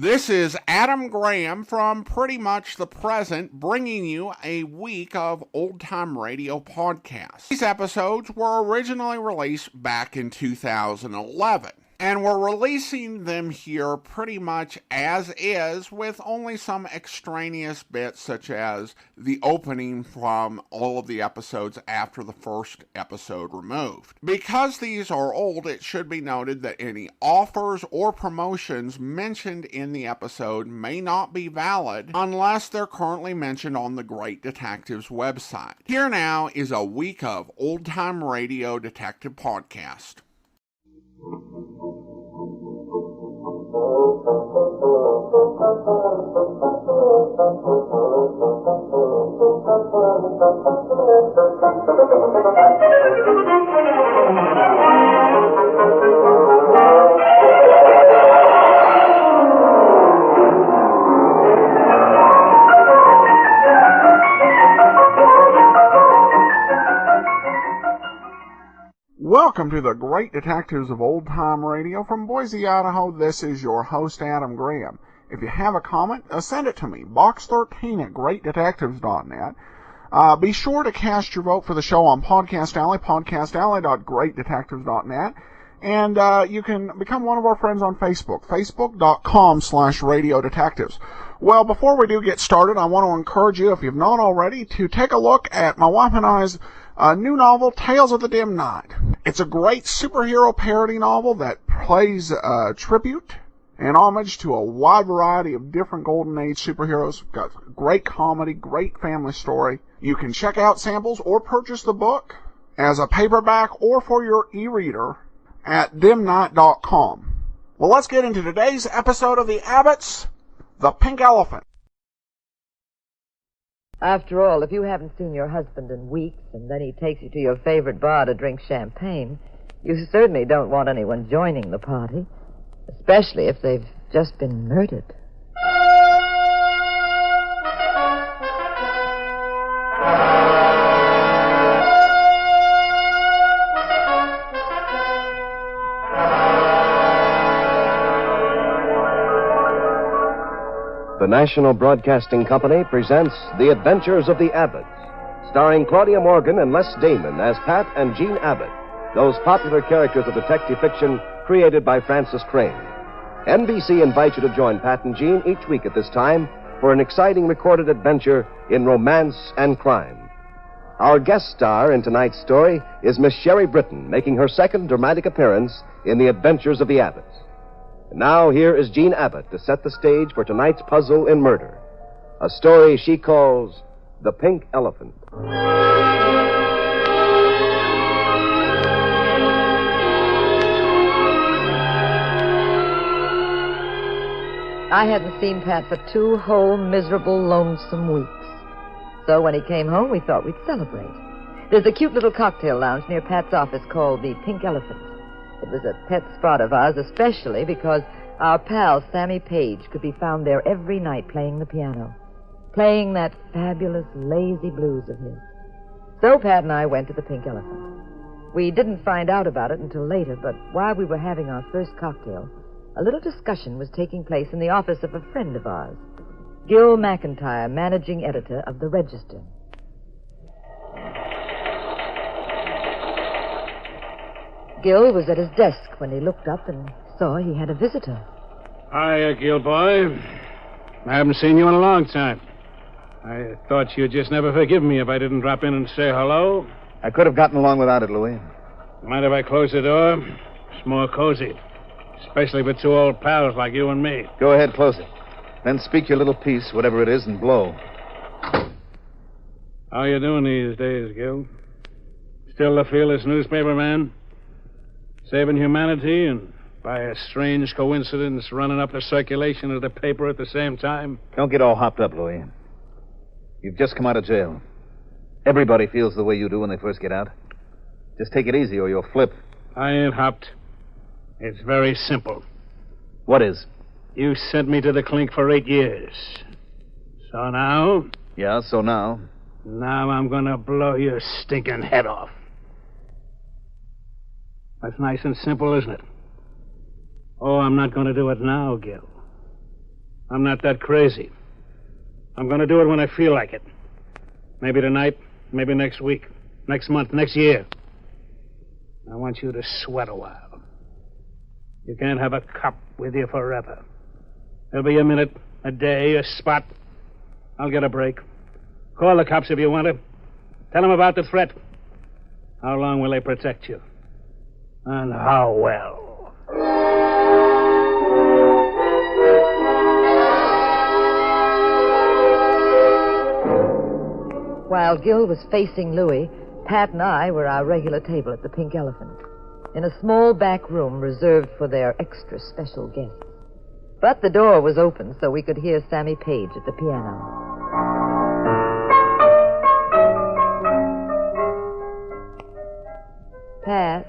This is Adam Graham from Pretty Much the Present, bringing you a week of old-time radio podcasts. These episodes were originally released back in 2011, and we're releasing them here pretty much as is, with only some extraneous bits such as the opening from all of the episodes after the first episode removed. Because these are old, it should be noted that any offers or promotions mentioned in the episode may not be valid unless they're currently mentioned on the Great Detectives website. Here now is a week of old-time radio detective podcast. Welcome to the Great Detectives of Old Time Radio from Boise, Idaho. This is your host, Adam Graham. If you have a comment, send it to me, box13 at greatdetectives.net. Be sure to cast your vote for the show on Podcast Alley, podcastalley.greatdetectives.net. And you can become one of our friends on Facebook, facebook.com/Radio Detectives. Well, before we do get started, I want to encourage you, if you've not already, to take a look at my wife and I's new novel, Tales of the Dim Night. It's a great superhero parody novel that plays tribute and homage to a wide variety of different Golden Age superheroes. Got great comedy, great family story. You can check out samples or purchase the book as a paperback or for your e-reader at dimnight.com. Well, let's get into today's episode of the Abbotts, The Pink Elephant. After all, if you haven't seen your husband in weeks and then he takes you to your favorite bar to drink champagne, you certainly don't want anyone joining the party, especially if they've just been murdered. The National Broadcasting Company presents The Adventures of the Abbotts, starring Claudia Morgan and Les Damon as Pat and Jean Abbott, those popular characters of detective fiction created by Francis Crane. NBC invites you to join Pat and Jean each week at this time for an exciting recorded adventure in romance and crime. Our guest star in tonight's story is Miss Sherry Britton, making her second dramatic appearance in The Adventures of the Abbotts. And now, here is Jean Abbott to set the stage for tonight's puzzle in murder, a story she calls The Pink Elephant. I hadn't seen Pat for 2 whole miserable, lonesome weeks. So when he came home, we thought we'd celebrate. There's a cute little cocktail lounge near Pat's office called the Pink Elephant. It was a pet spot of ours, especially because our pal, Sammy Page, could be found there every night playing the piano, playing that fabulous lazy blues of his. So Pat and I went to the Pink Elephant. We didn't find out about it until later, but while we were having our first cocktail, a little discussion was taking place in the office of a friend of ours, Gil McIntyre, managing editor of the Register. Gil was at his desk when he looked up and saw he had a visitor. Hiya, Gil boy. I haven't seen you in a long time. I thought you'd just never forgive me if I didn't drop in and say hello. I could have gotten along without it, Louis. Mind if I close the door? It's more cozy. Especially for 2 old pals like you and me. Go ahead, close it. Then speak your little piece, whatever it is, and blow. How you doing these days, Gil? Still the fearless newspaper man? Saving humanity and, by a strange coincidence, running up the circulation of the paper at the same time? Don't get all hopped up, Louis. You've just come out of jail. Everybody feels the way you do when they first get out. Just take it easy or you'll flip. I ain't hopped. It's very simple. What is? You sent me to the clink for 8 years. So now? Yeah, so now? Now I'm going to blow your stinking head off. That's nice and simple, isn't it? Oh, I'm not going to do it now, Gil. I'm not that crazy. I'm going to do it when I feel like it. Maybe tonight, maybe next week, next month, next year. I want you to sweat a while. You can't have a cop with you forever. There'll be a minute, a day, a spot. I'll get a break. Call the cops if you want to. Tell them about the threat. How long will they protect you? And how well? While Gil was facing Louis, Pat and I were our regular table at the Pink Elephant, in a small back room reserved for their extra special guests. But the door was open, so we could hear Sammy Page at the piano. Pat?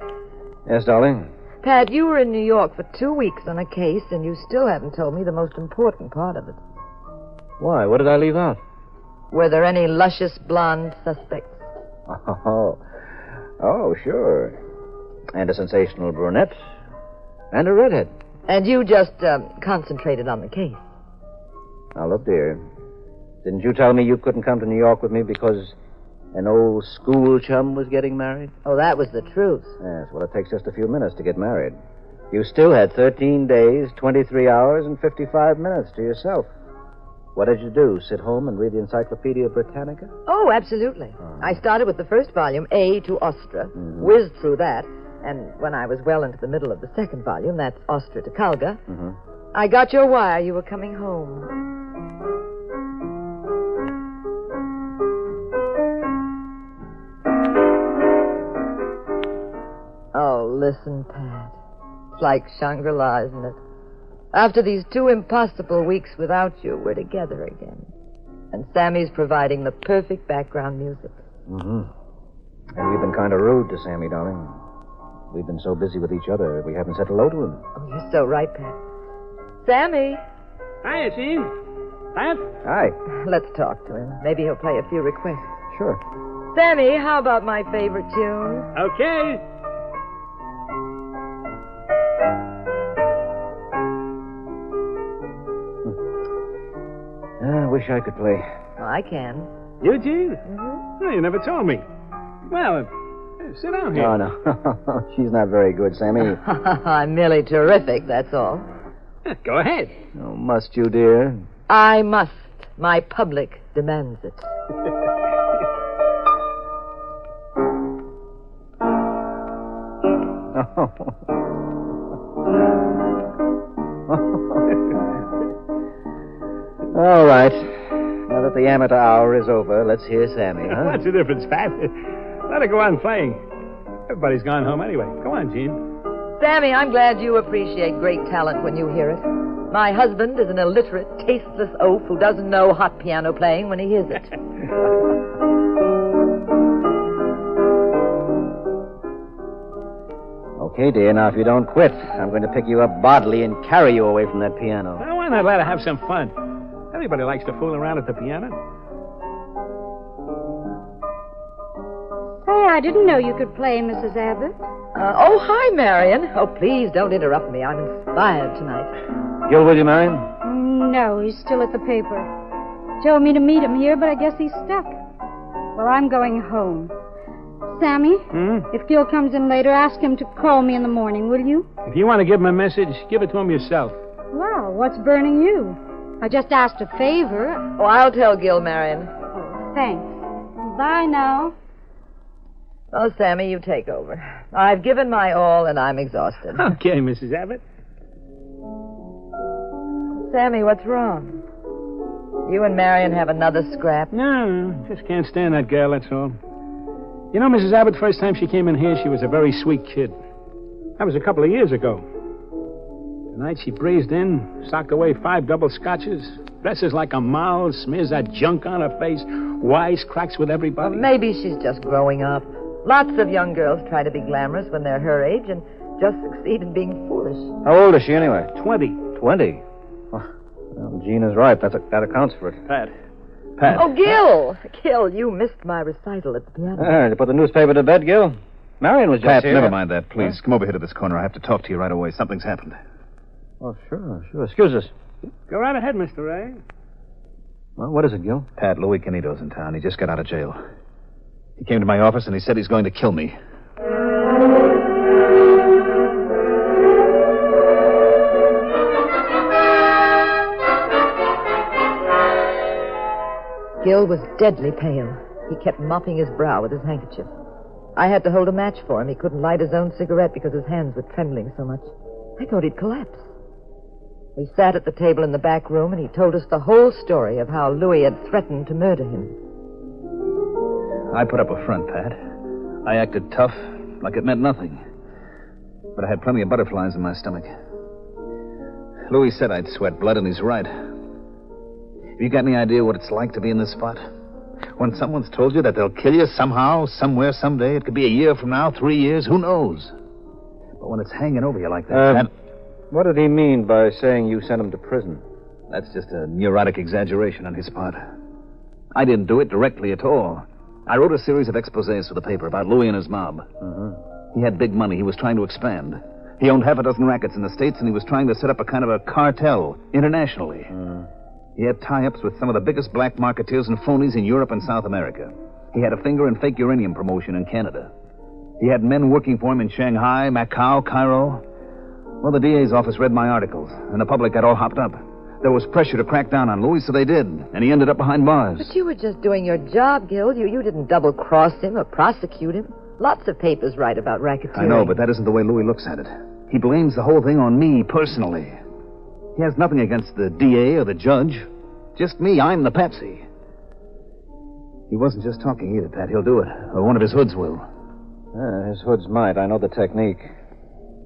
Yes, darling? Pat, you were in New York for 2 weeks on a case, and you still haven't told me the most important part of it. Why? What did I leave out? Were there any luscious blonde suspects? Oh, sure. And a sensational brunette. And a redhead. And you just concentrated on the case. Now, look, dear. Didn't you tell me you couldn't come to New York with me because an old school chum was getting married? Oh, that was the truth. Yes, well, it takes just a few minutes to get married. You still had 13 days, 23 hours, and 55 minutes to yourself. What did you do? Sit home and read the Encyclopedia Britannica? Oh, absolutely. I started with the first volume, A to Ostra, whizzed through that, and when I was well into the middle of the second volume, that's Ostra to Kalga, I got your wire you were coming home. Oh, listen, Pat. It's like Shangri-La, isn't it? After these 2 impossible weeks without you, we're together again. And Sammy's providing the perfect background music. And we've been kind of rude to Sammy, darling. We've been so busy with each other, we haven't said hello to him. Oh, you're so right, Pat. Sammy! Hiya, Gene. Pat? Hi. Let's talk to him. Maybe he'll play a few requests. Sure. Sammy, how about my favorite tune? Okay. I wish I could play. Oh, I can. You, Gene? Oh, you never told me. Well, sit down here. Oh, no. She's not very good, Sammy. I'm merely terrific, that's all. Go ahead. Oh, must you, dear? I must. My public demands it. All right. Now that the amateur hour is over, let's hear Sammy, huh? What's the difference, Pat? Let her go on playing. Everybody's gone home anyway. Go on, Gene. Sammy, I'm glad you appreciate great talent when you hear it. My husband is an illiterate, tasteless oaf who doesn't know hot piano playing when he hears it. Okay, dear. Now, if you don't quit, I'm going to pick you up bodily and carry you away from that piano. Now, why not let her have some fun? Everybody likes to fool around at the piano. Say, I didn't know you could play, Mrs. Abbott. Oh, hi, Marion. Oh, please don't interrupt me. I'm inspired tonight. Gil, will you, Marion? No, he's still at the paper. Told me to meet him here, but I guess he's stuck. Well, I'm going home. Sammy, if Gil comes in later, ask him to call me in the morning, will you? If you want to give him a message, give it to him yourself. Well, what's burning you? I just asked a favor. Oh, I'll tell Gil, Marion. Oh, thanks. Bye now. Oh, Sammy, you take over. I've given my all, and I'm exhausted. Okay, Mrs. Abbott. Sammy, what's wrong? You and Marion have another scrap? No, just can't stand that girl, that's all. You know, Mrs. Abbott, first time she came in here, she was a very sweet kid. That was a couple of years ago. Tonight she breezed in, socked away 5 double scotches, dresses like a mouse, smears that junk on her face, wisecracks with everybody. Well, maybe she's just growing up. Lots of young girls try to be glamorous when they're her age and just succeed in being foolish. How old is she, anyway? 20. 20? Well, Gene is right. That accounts for it. Pat. Oh, Gil! Gil, you missed my recital at the piano. You put the newspaper to bed, Gil? Marion was just Pat, here. never mind that, please. Come over here to this corner. I have to talk to you right away. Something's happened. Oh, sure. Excuse us. Go right ahead, Mr. Ray. Well, what is it, Gil? Pat, Louis Canito's in town. He just got out of jail. He came to my office and he said he's going to kill me. Gil was deadly pale. He kept mopping his brow with his handkerchief. I had to hold a match for him. He couldn't light his own cigarette because his hands were trembling so much. I thought he'd collapse. We sat at the table in the back room, and he told us the whole story of how Louis had threatened to murder him. I put up a front, Pat. I acted tough, like it meant nothing. But I had plenty of butterflies in my stomach. Louis said I'd sweat blood, and he's right. Have you got any idea what it's like to be in this spot? When someone's told you that they'll kill you somehow, somewhere, someday, it could be a year from now, 3 years, who knows? But when it's hanging over you like that... What did he mean by saying you sent him to prison? That's just a neurotic exaggeration on his part. I didn't do it directly at all. I wrote a series of exposés for the paper about Louis and his mob. He had big money. He was trying to expand. He owned half a dozen rackets in the States, and he was trying to set up a kind of a cartel internationally. He had tie-ups with some of the biggest black marketeers and phonies in Europe and South America. He had a finger in fake uranium promotion in Canada. He had men working for him in Shanghai, Macau, Cairo. Well, the DA's office read my articles, and the public got all hopped up. There was pressure to crack down on Louis, so they did, and he ended up behind bars. But you were just doing your job, Gil. You didn't double-cross him or prosecute him. Lots of papers write about racketeering. I know, but that isn't the way Louis looks at it. He blames the whole thing on me, personally. He has nothing against the DA or the judge. Just me. I'm the patsy. He wasn't just talking either, Pat. He'll do it, or one of his hoods will. His hoods might. I know the technique.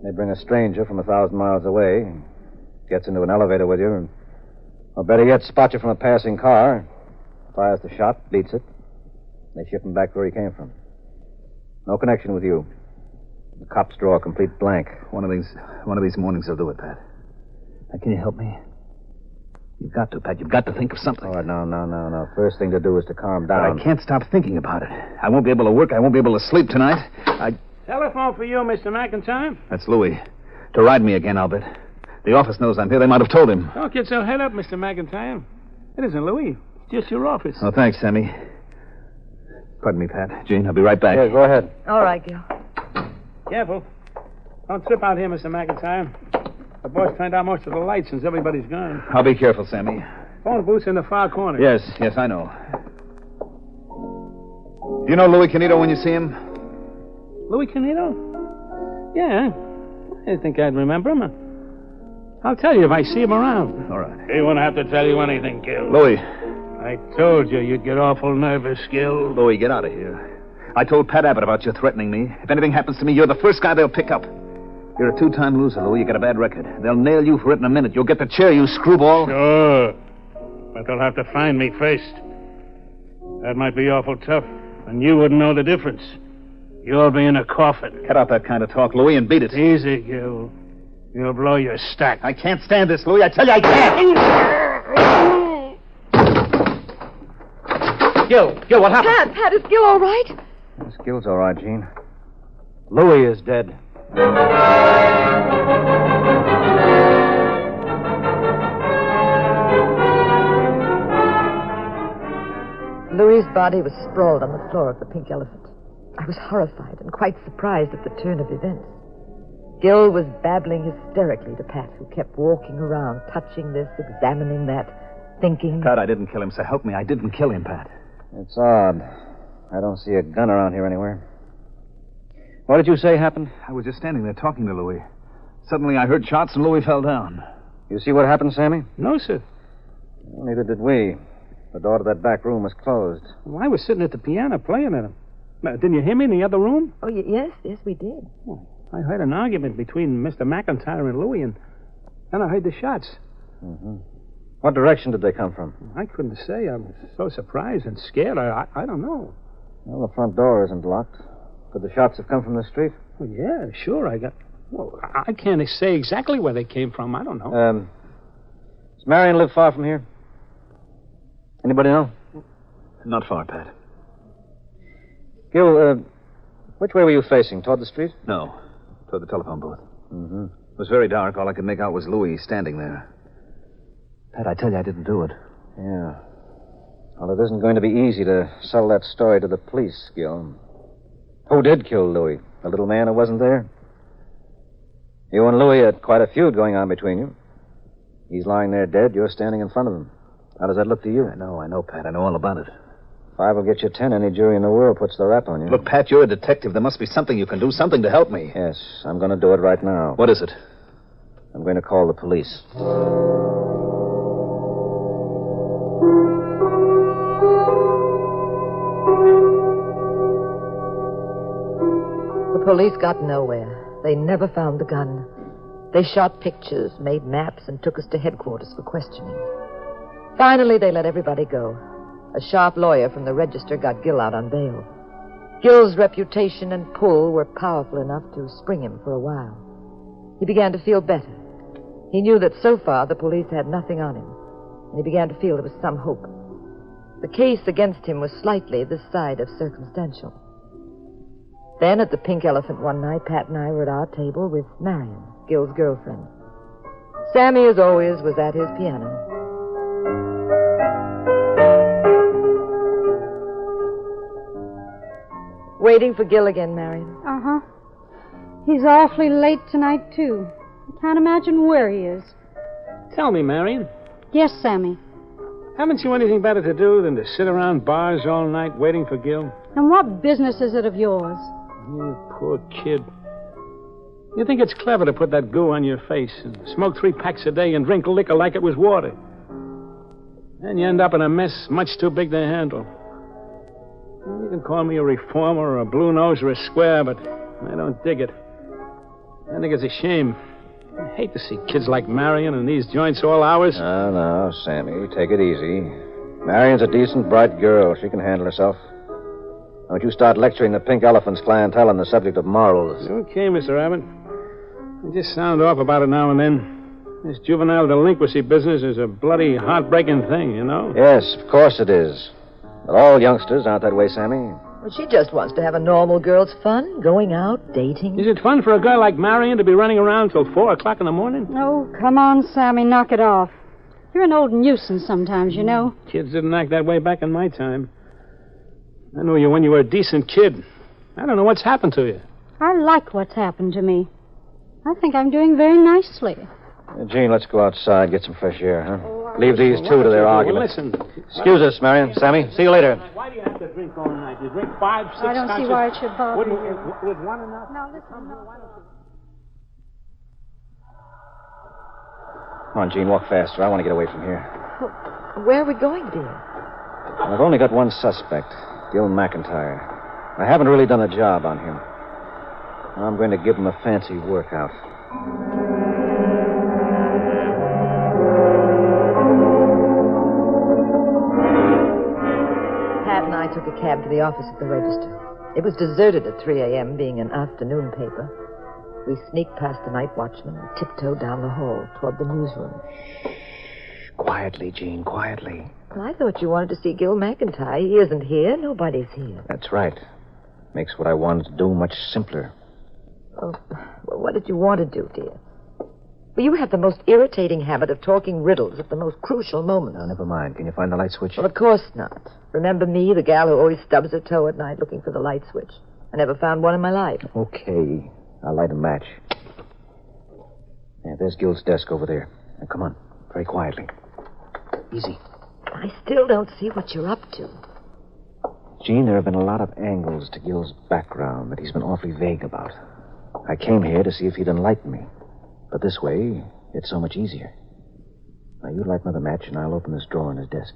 They bring a stranger from 1,000 miles away, gets into an elevator with you, and, or better yet, spot you from a passing car, fires the shot, beats it. They ship him back where he came from. No connection with you. The cops draw a complete blank. One of these mornings I'll do it, Pat. Now, can you help me? You've got to, Pat. You've got to think of something. All right, no. First thing to do is to calm down. But I can't stop thinking about it. I won't be able to work. I won't be able to sleep tonight. Telephone for you, Mr. McIntyre. That's Louis. To ride me again, I'll bet. The office knows I'm here. They might have told him. Don't get so head up, Mr. McIntyre. It isn't Louis. It's just your office. Oh, thanks, Sammy. Pardon me, Pat. Gene, I'll be right back. Yeah, go ahead. All right, Gil. Careful. Don't trip out here, Mr. McIntyre. The boss turned out most of the lights since everybody's gone. I'll be careful, Sammy. Phone booth's in the far corner. Yes, I know. Do you know Louis Canito when you see him? Louis Canito? Yeah. I didn't think I'd remember him. I'll tell you if I see him around. All right. He won't have to tell you anything, Gil. Louis. I told you you'd get awful nervous, Gil. Louis, get out of here. I told Pat Abbott about you threatening me. If anything happens to me, you're the first guy they'll pick up. You're a two-time loser, Louis. You got a bad record. They'll nail you for it in a minute. You'll get the chair, you screwball. Sure. But they'll have to find me first. That might be awful tough, and you wouldn't know the difference. You'll be in a coffin. Cut out that kind of talk, Louis, and beat it. Easy, Gil. You'll blow your stack. I can't stand this, Louis. I tell you, I can't. Gil, what happened? Pat, is Gil all right? This Gil's all right, Gene. Louis is dead. Louis's body was sprawled on the floor of the Pink Elephant. I was horrified and quite surprised at the turn of events. Gil was babbling hysterically to Pat, who kept walking around, touching this, examining that, thinking... Pat, I didn't kill him, so help me. I didn't kill him, Pat. It's odd. I don't see a gun around here anywhere. What did you say happened? I was just standing there talking to Louis. Suddenly I heard shots and Louis fell down. You see what happened, Sammy? No, sir. Well, neither did we. The door to that back room was closed. Well, I was sitting at the piano playing at him. Didn't you hear me in the other room? Oh, yes, we did. Oh, I heard an argument between Mr. McIntyre and Louis, and then I heard the shots. Mm-hmm. What direction did they come from? I couldn't say. I was so surprised and scared. I don't know. Well, the front door isn't locked. Could the shots have come from the street? Well, yeah, sure. Well, I can't say exactly where they came from. I don't know. Does Marion live far from here? Anybody know? Not far, Pat. Gil, which way were you facing? Toward the street? No, toward the telephone booth. Mm-hmm. It was very dark. All I could make out was Louis standing there. Pat, I tell you, I didn't do it. Yeah. Well, it isn't going to be easy to sell that story to the police, Gil. Who did kill Louis? The little man who wasn't there? You and Louis had quite a feud going on between you. He's lying there dead. You're standing in front of him. How does that look to you? I know, Pat. I know all about it. 5 will get you 10. Any jury in the world puts the rap on you. Look, Pat, you're a detective. There must be something you can do, something to help me. Yes, I'm going to do it right now. What is it? I'm going to call the police. The police got nowhere. They never found the gun. They shot pictures, made maps, and took us to headquarters for questioning. Finally, they let everybody go. A sharp lawyer from the register got Gil out on bail. Gil's reputation and pull were powerful enough to spring him for a while. He began to feel better. He knew that so far the police had nothing on him, and he began to feel there was some hope. The case against him was slightly this side of circumstantial. Then at the Pink Elephant one night, Pat and I were at our table with Marion, Gil's girlfriend. Sammy, as always, was at his piano. Waiting for Gil again, Marion. Uh-huh. He's awfully late tonight, too. I can't imagine where he is. Tell me, Marion, Yes, Sammy. haven't you anything better to do than to sit around bars all night waiting for Gil? And what business is it of yours? You poor kid. You think it's clever to put that goo on your face and smoke 3 packs a day and drink liquor like it was water. And you end up in a mess much too big to handle. You can call me a reformer or a blue nose or a square, but I don't dig it. I think it's a shame. I hate to see kids like Marion in these joints all hours. No, Sammy, take it easy. Marion's a decent, bright girl. She can handle herself. Don't you start lecturing the Pink Elephant's clientele on the subject of morals. Okay, Mr. Abbott. I just sound off about it now and then. This juvenile delinquency business is a bloody heartbreaking thing, you know? Yes, of course it is. But all youngsters aren't that way, Sammy. Well, she just wants to have a normal girl's fun, going out, dating. Is it fun for a girl like Marion to be running around till 4 o'clock in the morning? Oh, come on, Sammy, knock it off. You're an old nuisance sometimes, you know. Kids didn't act that way back in my time. I knew you when you were a decent kid. I don't know what's happened to you. I like what's happened to me. I think I'm doing very nicely. Gene, let's go outside, get some fresh air, huh? Leave these two to their argument. Listen. Excuse us, Marion. Sammy, see you later. Why do you have to drink all night? You drink 5, 6 I don't see why it should bother you. With one enough? Now, listen. Come on, Gene, walk faster. I want to get away from here. Where are we going, dear? I've only got one suspect, Gil McIntyre. I haven't really done a job on him. I'm going to give him a fancy workout. Pat and I took a cab to the office at the register. It was deserted at 3 a.m., being an afternoon paper. We sneaked past the night watchman and tiptoed down the hall toward the newsroom. Quietly, Gene, quietly. Well, I thought you wanted to see Gil McIntyre. He isn't here. Nobody's here. That's right. Makes what I wanted to do much simpler. Oh, well, what did you want to do, dear? Well, you have the most irritating habit of talking riddles at the most crucial moments. Now, never mind. Can you find the light switch? Well, of course not. Remember me, the gal who always stubs her toe at night looking for the light switch? I never found one in my life. Okay. I'll light a match. Yeah, there's Gil's desk over there. Now, come on. Very quietly. Easy. I still don't see what you're up to. Gene, there have been a lot of angles to Gil's background that he's been awfully vague about. I came here to see if he'd enlighten me. But this way, it's so much easier. Now, you light another match, and I'll open this drawer in his desk.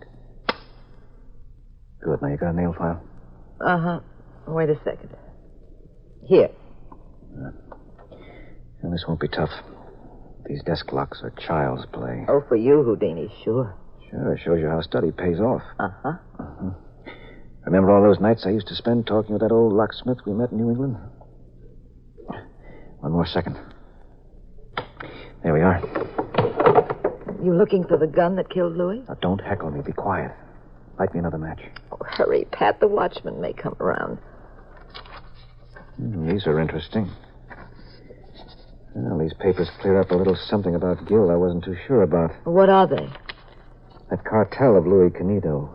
Good. Now, you got a nail file? Uh-huh. Wait a second. Here. Well, this won't be tough. These desk locks are child's play. Oh, for you, Houdini, sure. Sure, it shows you how study pays off. Uh-huh. Uh-huh. Remember all those nights I used to spend talking with that old locksmith we met in New England? One more second. There we are. You looking for the gun that killed Louis? Now, don't heckle me. Be quiet. Light me another match. Oh, hurry, Pat. The watchman may come around. These are interesting. Well, these papers clear up a little something about Gil I wasn't too sure about. What are they? That cartel of Louis Canito.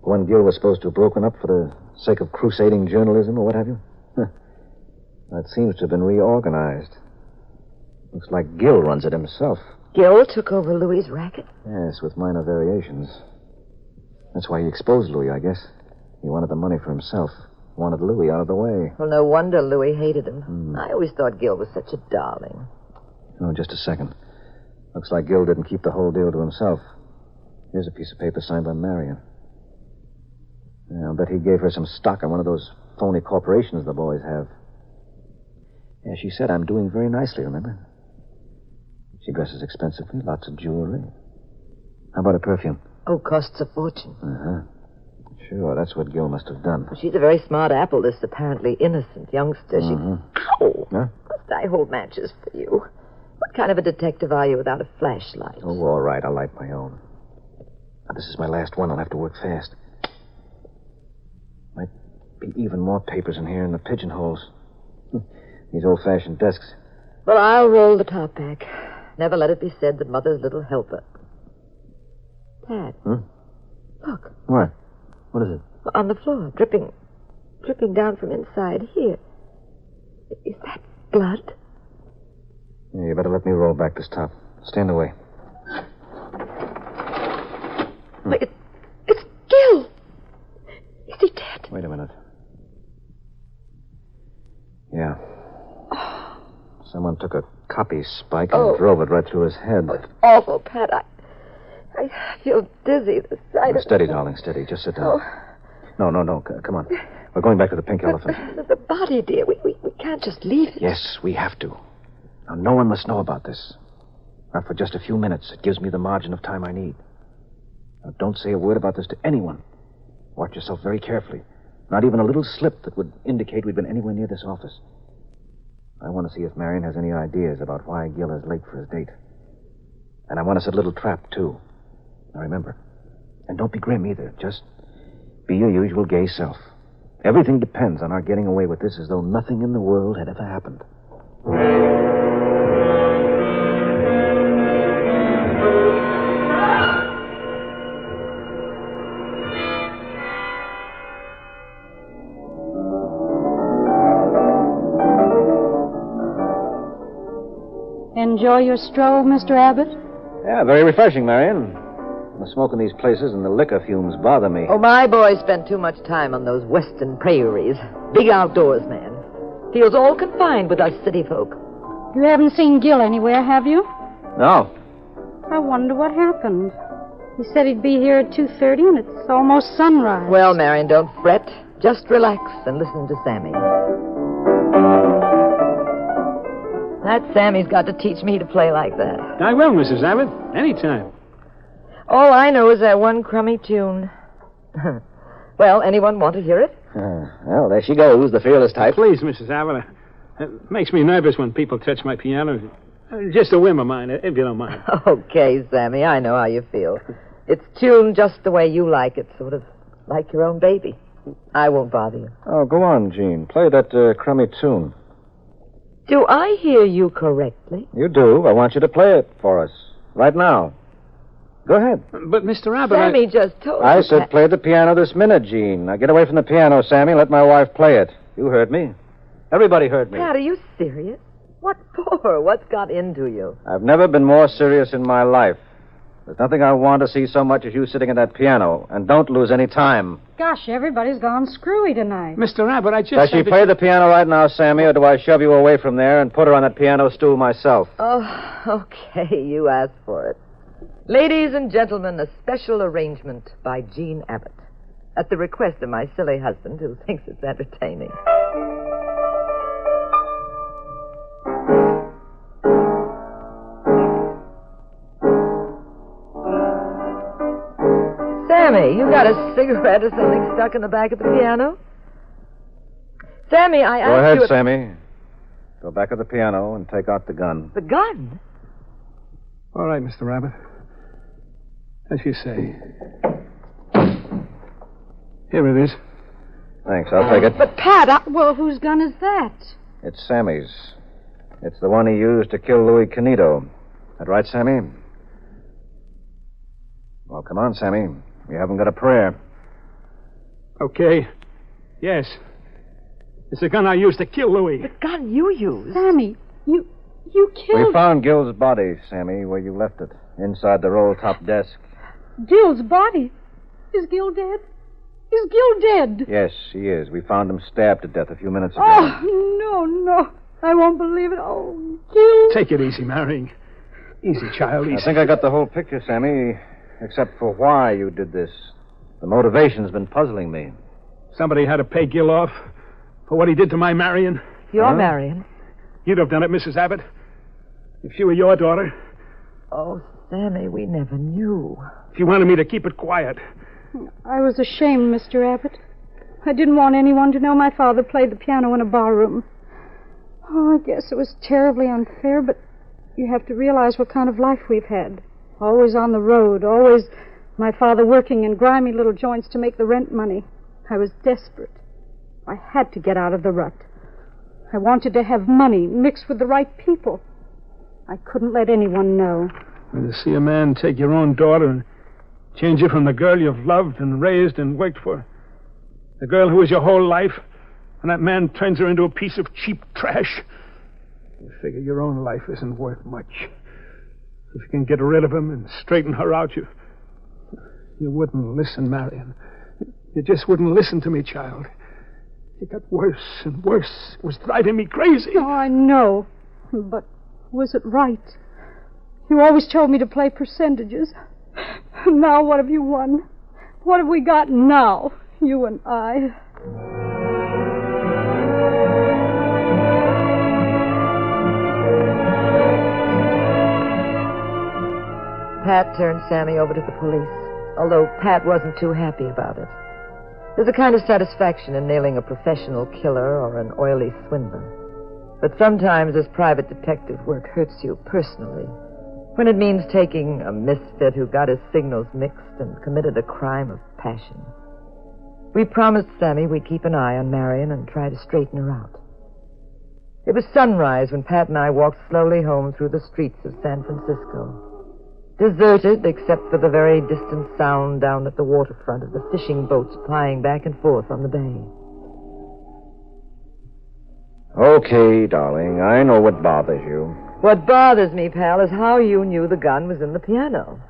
The one Gil was supposed to have broken up for the sake of crusading journalism or what have you. That seems to have been reorganized. Looks like Gil runs it himself. Gil took over Louis's racket? Yes, with minor variations. That's why he exposed Louis, I guess. He wanted the money for himself. Wanted Louis out of the way. Well, no wonder Louis hated him. I always thought Gil was such a darling. Oh, just a second. Looks like Gil didn't keep the whole deal to himself. Here's a piece of paper signed by Marion. Yeah, I'll bet he gave her some stock in one of those phony corporations the boys have. Yeah, she said I'm doing very nicely, remember? She dresses expensively, lots of jewelry. How about a perfume? Oh, costs a fortune. Uh-huh. Sure, that's what Gil must have done. Well, she's a very smart apple, this apparently innocent youngster. Ow! Huh? Must I hold matches for you? What kind of a detective are you without a flashlight? Oh, all right, I'll light my own. Now, this is my last one. I'll have to work fast. Might be even more papers in here in the pigeonholes. These old-fashioned desks. Well, I'll roll the top back. Never let it be said that Mother's little helper. Dad. Look. What? What is it? On the floor, dripping down from inside here. Is that blood? Yeah, you better let me roll back this top. Stand away. Wait, it's Gil. Is he dead? Wait a minute. Yeah. Someone took a copy spike and drove it right through his head. Oh, it's awful, Pat. I feel dizzy. The sight of... Steady, darling, steady. Just sit down. No. Come on. We're going back to the Pink Elephant. The body, dear. We can't just leave it. Yes, we have to. Now, no one must know about this. Not for just a few minutes. It gives me the margin of time I need. Now, don't say a word about this to anyone. Watch yourself very carefully. Not even a little slip that would indicate we'd been anywhere near this office. I want to see if Marion has any ideas about why Gil is late for his date. And I want to set a little trap, too. Now, remember. And don't be grim, either. Just be your usual gay self. Everything depends on our getting away with this as though nothing in the world had ever happened. Enjoy your stroll, Mr. Abbott? Yeah, very refreshing, Marion. The smoke in these places and the liquor fumes bother me. Oh, my boy spent too much time on those western prairies. Big outdoors, man. Feels all confined with us city folk. You haven't seen Gil anywhere, have you? No. I wonder what happened. He said he'd be here at 2:30, and it's almost sunrise. Well, Marion, don't fret. Just relax and listen to Sammy. That Sammy's got to teach me to play like that. I will, Mrs. Abbott. Anytime. All I know is that one crummy tune. Well, anyone want to hear it? Well, there she goes, the fearless type. Please, Mrs. Abbott. It makes me nervous when people touch my piano. Just a whim of mine, if you don't mind. Okay, Sammy, I know how you feel. It's tuned just the way you like it, sort of like your own baby. I won't bother you. Oh, go on, Gene. Play that crummy tune. Do I hear you correctly? You do. I want you to play it for us. Right now. Go ahead. But, Mr. Abbott, Sammy just told I you said that... play the piano this minute, Gene. Now get away from the piano, Sammy. Let my wife play it. You heard me. Everybody heard me. Pat, are you serious? What for? What's got into you? I've never been more serious in my life. There's nothing I want to see so much as you sitting at that piano. And don't lose any time. Gosh, everybody's gone screwy tonight. Mr. Abbott, I just... Does she play the piano right now, Sammy, or do I shove you away from there and put her on that piano stool myself? Oh, okay. You asked for it. Ladies and gentlemen, a special arrangement by Gene Abbott. At the request of my silly husband, who thinks it's entertaining. Sammy, you got a cigarette or something stuck in the back of the piano? Sammy, I asked you... Go ahead, Sammy. Go back to the piano and take out the gun. The gun? All right, Mr. Abbott. As you say. Here it is. Thanks, I'll take it. But, Pat, well, whose gun is that? It's Sammy's. It's the one he used to kill Louis Canito. That right, Sammy? All Well, come on, Sammy. You haven't got a prayer. Okay. Yes. It's the gun I used to kill Louis. The gun you used? Sammy, you killed... We found Gil's body, Sammy, where you left it. Inside the roll-top desk. Gil's body? Is Gil dead? Is Gil dead? Yes, he is. We found him stabbed to death a few minutes ago. Oh, no. I won't believe it. Oh, Gil. Take it easy, Mary. Easy, child, easy. I think I got the whole picture, Sammy, except for why you did this. The motivation's been puzzling me. Somebody had to pay Gil off for what he did to my Marion. Your Marion? You'd have done it, Mrs. Abbott, if she were your daughter. Oh, Sammy, we never knew. If you wanted me to keep it quiet. I was ashamed, Mr. Abbott. I didn't want anyone to know my father played the piano in a barroom. Oh, I guess it was terribly unfair, but you have to realize what kind of life we've had. Always on the road, always my father working in grimy little joints to make the rent money. I was desperate. I had to get out of the rut. I wanted to have money mixed with the right people. I couldn't let anyone know. And to see a man take your own daughter and change her from the girl you've loved and raised and worked for, the girl who was your whole life, and that man turns her into a piece of cheap trash. You figure your own life isn't worth much. If you can get rid of him and straighten her out, you wouldn't listen, Marion. You just wouldn't listen to me, child. It got worse and worse. It was driving me crazy. Oh, I know. But was it right? You always told me to play percentages. Now what have you won? What have we got now, you and I? Pat turned Sammy over to the police, although Pat wasn't too happy about it. There's a kind of satisfaction in nailing a professional killer or an oily swindler. But sometimes this private detective work hurts you personally, when it means taking a misfit who got his signals mixed and committed a crime of passion. We promised Sammy we'd keep an eye on Marion and try to straighten her out. It was sunrise when Pat and I walked slowly home through the streets of San Francisco. Deserted, except for the very distant sound down at the waterfront of the fishing boats plying back and forth on the bay. Okay, darling, I know what bothers you. What bothers me, pal, is how you knew the gun was in the piano.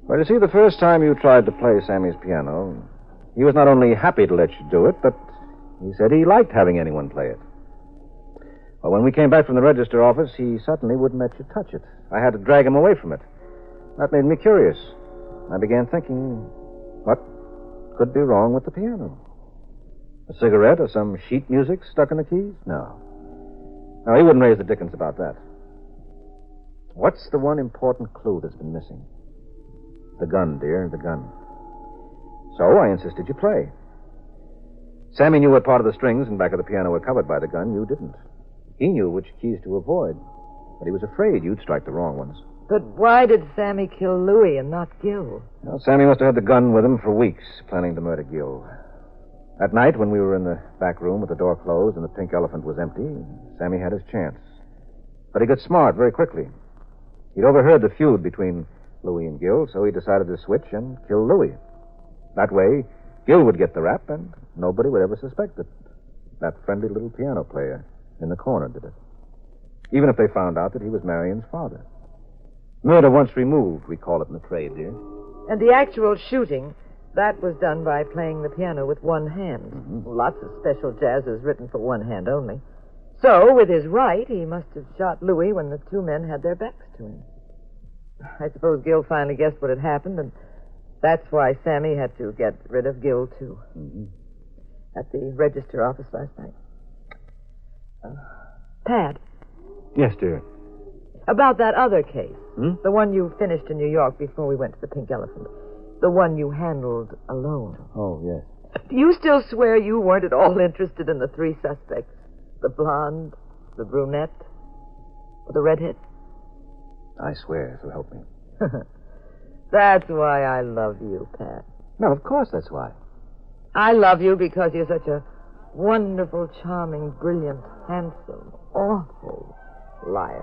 Well, you see, the first time you tried to play Sammy's piano, he was not only happy to let you do it, but he said he liked having anyone play it. Well, when we came back from the register office, he suddenly wouldn't let you touch it. I had to drag him away from it. That made me curious. I began thinking, what could be wrong with the piano? A cigarette or some sheet music stuck in the keys? No, he wouldn't raise the dickens about that. What's the one important clue that's been missing? The gun, dear, the gun. So I insisted you play. Sammy knew what part of the strings in back of the piano were covered by the gun. You didn't. He knew which keys to avoid, but he was afraid you'd strike the wrong ones. But why did Sammy kill Louis and not Gil? Well, Sammy must have had the gun with him for weeks, planning to murder Gil. That night, when we were in the back room with the door closed and the pink elephant was empty, Sammy had his chance. But he got smart very quickly. He'd overheard the feud between Louis and Gil, so he decided to switch and kill Louis. That way, Gil would get the rap, and nobody would ever suspect it. That friendly little piano player in the corner did it. Even if they found out that he was Marion's father. Murder once removed, we call it in the trade, dear. And the actual shooting, that was done by playing the piano with one hand. Mm-hmm. Lots of special jazz is written for one hand only. So, with his right, he must have shot Louis when the two men had their backs to him. I suppose Gil finally guessed what had happened, and that's why Sammy had to get rid of Gil, too. Mm-hmm. At the register office last night. Pat. Yes, dear. About that other case. Hmm? The one you finished in New York before we went to the Pink Elephant. The one you handled alone. Oh, yes. Do you still swear you weren't at all interested in the three suspects? The blonde, the brunette, or the redhead? I swear, so help me. That's why I love you, Pat. No, of course that's why. I love you because you're such a wonderful, charming, brilliant, handsome, awful liar.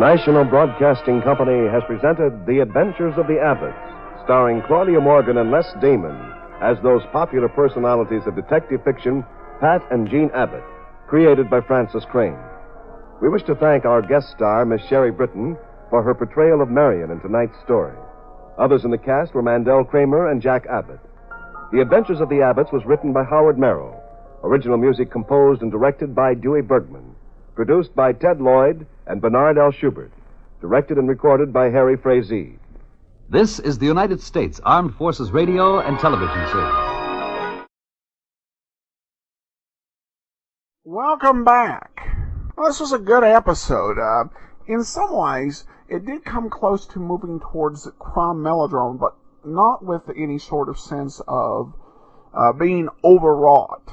National Broadcasting Company has presented The Adventures of the Abbotts, starring Claudia Morgan and Les Damon as those popular personalities of detective fiction, Pat and Jean Abbott, created by Francis Crane. We wish to thank our guest star, Miss Sherry Britton, for her portrayal of Marion in tonight's story. Others in the cast were Mandel Kramer and Jack Abbott. The Adventures of the Abbotts was written by Howard Merrill. Original music composed and directed by Dewey Bergman. Produced by Ted Lloyd and Bernard L. Schubert. Directed and recorded by Harry Frazee. This is the United States Armed Forces Radio and Television Service. Welcome back. Well, this was a good episode. In some ways, it did come close to moving towards crime melodrama, but not with any sort of sense of being overwrought.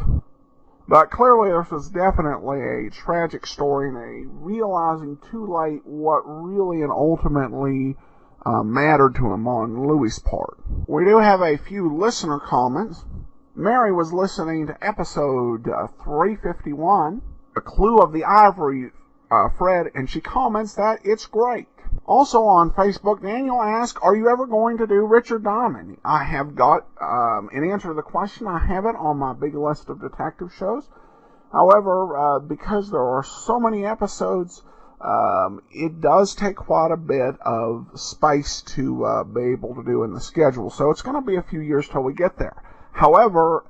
But clearly this was definitely a tragic story and a realizing too late what really and ultimately mattered to him on Louis' part. We do have a few listener comments. Mary was listening to episode 351, The Clue of the Ivory Fred, and she comments that it's great. Also on Facebook, Daniel asked, are you ever going to do Richard Diamond? I have got an answer to the question. I have it on my big list of detective shows. However, because there are so many episodes, it does take quite a bit of space to be able to do in the schedule. So it's going to be a few years till we get there. However,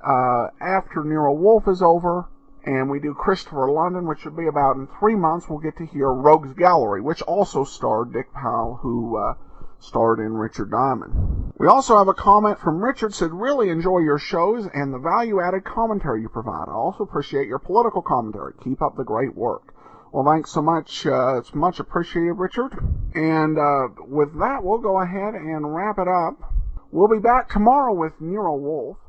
after Nero Wolfe is over, and we do Christopher London, which should be about in 3 months, we'll get to hear Rogues Gallery, which also starred Dick Powell, who starred in Richard Diamond. We also have a comment from Richard, said, really enjoy your shows and the value-added commentary you provide. I also appreciate your political commentary. Keep up the great work. Well, thanks so much. It's much appreciated, Richard. And with that, we'll go ahead and wrap it up. We'll be back tomorrow with Nero Wolfe.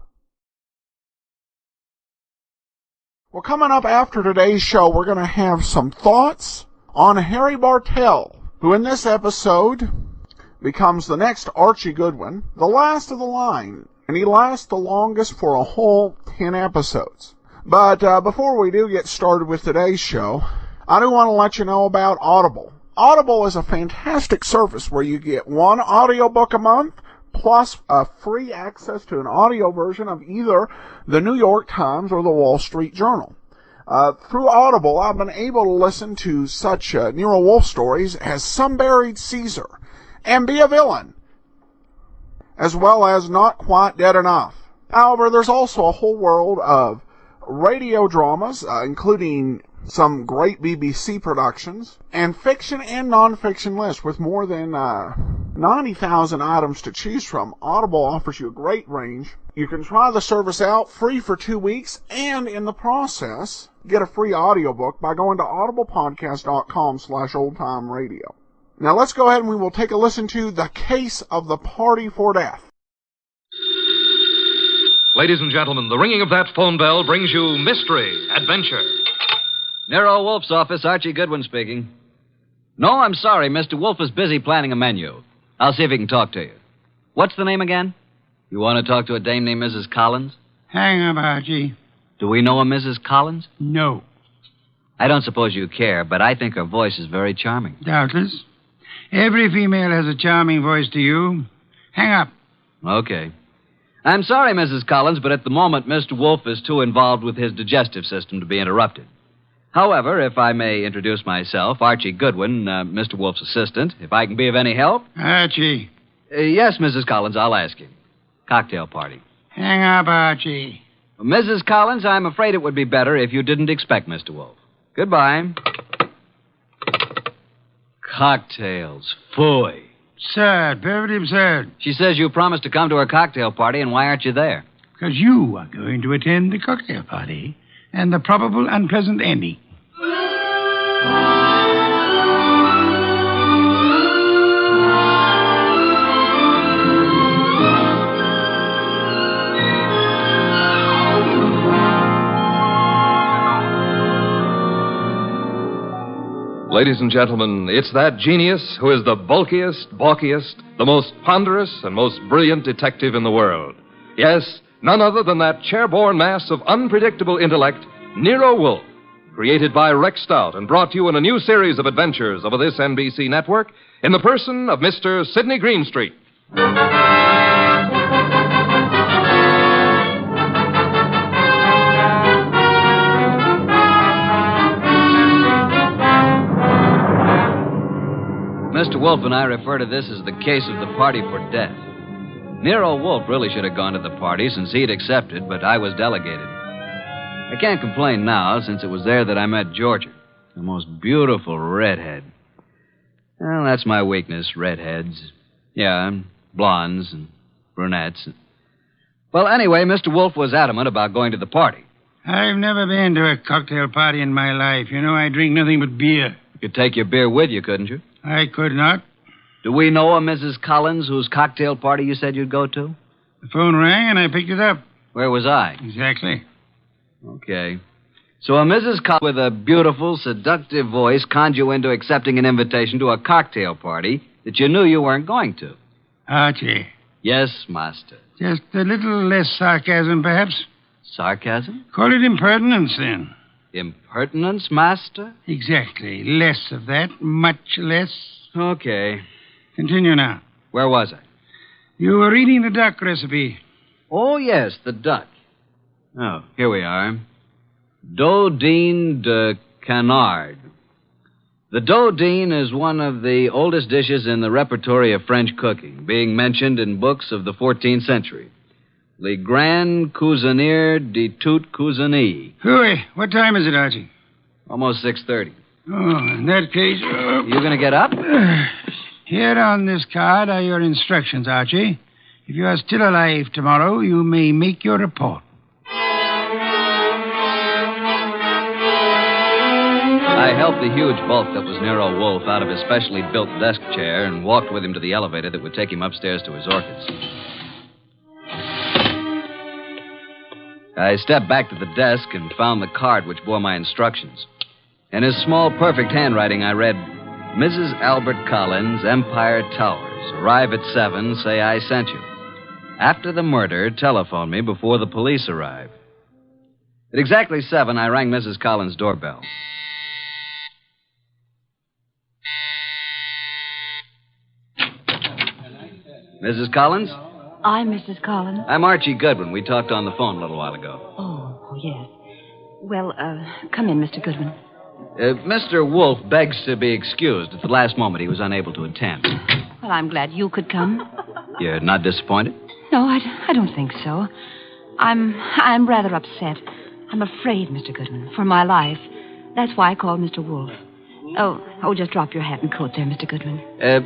Well, coming up after today's show, we're going to have some thoughts on Harry Bartell, who in this episode becomes the next Archie Goodwin, the last of the line, and he lasts the longest for a whole 10 episodes. But before we do get started with today's show, I do want to let you know about Audible. Audible is a fantastic service where you get one audiobook a month, plus free access to an audio version of either the New York Times or the Wall Street Journal. Through Audible, I've been able to listen to such Nero Wolfe stories as Some Buried Caesar and Be a Villain, as well as Not Quite Dead Enough. However, there's also a whole world of radio dramas, including some great BBC productions, and fiction and non-fiction lists with more than 90,000 items to choose from. Audible offers you a great range. You can try the service out free for 2 weeks, and in the process, get a free audiobook by going to audiblepodcast.com/oldtimeradio. Now let's go ahead and we will take a listen to The Case of the Party for Death. Ladies and gentlemen, the ringing of that phone bell brings you mystery, adventure. Nero Wolfe's office, Archie Goodwin speaking. No, I'm sorry. Mr. Wolfe is busy planning a menu. I'll see if he can talk to you. What's the name again? You want to talk to a dame named Mrs. Collins? Hang up, Archie. Do we know a Mrs. Collins? No. I don't suppose you care, but I think her voice is very charming. Doubtless. Every female has a charming voice to you. Hang up. Okay. I'm sorry, Mrs. Collins, but at the moment, Mr. Wolfe is too involved with his digestive system to be interrupted. However, if I may introduce myself, Archie Goodwin, Mr. Wolfe's assistant, if I can be of any help. Archie. Yes, Mrs. Collins, I'll ask him. Cocktail party. Hang up, Archie. Mrs. Collins, I'm afraid it would be better if you didn't expect Mr. Wolfe. Goodbye. Cocktails. Phooey. Absurd. Perfectly absurd. She says you promised to come to her cocktail party, and why aren't you there? Because you are going to attend the cocktail party and the probable unpleasant ending. Ladies and gentlemen, it's that genius who is the bulkiest, balkiest, the most ponderous, and most brilliant detective in the world. Yes, none other than that chair-borne mass of unpredictable intellect, Nero Wolfe. created by Rex Stout and brought to you in a new series of adventures over this NBC network in the person of Mr. Sidney Greenstreet. Mr. Wolfe and I refer to this as the case of the party for death. Nero Wolfe really should have gone to the party since he'd accepted, but I was delegated. I can't complain now, since it was there that I met Georgia, the most beautiful redhead. Well, that's my weakness, redheads. Yeah, blondes and brunettes. Well, anyway, Mr. Wolfe was adamant about going to the party. I've never been to a cocktail party in my life. You know, I drink nothing but beer. You could take your beer with you, couldn't you? I could not. Do we know a Mrs. Collins whose cocktail party you said you'd go to? The phone rang and I picked it up. Where was I? Exactly. Okay. So a Mrs. Collins with a beautiful, seductive voice conned you into accepting an invitation to a cocktail party that you knew you weren't going to. Archie. Yes, master. Just a little less sarcasm, perhaps. Sarcasm? Call it impertinence, then. Impertinence, master? Exactly. Less of that. Much less. Okay. Continue now. Where was I? You were reading the duck recipe. Oh, yes, the duck. Oh, here we are. Dodine de canard. The dodine is one of the oldest dishes in the repertory of French cooking, being mentioned in books of the 14th century. Le Grand Cuisinier de toute Cuisine. Hooey, what time is it, Archie? Almost 6:30. Oh, in that case... You going to get up? Here on this card are your instructions, Archie. If you are still alive tomorrow, you may make your report. I helped the huge bulk that was Nero Wolfe out of his specially built desk chair and walked with him to the elevator that would take him upstairs to his orchids. I stepped back to the desk and found the card which bore my instructions. In his small, perfect handwriting, I read, Mrs. Albert Collins, Empire Towers. Arrive at 7, say I sent you. After the murder, telephone me before the police arrive. At exactly 7, I rang Mrs. Collins' doorbell. Mrs. Collins? I'm Mrs. Collins. I'm Archie Goodwin. We talked on the phone a little while ago. Oh, yes. Well, come in, Mr. Goodwin. Mr. Wolfe begs to be excused. At the last moment, he was unable to attend. Well, I'm glad you could come. You're not disappointed? No, I don't think so. I'm rather upset. I'm afraid, Mr. Goodwin, for my life. That's why I called Mr. Wolfe. Oh, just drop your hat and coat there, Mr. Goodwin.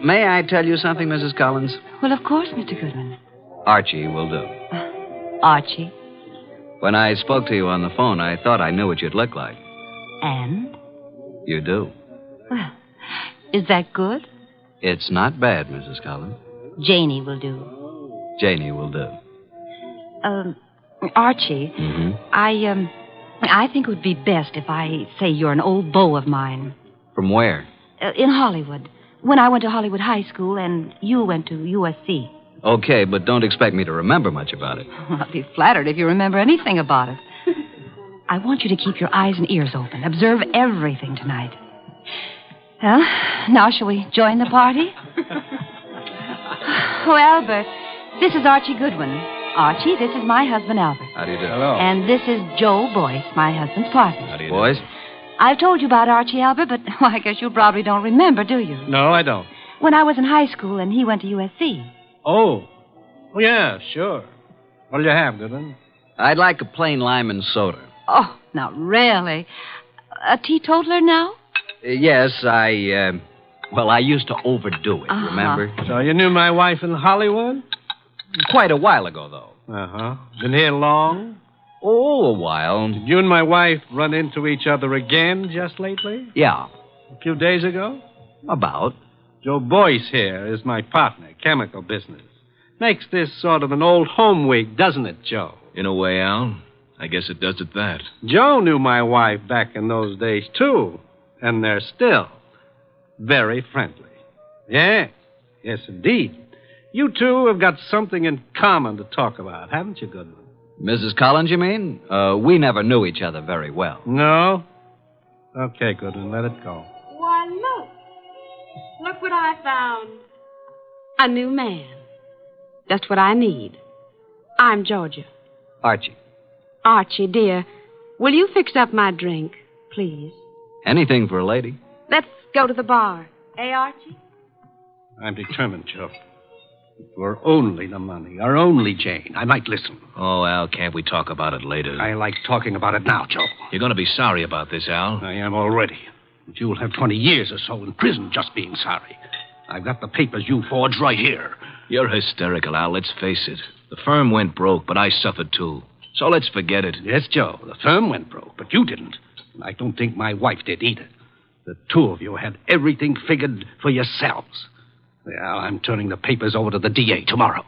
May I tell you something, Mrs. Collins? Well, of course, Mr. Goodwin. Archie will do. Archie? When I spoke to you on the phone, I thought I knew what you'd look like. And? You do. Well, is that good? It's not bad, Mrs. Collins. Janie will do. Janie will do. Archie, Mm-hmm. I think it would be best if I say you're an old beau of mine. From where? In Hollywood. When I went to Hollywood High School and you went to USC. Okay, but don't expect me to remember much about it. I'll be flattered if you remember anything about it. I want you to keep your eyes and ears open. Observe everything tonight. Well, now shall we join the party? Oh, Albert, this is Archie Goodwin. Archie, this is my husband, Albert. How do you do? Hello. And this is Joe Boyce, my husband's partner. How do you do? Boys? I've told you about Archie, Albert, but well, I guess you probably don't remember, do you? No, I don't. When I was in high school and he went to USC. Oh, yeah, sure. What'll you have, Goodwin? I'd like a plain lime and soda. Oh, now, really? A teetotaler now? Yes, I used to overdo it, remember? So you knew my wife in Hollywood? Quite a while ago, though. Uh-huh. Been here long? Oh, a while. Did you and my wife run into each other again just lately? Yeah. A few days ago? About. Joe Boyce here is my partner, chemical business. Makes this sort of an old home week, doesn't it, Joe? In a way, Al. I guess it does at that. Joe knew my wife back in those days, too. And they're still very friendly. Yeah. Yes, indeed. You two have got something in common to talk about, haven't you, Goodwin? Mrs. Collins, you mean? We never knew each other very well. No? Okay, Goodwin, let it go. Why, look. Look what I found. A new man. Just what I need. I'm Georgia. Archie. Archie, dear, will you fix up my drink, please? Anything for a lady. Let's go to the bar. Eh, Archie? I'm determined, Joe. For only the money, or only Jane, I might listen. Oh, Al, can't we talk about it later? I like talking about it now, Joe. You're going to be sorry about this, Al. I am already. But you'll have 20 years or so in prison just being sorry. I've got the papers you forged right here. You're hysterical, Al. Let's face it. The firm went broke, but I suffered too. So let's forget it. Yes, Joe, the firm went broke, but you didn't. And I don't think my wife did either. The two of you had everything figured for yourselves. Well, I'm turning the papers over to the DA tomorrow.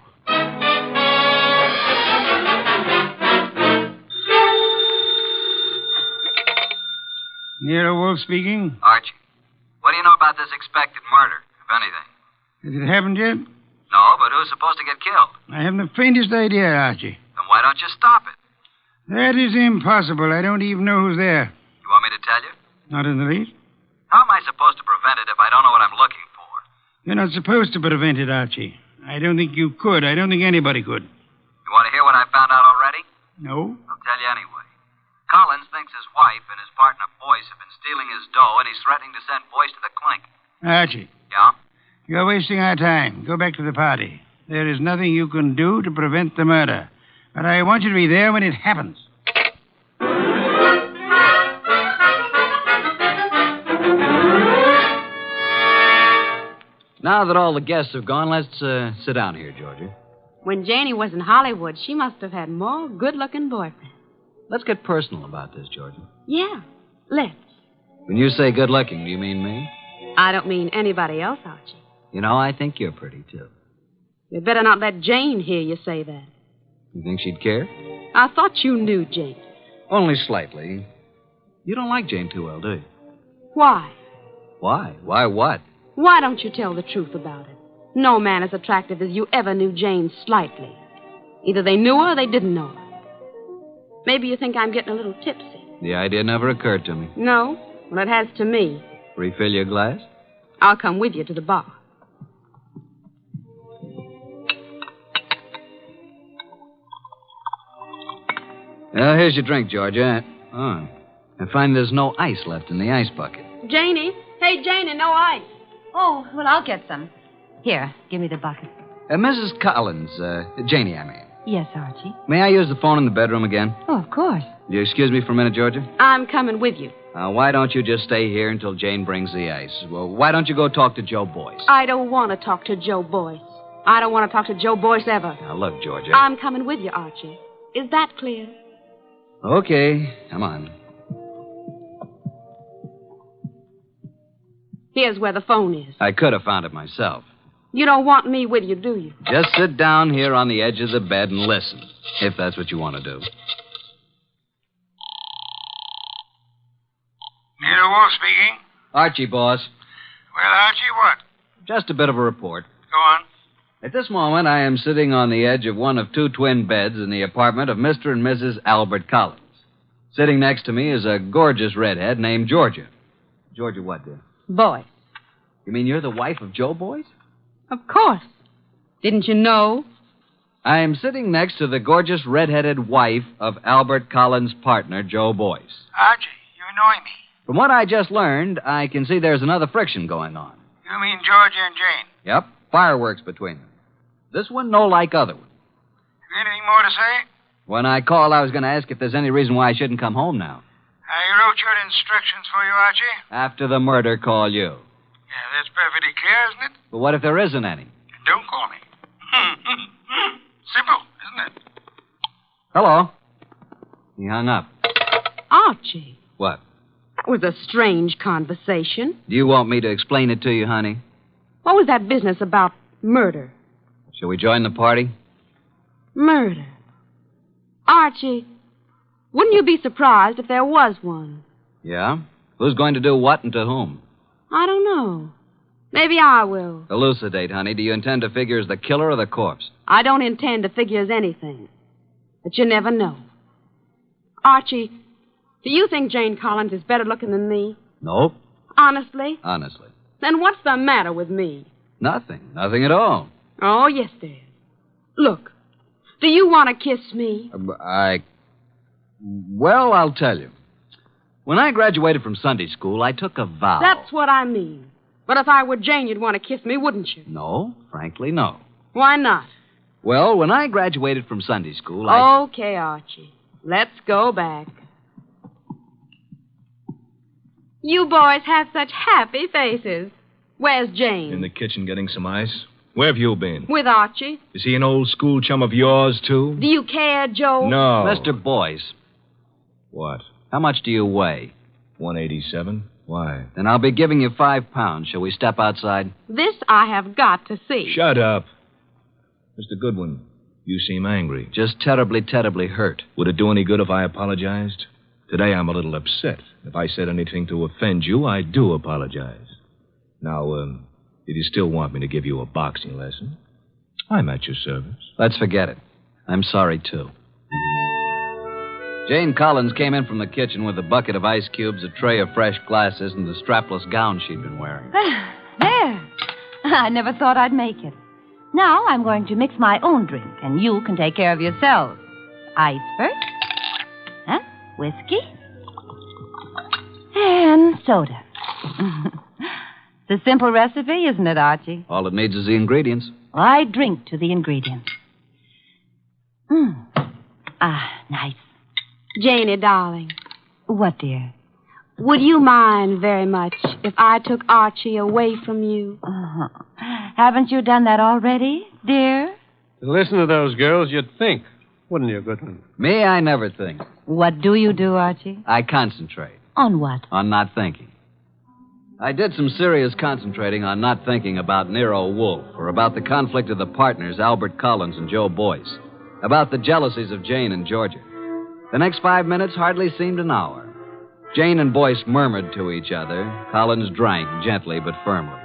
Nero Wolfe speaking. Archie, what do you know about this expected murder, if anything? Has it happened yet? No, but who's supposed to get killed? I haven't the faintest idea, Archie. Then why don't you stop it? That is impossible. I don't even know who's there. You want me to tell you? Not in the least. How am I supposed to prevent it if I don't know what I'm looking for? You're not supposed to prevent it, Archie. I don't think you could. I don't think anybody could. You want to hear what I found out already? No? I'll tell you anyway. Collins thinks his wife and his partner Boyce have been stealing his dough, and he's threatening to send Boyce to the clink. Archie. Yeah? You're wasting our time. Go back to the party. There is nothing you can do to prevent the murder. But I want you to be there when it happens. Now that all the guests have gone, let's sit down here, Georgia. When Janie was in Hollywood, she must have had more good-looking boyfriends. Let's get personal about this, Georgia. Yeah, let's. When you say good-looking, do you mean me? I don't mean anybody else, Archie. You know, I think you're pretty, too. You'd better not let Jane hear you say that. You think she'd care? I thought you knew Jane. Only slightly. You don't like Jane too well, do you? Why? Why? Why what? Why don't you tell the truth about it? No man as attractive as you ever knew Jane slightly. Either they knew her or they didn't know her. Maybe you think I'm getting a little tipsy. The idea never occurred to me. No? Well, it has to me. Refill your glass? I'll come with you to the bar. Here's your drink, Georgia. Oh, I find there's no ice left in the ice bucket. Janie? Hey, Janie, no ice. Oh, well, I'll get some. Here, give me the bucket. Mrs. Collins, Janie, I mean. Yes, Archie. May I use the phone in the bedroom again? Oh, of course. Will you excuse me for a minute, Georgia? I'm coming with you. Why don't you just stay here until Jane brings the ice? Well, why don't you go talk to Joe Boyce? I don't want to talk to Joe Boyce. I don't want to talk to Joe Boyce ever. Now, look, Georgia. I'm coming with you, Archie. Is that clear? Okay, come on. Here's where the phone is. I could have found it myself. You don't want me with you, do you? Just sit down here on the edge of the bed and listen, if that's what you want to do. Nero Wolfe speaking. Archie, boss. Well, Archie, what? Just a bit of a report. Go on. At this moment, I am sitting on the edge of one of two twin beds in the apartment of Mr. and Mrs. Albert Collins. Sitting next to me is a gorgeous redhead named Georgia. Georgia what, dear? Boyce. You mean you're the wife of Joe Boyce? Of course. Didn't you know? I am sitting next to the gorgeous redheaded wife of Albert Collins' partner, Joe Boyce. Archie, you annoy me. From what I just learned, I can see there's another friction going on. You mean Georgia and Jane? Yep, fireworks between them. This one no like other one. Have you anything more to say? When I called, I was going to ask if there's any reason why I shouldn't come home now. I wrote your instructions for you, Archie. After the murder, call you. Yeah, that's perfectly clear, isn't it? But what if there isn't any? Don't call me. Simple, isn't it? Hello. He hung up. Archie. What? That was a strange conversation. Do you want me to explain it to you, honey? What was that business about murder? Shall we join the party? Murder. Archie, wouldn't you be surprised if there was one? Yeah? Who's going to do what and to whom? I don't know. Maybe I will. Elucidate, honey. Do you intend to figure as the killer or the corpse? I don't intend to figure as anything. But you never know. Archie, Do you think Jane Collins is better looking than me? Nope. Honestly? Honestly. Then what's the matter with me? Nothing. Nothing at all. Oh, yes, there is. Look, do you want to kiss me? Well, I'll tell you. When I graduated from Sunday school, I took a vow. That's what I mean. But if I were Jane, you'd want to kiss me, wouldn't you? No, frankly, no. Why not? Well, when I graduated from Sunday school, Okay, Archie. Let's go back. You boys have such happy faces. Where's Jane? In the kitchen getting some ice. Where have you been? With Archie. Is he an old school chum of yours, too? Do you care, Joe? No. Mr. Boyce. What? How much do you weigh? 187. Why? Then I'll be giving you 5 pounds. Shall we step outside? This I have got to see. Shut up. Mr. Goodwin, you seem angry. Just terribly, terribly hurt. Would it do any good if I apologized? Today I'm a little upset. If I said anything to offend you, I do apologize. Now, did you still want me to give you a boxing lesson? I'm at your service. Let's forget it. I'm sorry, too. Jane Collins came in from the kitchen with a bucket of ice cubes, a tray of fresh glasses, and the strapless gown she'd been wearing. There. I never thought I'd make it. Now I'm going to mix my own drink, and you can take care of yourselves. Ice first. Huh? Whiskey. And soda. It's a simple recipe, isn't it, Archie? All it needs is the ingredients. I drink to the ingredients. Nice. Janie, darling. What, dear? Would you mind very much if I took Archie away from you? Haven't you done that already, dear? To listen to those girls, you'd think, wouldn't you, Goodwin? Me, I never think. What do you do, Archie? I concentrate. On what? On not thinking. I did some serious concentrating on not thinking about Nero Wolfe, or about the conflict of the partners, Albert Collins and Joe Boyce, about the jealousies of Jane and Georgia. The next 5 minutes hardly seemed an hour. Jane and Boyce murmured to each other. Collins drank, gently but firmly.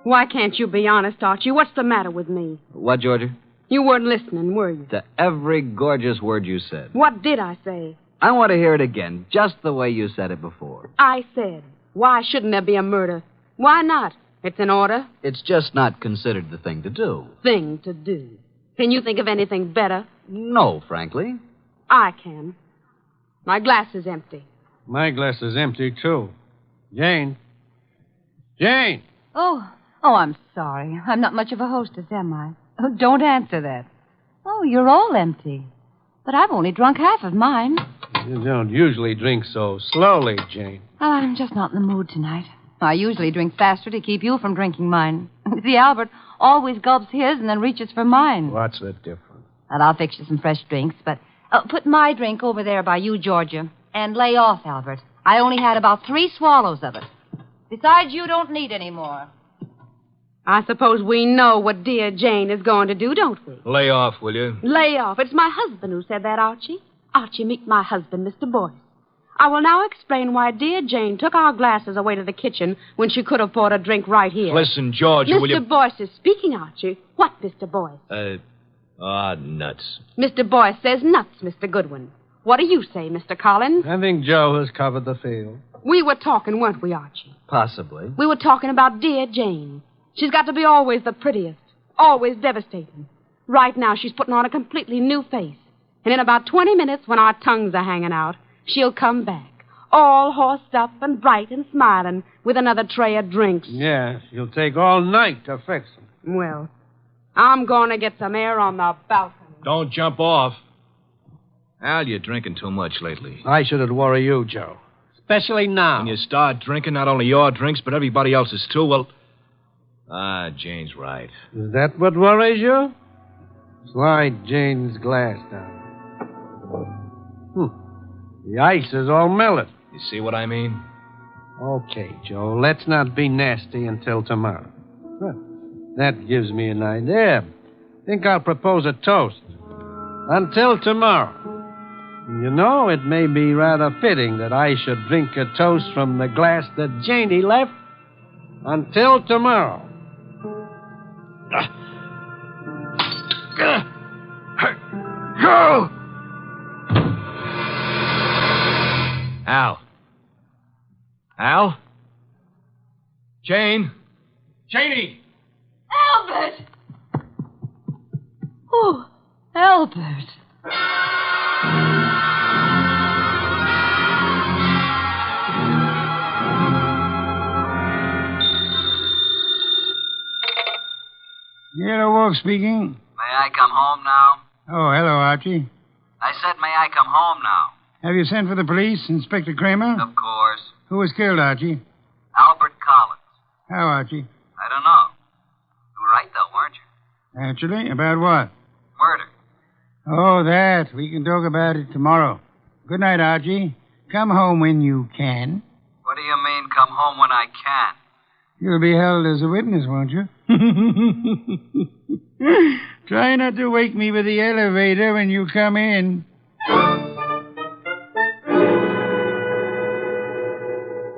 Why can't you be honest, Archie? What's the matter with me? What, Georgia? You weren't listening, were you? To every gorgeous word you said. What did I say? I want to hear it again, just the way you said it before. I said, why shouldn't there be a murder? Why not? It's an order. It's just not considered the thing to do. Thing to do. Can you think of anything better? No, frankly. I can. My glass is empty. My glass is empty, too. Jane. Jane! Oh, I'm sorry. I'm not much of a hostess, am I? Oh, don't answer that. Oh, you're all empty. But I've only drunk half of mine. You don't usually drink so slowly, Jane. Well, I'm just not in the mood tonight. I usually drink faster to keep you from drinking mine. See, Albert always gulps his and then reaches for mine. What's the difference? Well, I'll fix you some fresh drinks, but put my drink over there by you, Georgia. And lay off, Albert. I only had about 3 swallows of it. Besides, you don't need any more. I suppose we know what dear Jane is going to do, don't we? Lay off, will you? Lay off. It's my husband who said that, Archie. Archie, meet my husband, Mr. Boyce. I will now explain why dear Jane took our glasses away to the kitchen when she could have poured a drink right here. Listen, Georgia, will you... Mr. Boyce is speaking, Archie. What, Mr. Boyce? Nuts. Mr. Boyce says nuts, Mr. Goodwin. What do you say, Mr. Collins? I think Joe has covered the field. We were talking, weren't we, Archie? Possibly. We were talking about dear Jane. She's got to be always the prettiest, always devastating. Right now, she's putting on a completely new face. And in about 20 minutes, when our tongues are hanging out, she'll come back, all horsed up and bright and smiling, with another tray of drinks. Yeah, she'll take all night to fix them. Well, I'm going to get some air on the balcony. Don't jump off. Al, you're drinking too much lately. I shouldn't worry you, Joe. Especially now. When you start drinking, not only your drinks, but everybody else's too, well... Jane's right. Is that what worries you? Slide Jane's glass down. The ice is all melted. You see what I mean? Okay, Joe, let's not be nasty until tomorrow. That gives me an idea. Think I'll propose a toast. Until tomorrow. You know, it may be rather fitting that I should drink a toast from the glass that Janie left. Until tomorrow. Go! Jane? Janey! Albert! Oh, Albert. Nero Wolfe speaking. May I come home now? Oh, hello, Archie. I said, may I come home now? Have you sent for the police, Inspector Kramer? Of course. Who was killed, Archie? Albert Collins. How, Archie? I don't know. You were right, though, weren't you? Naturally. About what? Murder. Oh, that. We can talk about it tomorrow. Good night, Archie. Come home when you can. What do you mean, come home when I can? You'll be held as a witness, won't you? Try not to wake me with the elevator when you come in.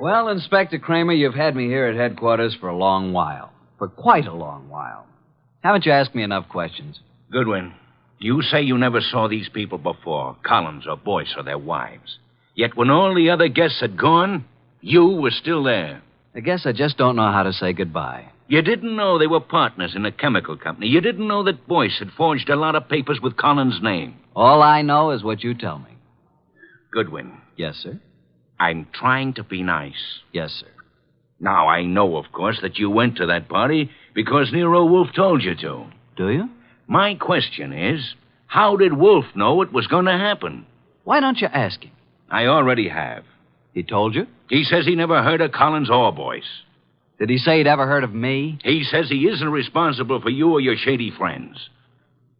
Well, Inspector Kramer, you've had me here at headquarters for a long while. For quite a long while. Haven't you asked me enough questions? Goodwin, you say you never saw these people before, Collins or Boyce or their wives. Yet when all the other guests had gone, you were still there. I guess I just don't know how to say goodbye. You didn't know they were partners in a chemical company. You didn't know that Boyce had forged a lot of papers with Collins' name. All I know is what you tell me. Goodwin. Yes, sir? I'm trying to be nice. Yes, sir. Now, I know, of course, that you went to that party because Nero Wolfe told you to. Do you? My question is, how did Wolfe know it was going to happen? Why don't you ask him? I already have. He told you? He says he never heard of Collins or Boyce. Did he say he'd ever heard of me? He says he isn't responsible for you or your shady friends.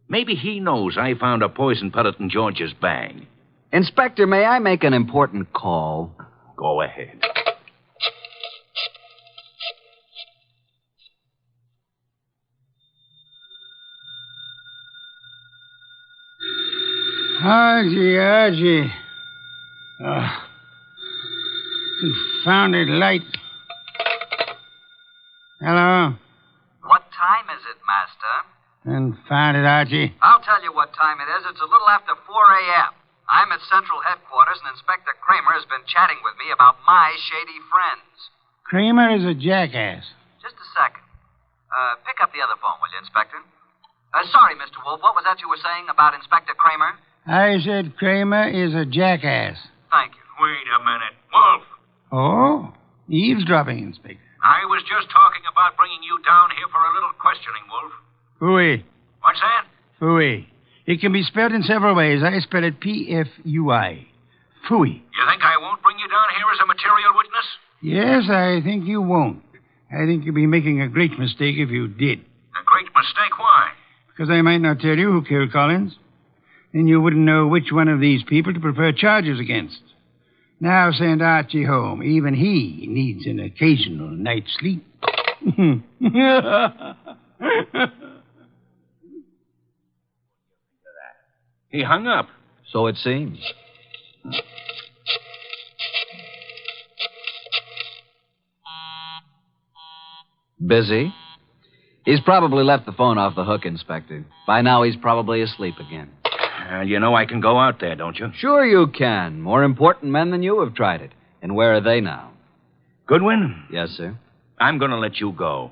Maybe he knows I found a poison pellet in George's bag. Inspector, may I make an important call? Go ahead. Archie. Confounded light. Hello? What time is it, Master? Confounded, Archie. I'll tell you what time it is. It's a little after 4 a.m. I'm at Central Headquarters, and Inspector Kramer has been chatting with me about my shady friends. Kramer is a jackass. Just a second. Pick up the other phone, will you, Inspector? Sorry, Mr. Wolfe. What was that you were saying about Inspector Kramer? I said Kramer is a jackass. Thank you. Wait a minute. Wolfe. Oh? Eavesdropping, Inspector. I was just talking about bringing you down here for a little questioning, Wolfe. Phooey. What's that? Phooey. It can be spelled in several ways. I spell it P-F-U-I. Phooey. You think I won't bring you down here as a material witness? Yes, I think you won't. I think you'd be making a great mistake if you did. A great mistake? Why? Because I might not tell you who killed Collins. Then you wouldn't know which one of these people to prefer charges against. Now send Archie home. Even he needs an occasional night's sleep. He hung up. So it seems. Busy? He's probably left the phone off the hook, Inspector. By now, he's probably asleep again. You know I can go out there, don't you? Sure you can. More important men than you have tried it. And where are they now? Goodwin? Yes, sir? I'm going to let you go.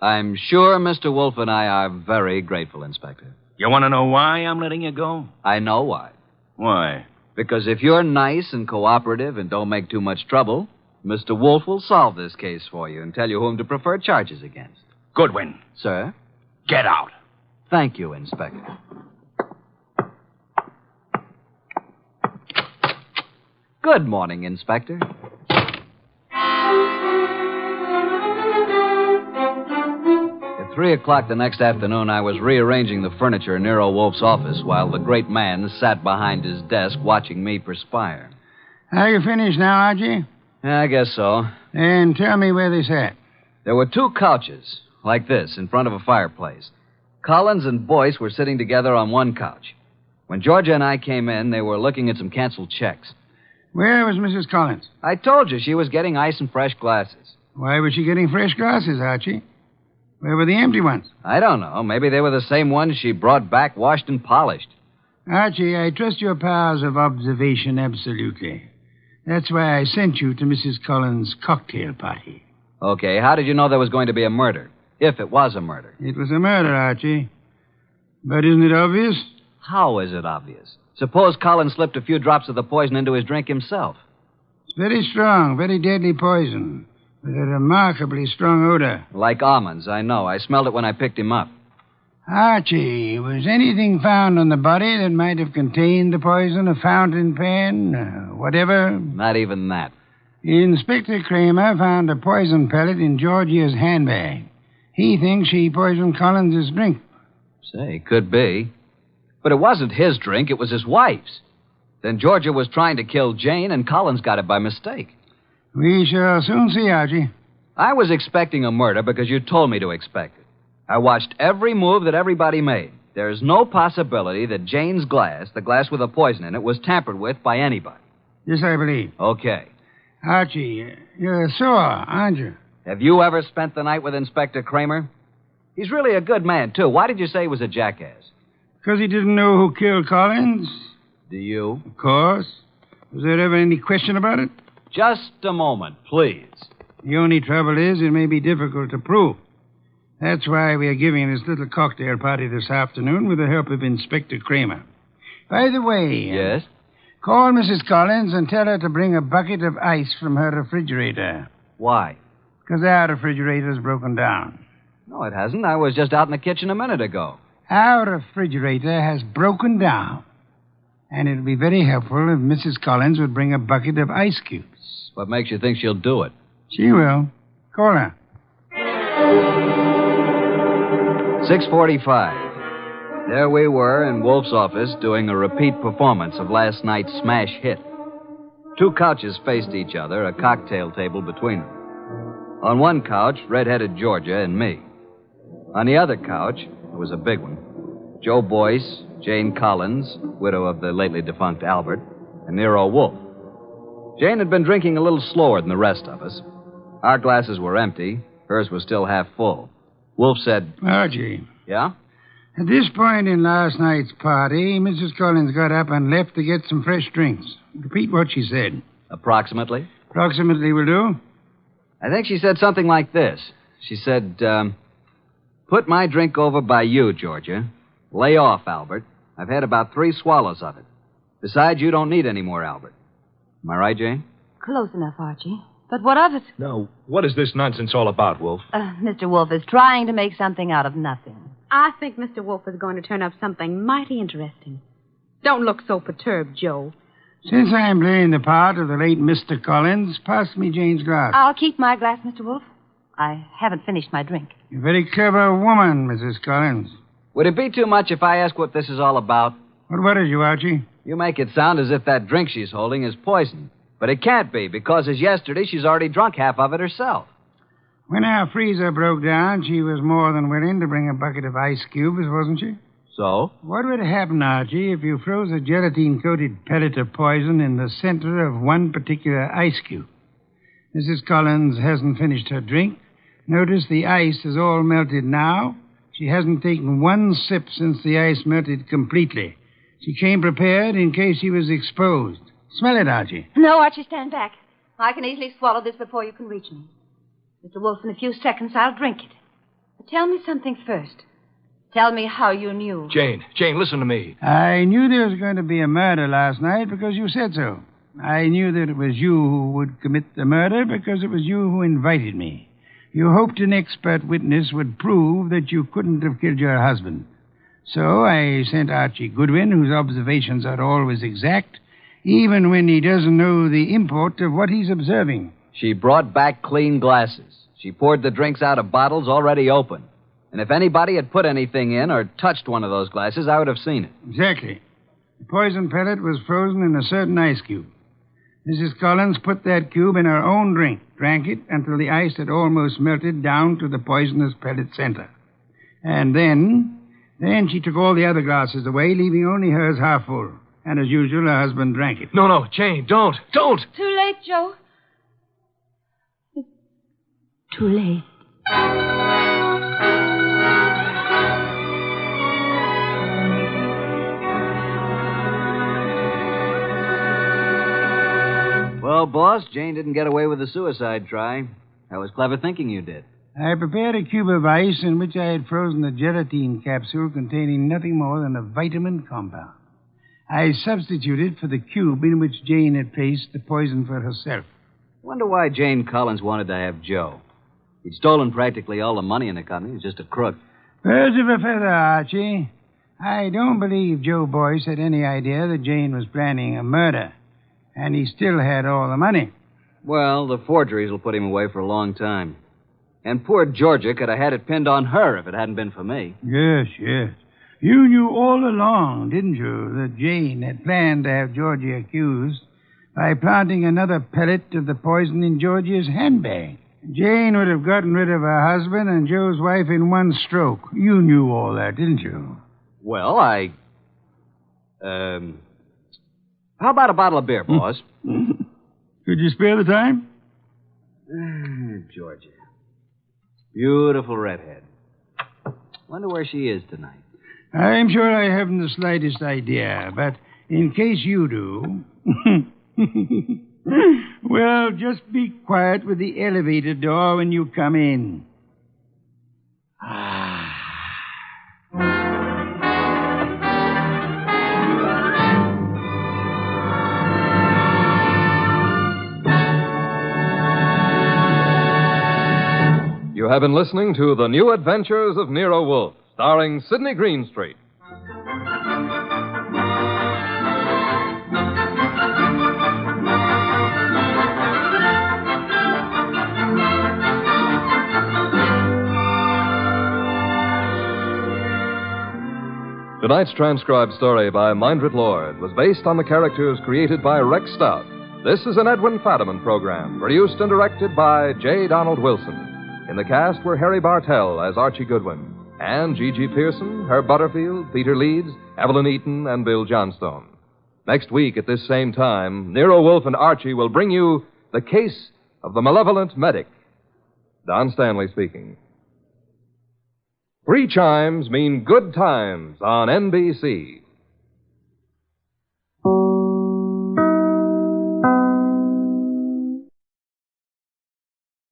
I'm sure Mr. Wolfe and I are very grateful, Inspector. You want to know why I'm letting you go? I know why. Why? Because if you're nice and cooperative and don't make too much trouble, Mr. Wolfe will solve this case for you and tell you whom to prefer charges against. Goodwin. Sir? Get out. Thank you, Inspector. Good morning, Inspector. At 3 o'clock the next afternoon, I was rearranging the furniture in Nero Wolfe's office while the great man sat behind his desk watching me perspire. Are you finished now, Archie? I guess so. And tell me where they sat. There were 2 couches, like this, in front of a fireplace. Collins and Boyce were sitting together on one couch. When Georgia and I came in, they were looking at some canceled checks. Where was Mrs. Collins? I told you she was getting ice and fresh glasses. Why was she getting fresh glasses, Archie? Where were the empty ones? I don't know. Maybe they were the same ones she brought back, washed and polished. Archie, I trust your powers of observation absolutely. That's why I sent you to Mrs. Collins' cocktail party. Okay, how did you know there was going to be a murder? If it was a murder. It was a murder, Archie. But isn't it obvious? How is it obvious? Suppose Collins slipped a few drops of the poison into his drink himself. It's very strong, very deadly poison, with a remarkably strong odor. Like almonds, I know. I smelled it when I picked him up. Archie, was anything found on the body that might have contained the poison? A fountain pen, whatever? Not even that. Inspector Kramer found a poison pellet in Georgia's handbag. He thinks she poisoned Collins' drink. Say, could be. But it wasn't his drink, it was his wife's. Then Georgia was trying to kill Jane, and Collins got it by mistake. We shall soon see, Archie. I was expecting a murder because you told me to expect it. I watched every move that everybody made. There is no possibility that Jane's glass, the glass with the poison in it, was tampered with by anybody. Yes, I believe. Okay. Archie, you're sore, aren't you? Have you ever spent the night with Inspector Kramer? He's really a good man, too. Why did you say he was a jackass? Because he didn't know who killed Collins. Do you? Of course. Was there ever any question about it? Just a moment, please. The only trouble is it may be difficult to prove. That's why we are giving this little cocktail party this afternoon with the help of Inspector Kramer. By the way... Yes? Call Mrs. Collins and tell her to bring a bucket of ice from her refrigerator. Why? Because our refrigerator's broken down. No, it hasn't. I was just out in the kitchen a minute ago. Our refrigerator has broken down. And it would be very helpful if Mrs. Collins would bring a bucket of ice cubes. What makes you think she'll do it? She will. Call her. 6:45. There we were in Wolfe's office doing a repeat performance of last night's smash hit. Two couches faced each other, a cocktail table between them. On one couch, red-headed Georgia and me. On the other couch, it was a big one, Joe Boyce, Jane Collins, widow of the lately defunct Albert, and Nero Wolfe. Jane had been drinking a little slower than the rest of us. Our glasses were empty. Hers was still half full. Wolfe said... Archie. Yeah? At this point in last night's party, Mrs. Collins got up and left to get some fresh drinks. Repeat what she said. Approximately? Approximately will do. I think she said something like this. She said, put my drink over by you, Georgia. Lay off, Albert. I've had about 3 swallows of it. Besides, you don't need any more, Albert. Am I right, Jane? Close enough, Archie. But what of it? Now, what is this nonsense all about, Wolfe? Mr. Wolfe is trying to make something out of nothing. I think Mr. Wolfe is going to turn up something mighty interesting. Don't look so perturbed, Joe. Since I'm playing the part of the late Mr. Collins, pass me Jane's glass. I'll keep my glass, Mr. Wolfe. I haven't finished my drink. You're a very clever woman, Mrs. Collins. Would it be too much if I ask what this is all about? What worries you, Archie? You make it sound as if that drink she's holding is poison. But it can't be, because as yesterday, she's already drunk half of it herself. When our freezer broke down, she was more than willing to bring a bucket of ice cubes, wasn't she? So? What would happen, Archie, if you froze a gelatine-coated pellet of poison in the center of one particular ice cube? Mrs. Collins hasn't finished her drink. Notice the ice is all melted now. She hasn't taken one sip since the ice melted completely. She came prepared in case she was exposed. Smell it, Archie. No, Archie, stand back. I can easily swallow this before you can reach me. Mr. Wolfe, in a few seconds, I'll drink it. But tell me something first. Tell me how you knew. Jane, listen to me. I knew there was going to be a murder last night because you said so. I knew that it was you who would commit the murder because it was you who invited me. You hoped an expert witness would prove that you couldn't have killed your husband. So I sent Archie Goodwin, whose observations are always exact, even when he doesn't know the import of what he's observing. She brought back clean glasses. She poured the drinks out of bottles already open. And if anybody had put anything in or touched one of those glasses, I would have seen it. Exactly. The poison pellet was frozen in a certain ice cube. Mrs. Collins put that cube in her own drink, drank it until the ice had almost melted down to the poisonous pellet center. And then she took all the other glasses away, leaving only hers half full. And as usual, her husband drank it. No, Jane, don't. Too late, Joe. Too late. Well, boss, Jane didn't get away with the suicide try. That was clever thinking you did. I prepared a cube of ice in which I had frozen a gelatine capsule containing nothing more than a vitamin compound. I substituted for the cube in which Jane had placed the poison for herself. Wonder why Jane Collins wanted to have Joe. He'd stolen practically all the money in the company. He was just a crook. Birds of a feather, Archie. I don't believe Joe Boyce had any idea that Jane was planning a murder. And he still had all the money. Well, the forgeries will put him away for a long time. And poor Georgia could have had it pinned on her if it hadn't been for me. Yes, yes. You knew all along, didn't you, that Jane had planned to have Georgia accused by planting another pellet of the poison in Georgia's handbag. Jane would have gotten rid of her husband and Joe's wife in one stroke. You knew all that, didn't you? Well, how about a bottle of beer, boss? Could you spare the time? Georgia. Beautiful redhead. Wonder where she is tonight. I'm sure I haven't the slightest idea, but in case you do... well, just be quiet with the elevator door when you come in. You have been listening to The New Adventures of Nero Wolfe, starring Sidney Greenstreet. Tonight's transcribed story by Mindred Lord was based on the characters created by Rex Stout. This is an Edwin Fadiman program, produced and directed by J. Donald Wilson. In the cast were Harry Bartell as Archie Goodwin, and G.G. Pearson, Herb Butterfield, Peter Leeds, Evelyn Eaton, and Bill Johnstone. Next week at this same time, Nero Wolfe and Archie will bring you The Case of the Malevolent Medic. Don Stanley speaking. 3 chimes mean good times on NBC.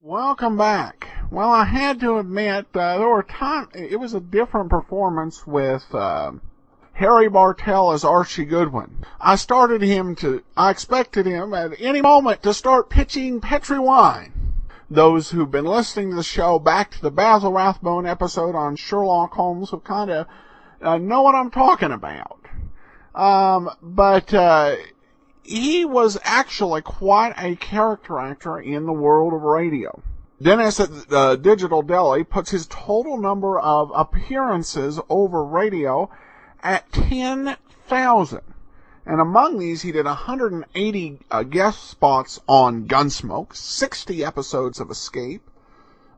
Welcome back. Well, I had to admit, there were times, it was a different performance with Harry Bartell as Archie Goodwin. I expected him at any moment to start pitching Petri wine. Those who've been listening to the show back to the Basil Rathbone episode on Sherlock Holmes have kind of know what I'm talking about. But he was actually quite a character actor in the world of radio. Dennis at the Digital Deli puts his total number of appearances over radio at 10,000. And among these, he did 180 guest spots on Gunsmoke, 60 episodes of Escape,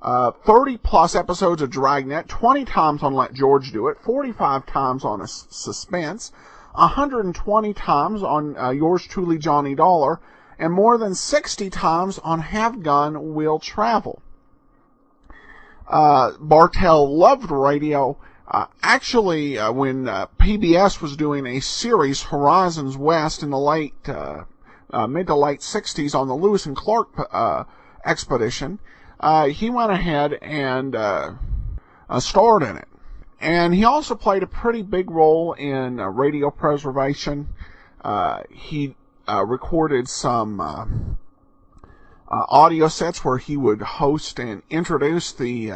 30-plus episodes of Dragnet, 20 times on Let George Do It, 45 times on Suspense, 120 times on Yours Truly, Johnny Dollar, and more than 60 times on Have Gun, Will Travel. Bartell loved radio. Actually, when PBS was doing a series, Horizons West, in the late, mid to late 60s on the Lewis and Clark expedition, he went ahead and starred in it. And he also played a pretty big role in radio preservation. He recorded some audio sets where he would host and introduce the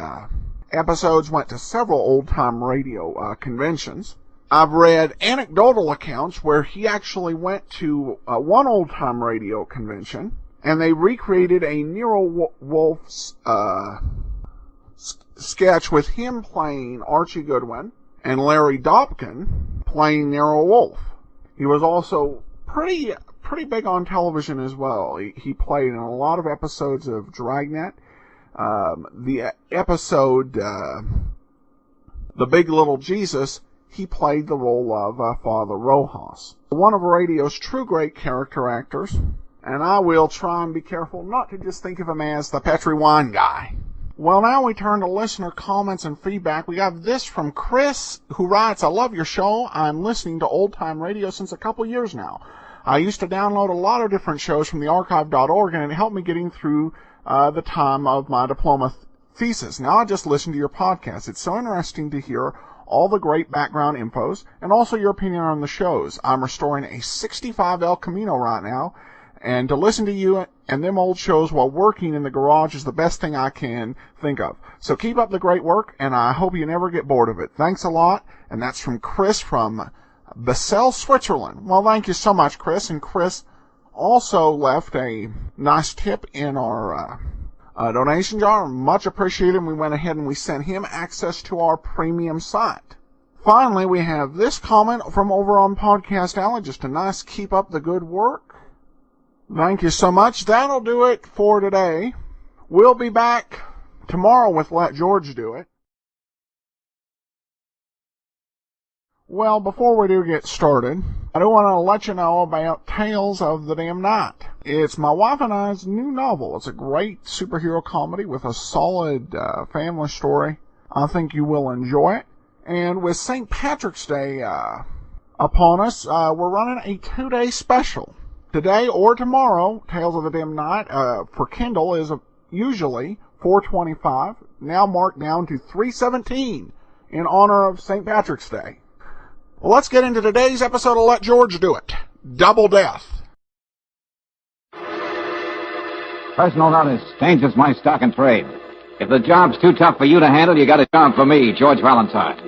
episodes, went to several old-time radio conventions. I've read anecdotal accounts where he actually went to one old-time radio convention, and they recreated a Nero Wolfe sketch with him playing Archie Goodwin and Larry Dobkin playing Nero Wolfe. He was also pretty big on television as well. He played in a lot of episodes of Dragnet. The episode, The Big Little Jesus, he played the role of Father Rojas. One of radio's true great character actors, and I will try and be careful not to just think of him as the Petri wine guy. Well, now we turn to listener comments and feedback. We have this from Chris, who writes, I love your show. I'm listening to old-time radio since a couple years now. I used to download a lot of different shows from the archive.org, and it helped me getting through the time of my diploma thesis. Now I just listened to your podcast. It's so interesting to hear all the great background infos and also your opinion on the shows. I'm restoring a 65 El Camino right now, and to listen to you and them old shows while working in the garage is the best thing I can think of. So keep up the great work, and I hope you never get bored of it. Thanks a lot. And that's from Chris from Basel, Switzerland. Well, thank you so much, Chris. And Chris also left a nice tip in our donation jar. Much appreciated. We went ahead and we sent him access to our premium site. Finally, we have this comment from over on Podcast Alley. Just a nice keep up the good work. Thank you so much. That'll do it for today. We'll be back tomorrow with Let George Do It. Well, before we do get started, I do want to let you know about Tales of the Damn Night. It's my wife and I's new novel. It's a great superhero comedy with a solid family story. I think you will enjoy it. And with St. Patrick's Day upon us, we're running a 2-day special. Today or tomorrow, Tales of the Damn Night for Kindle is usually $4.25, now marked down to $3.17 in honor of St. Patrick's Day. Well, let's get into today's episode of Let George Do It. Double Death. Personal notice changes my stock and trade. If the job's too tough for you to handle, you got a job for me, George Valentine.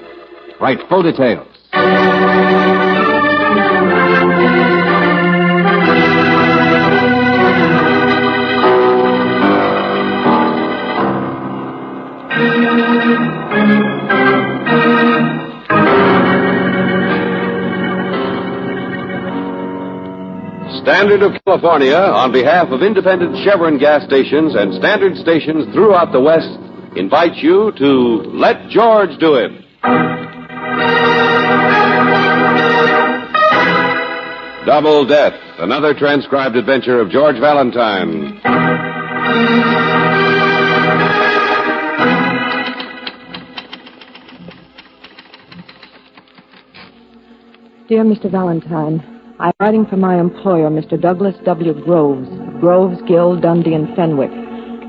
Write full details. Standard of California, on behalf of independent Chevron gas stations and standard stations throughout the West, invites you to Let George Do It. Double Death, another transcribed adventure of George Valentine. Dear Mr. Valentine, I'm writing for my employer, Mr. Douglas W. Groves, Groves, Gill, Dundee, and Fenwick,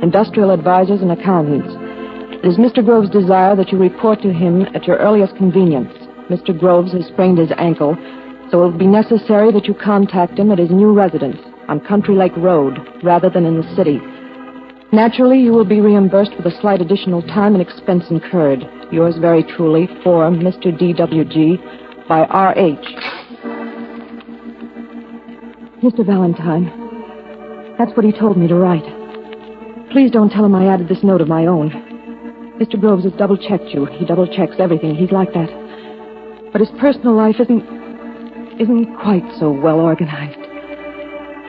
industrial advisors and accountants. It is Mr. Groves' desire that you report to him at your earliest convenience. Mr. Groves has sprained his ankle, so it will be necessary that you contact him at his new residence on Country Lake Road, rather than in the city. Naturally, you will be reimbursed for the slight additional time and expense incurred. Yours very truly, for Mr. D.W.G., by R.H. Mr. Valentine, that's what he told me to write. Please don't tell him I added this note of my own. Mr. Groves has double-checked you. He double-checks everything. He's like that. But his personal life isn't quite so well organized.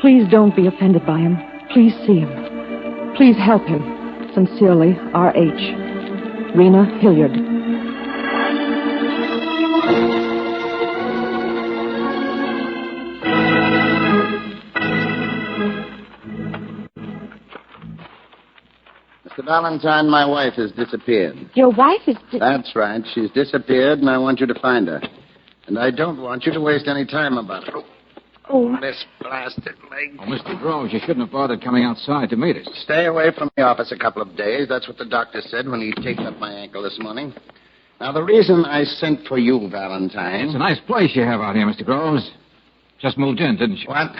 Please don't be offended by him. Please see him. Please help him. Sincerely, R.H. Rena Hilliard. Mr. Valentine, my wife has disappeared. Your wife is... That's right. She's disappeared, and I want you to find her. And I don't want you to waste any time about it. Oh. This blasted leg. Oh, Mr. Groves, you shouldn't have bothered coming outside to meet us. Stay away from the office a couple of days. That's what the doctor said when he taped up my ankle this morning. Now, the reason I sent for you, Valentine... It's a nice place you have out here, Mr. Groves. Just moved in, didn't you? What?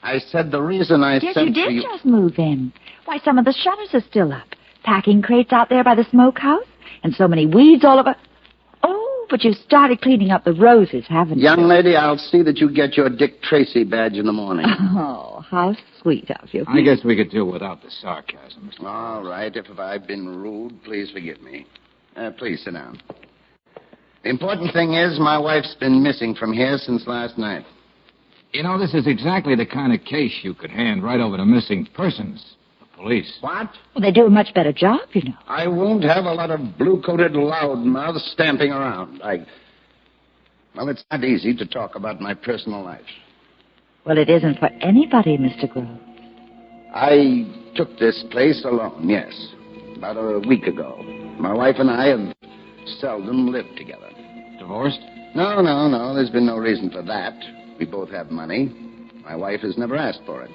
I said the reason I Yes, sent you for did you... just move in. Why, some of the shutters are still up. Packing crates out there by the smokehouse. And so many weeds all over... Oh, but you've started cleaning up the roses, haven't you? Young lady, I'll see that you get your Dick Tracy badge in the morning. Oh, how sweet of you. I guess we could do without the sarcasm, Mr. All right. If I've been rude, please forgive me. Please sit down. The important thing is my wife's been missing from here since last night. You know, this is exactly the kind of case you could hand right over to missing persons. The police. What? Well, they do a much better job, you know. I won't have a lot of blue-coated loudmouths stamping around. Well, it's not easy to talk about my personal life. Well, it isn't for anybody, Mr. Groves. I took this place alone, yes. About a week ago. My wife and I have seldom lived together. Divorced? No. There's been no reason for that. We both have money. My wife has never asked for it.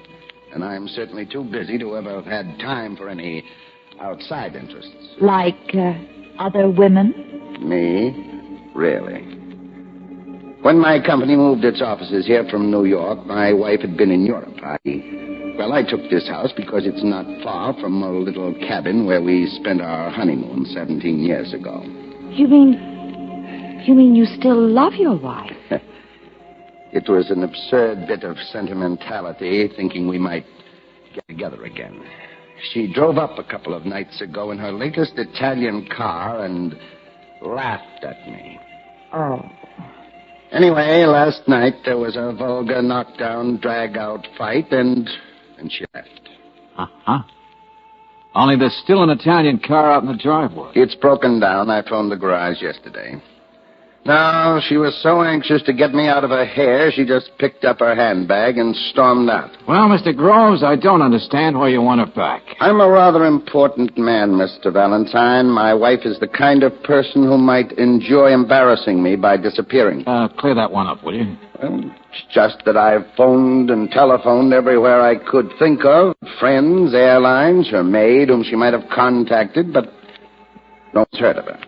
And I'm certainly too busy to ever have had time for any outside interests. Like, other women? Me? Really? When my company moved its offices here from New York, my wife had been in Europe. I took this house because it's not far from a little cabin where we spent our honeymoon 17 years ago. You mean you still love your wife? It was an absurd bit of sentimentality, thinking we might get together again. She drove up a couple of nights ago in her latest Italian car and laughed at me. Oh. Anyway, last night there was a vulgar knockdown, drag-out fight, and she left. Uh-huh. Only there's still an Italian car out in the driveway. It's broken down. I phoned the garage yesterday. No, she was so anxious to get me out of her hair, she just picked up her handbag and stormed out. Well, Mr. Groves, I don't understand why you want her back. I'm a rather important man, Mr. Valentine. My wife is the kind of person who might enjoy embarrassing me by disappearing. Clear that one up, will you? Well, it's just that I've phoned and telephoned everywhere I could think of. Friends, airlines, her maid, whom she might have contacted, but no one's heard of her.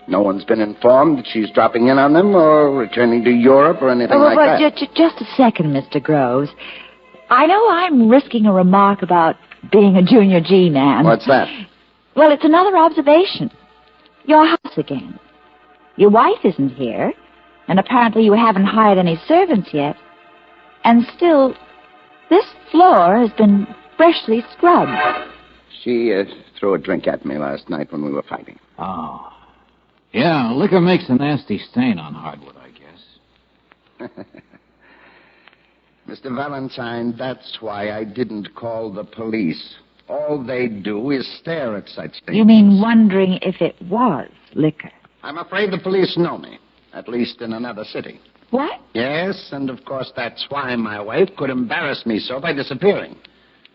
No one's been informed that she's dropping in on them or returning to Europe or anything like that. Just a second, Mr. Groves. I know I'm risking a remark about being a junior G man. What's that? Well, it's another observation. Your house again. Your wife isn't here, and apparently you haven't hired any servants yet. And still, this floor has been freshly scrubbed. She threw a drink at me last night when we were fighting. Oh. Yeah, liquor makes a nasty stain on hardwood, I guess. Mr. Valentine, that's why I didn't call the police. All they do is stare at such things. You mean wondering if it was liquor? I'm afraid the police know me, at least in another city. What? Yes, and of course that's why my wife could embarrass me so by disappearing.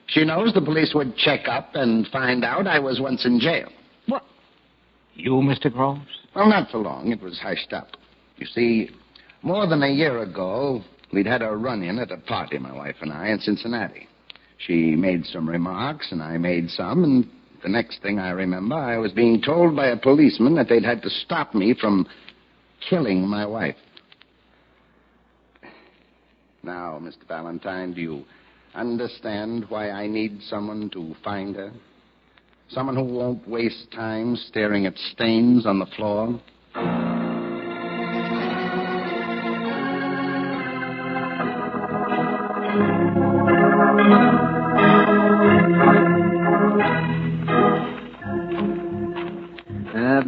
She knows the police would check up and find out I was once in jail. What? You, Mr. Groves? Well, not for long. It was hushed up. You see, more than a year ago, we'd had a run-in at a party, my wife and I, in Cincinnati. She made some remarks, and I made some, and the next thing I remember, I was being told by a policeman that they'd had to stop me from killing my wife. Now, Mr. Valentine, do you understand why I need someone to find her? Someone who won't waste time staring at stains on the floor?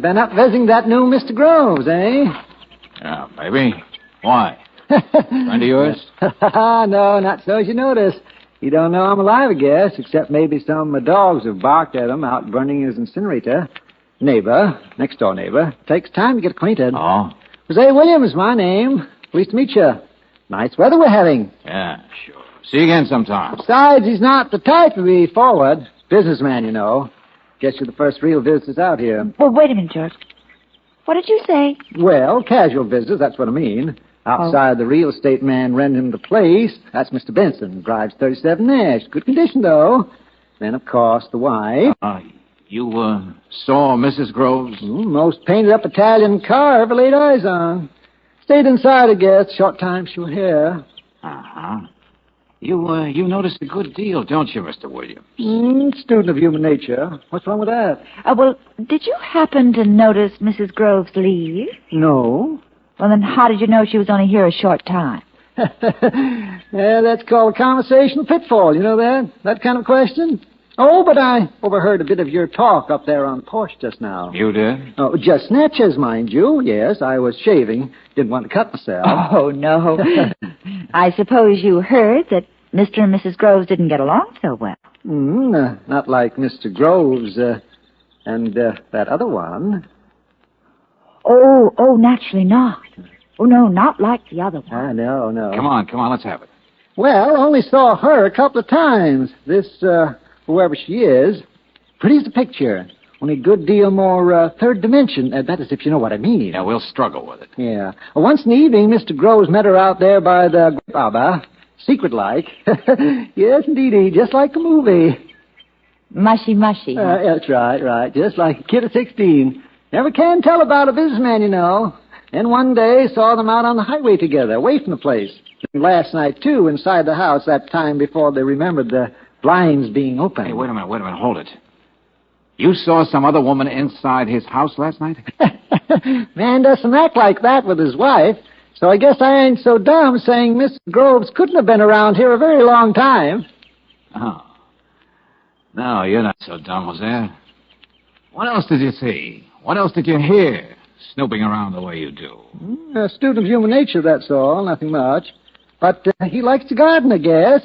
Been up visiting that new Mr. Groves, eh? Yeah, maybe. Why? Friend of yours? No, not so as you notice. You don't know I'm alive, I guess, except maybe some dogs have barked at him out burning his incinerator. Neighbor, next-door neighbor. Takes time to get acquainted. Oh? Jose Williams is my name. Pleased to meet you. Nice weather we're having. Yeah, sure. See you again sometime. Besides, he's not the type to be forward. Businessman, you know. Guess you're the first real visitors out here. Well, wait a minute, George. What did you say? Well, casual visitors, that's what I mean. Outside the real estate man renting him the place, that's Mr. Benson. Drives 37 Nash. Good condition, though. Then, of course, the wife. You saw Mrs. Groves? Most painted-up Italian car ever laid eyes on. Stayed inside, I guess. Short time she was here. Uh-huh. You noticed a good deal, don't you, Mr. Williams? Student of human nature. What's wrong with that? Well, did you happen to notice Mrs. Groves leave? No. Well, then how did you know she was only here a short time? Yeah, that's called a conversational pitfall. You know that? That kind of question? Oh, but I overheard a bit of your talk up there on the porch just now. You did? Oh, just snatches, mind you. Yes, I was shaving. Didn't want to cut myself. Oh, no. I suppose you heard that Mr. and Mrs. Groves didn't get along so well. Not like Mr. Groves and that other one. Oh, naturally not. Oh, no, not like the other one. No. Come on, let's have it. Well, only saw her a couple of times. This, whoever she is, pretty as a picture. Only a good deal more third dimension. That is, if you know what I mean. Yeah, we'll struggle with it. Yeah. Once in the evening, Mr. Groves met her out there by the Abba. secret-like. Yes, indeedy, just like a movie. Mushy. That's right. Just like a kid of 16. Never can tell about a businessman, you know. Then one day, saw them out on the highway together, away from the place. And last night, too, inside the house, that time before they remembered the blinds being open. Hey, wait a minute, hold it. You saw some other woman inside his house last night? Man doesn't act like that with his wife, so I guess I ain't so dumb saying Miss Groves couldn't have been around here a very long time. Oh. No, you're not so dumb, Jose. What else did you see? What else did you hear, snooping around the way you do? A student of human nature, that's all, nothing much. But he likes to garden, I guess.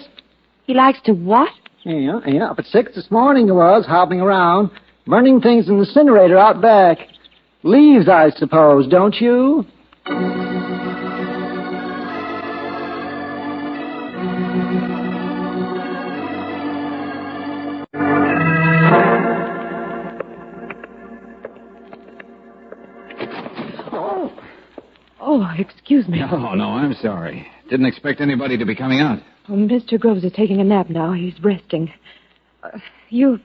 He likes to what? Yeah. Up at 6 this morning he was, hopping around, burning things in the incinerator out back. Leaves, I suppose, don't you? Oh, excuse me. No, I'm sorry. Didn't expect anybody to be coming out. Oh, Mr. Groves is taking a nap now. He's resting. You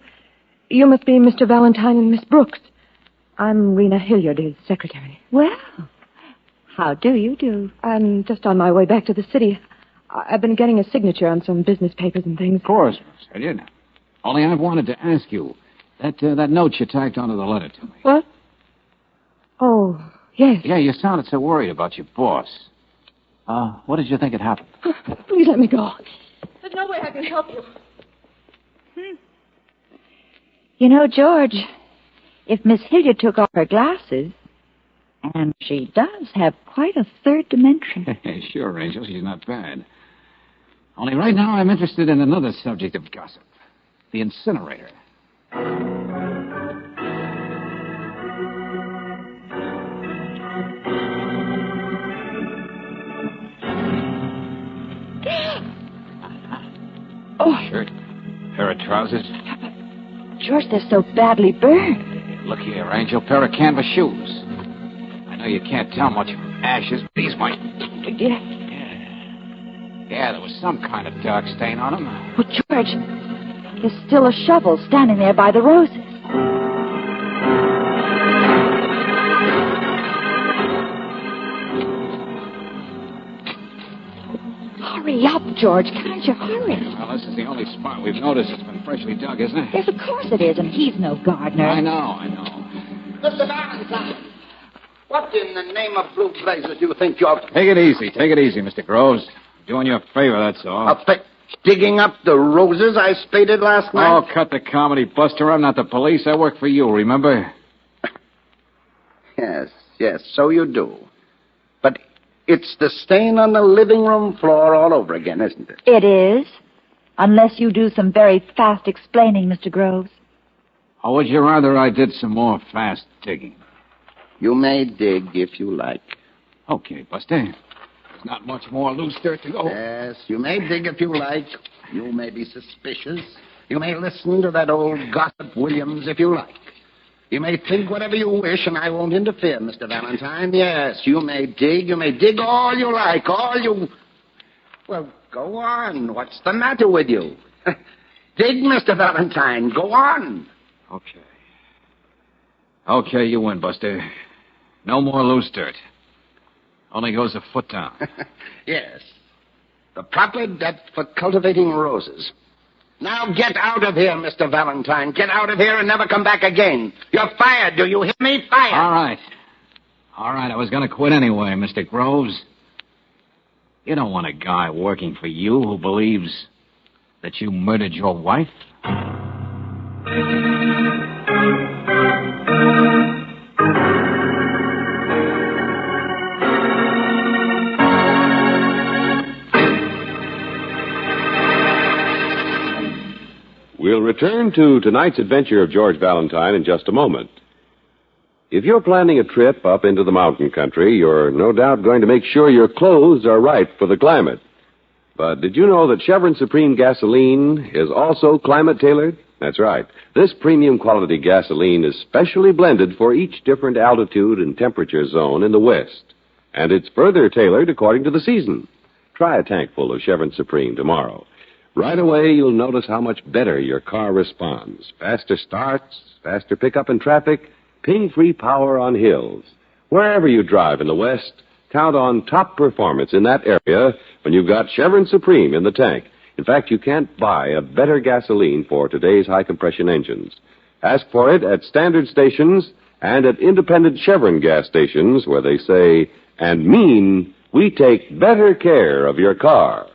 must be Mr. Valentine and Miss Brooks. I'm Rena Hilliard, his secretary. Well, how do you do? I'm just on my way back to the city. I've been getting a signature on some business papers and things. Of course, Miss Hilliard. Only I've wanted to ask you. That note you tacked onto the letter to me. What? Oh, yes. Yeah, you sounded so worried about your boss. What did you think had happened? Please let me go. There's no way I can help you. You know, George, if Miss Hilliard took off her glasses, and she does have quite a third dimension. Sure, Angel, she's not bad. Only right now I'm interested in another subject of gossip. The incinerator. Oh. Shirt, pair of trousers. George, they're so badly burned. Look here, Angel, pair of canvas shoes. I know you can't tell much from ashes, but these might. Yeah, there was some kind of dark stain on them. Well, George, there's still a shovel standing there by the roses. Hurry up, George. Can't you hurry? Well, this is the only spot we've noticed that's been freshly dug, isn't it? Yes, of course it is, and he's no gardener. I know. Mr. Valentine, what in the name of blue blazes do you think you're... Take it easy, Mr. Groves. Doing you a favor, that's all. Digging up the roses I spaded last night? Oh, cut the comedy, Buster. I'm not the police. I work for you, remember? Yes, so you do. But it's the stain on the living room floor all over again, isn't it? It is. Unless you do some very fast explaining, Mr. Groves. Or would you rather I did some more fast digging? You may dig if you like. Okay, Buster. There's not much more loose dirt to go. Yes, you may dig if you like. You may be suspicious. You may listen to that old gossip Williams if you like. You may think whatever you wish, and I won't interfere, Mr. Valentine. Yes, you may dig all you like, all you... Well, go on. What's the matter with you? Dig, Mr. Valentine. Go on. Okay, you win, Buster. No more loose dirt. Only goes a foot down. Yes. The proper depth for cultivating roses. Now get out of here, Mr. Valentine. Get out of here and never come back again. You're fired. Do you hear me? Fired. All right. I was going to quit anyway, Mr. Groves. You don't want a guy working for you who believes that you murdered your wife? We'll return to tonight's adventure of George Valentine in just a moment. If you're planning a trip up into the mountain country, you're no doubt going to make sure your clothes are right for the climate. But did you know that Chevron Supreme gasoline is also climate-tailored? That's right. This premium quality gasoline is specially blended for each different altitude and temperature zone in the West. And it's further tailored according to the season. Try a tank full of Chevron Supreme tomorrow. Right away, you'll notice how much better your car responds. Faster starts, faster pickup in traffic, ping-free power on hills. Wherever you drive in the West, count on top performance in that area when you've got Chevron Supreme in the tank. In fact, you can't buy a better gasoline for today's high-compression engines. Ask for it at standard stations and at independent Chevron gas stations where they say and mean we take better care of your car.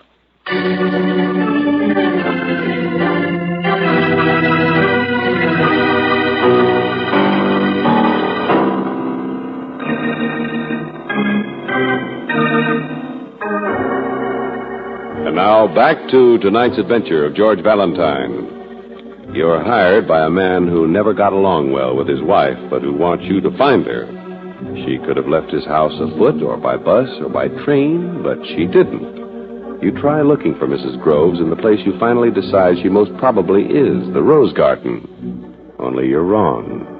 And now back to tonight's adventure of George Valentine. You're hired by a man who never got along well with his wife, but who wants you to find her. She could have left his house afoot or by bus or by train, but she didn't. You try looking for Mrs. Groves in the place you finally decide she most probably is, the Rose Garden. Only you're wrong.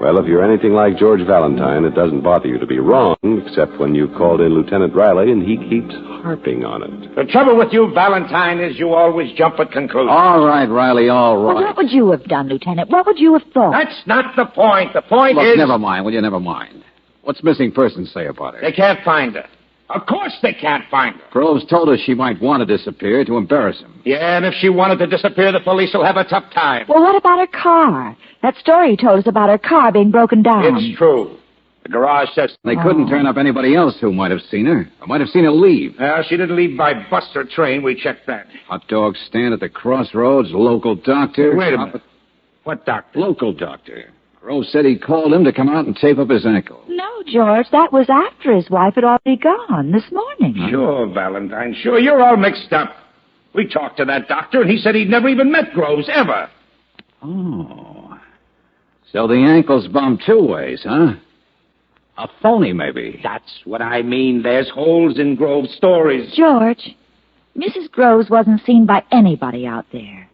Well, if you're anything like George Valentine, it doesn't bother you to be wrong, except when you've called in Lieutenant Riley and he keeps harping on it. The trouble with you, Valentine, is you always jump at conclusions. All right, Riley, all right. Well, what would you have done, Lieutenant? What would you have thought? That's not the point. The point Look, is... never mind, will you? Never mind. What's missing person say about her? They can't find her. Of course they can't find her. Groves told us she might want to disappear to embarrass him. Yeah, and if she wanted to disappear, the police will have a tough time. Well, what about her car? That story you told us about her car being broken down. It's true. The garage says... They couldn't turn up anybody else who might have seen her. Or might have seen her leave. Well, she didn't leave by bus or train. We checked that. Hot dog stand at the crossroads, local doctor. Wait a minute. What doctor? Local doctor. Groves said he called him to come out and tape up his ankle. No, George, that was after his wife had already gone this morning. Sure, Valentine, sure. You're all mixed up. We talked to that doctor, and he said he'd never even met Groves, ever. Oh. So the ankle's bumped two ways, huh? A phony, maybe. That's what I mean. There's holes in Groves' stories. George, Mrs. Groves wasn't seen by anybody out there.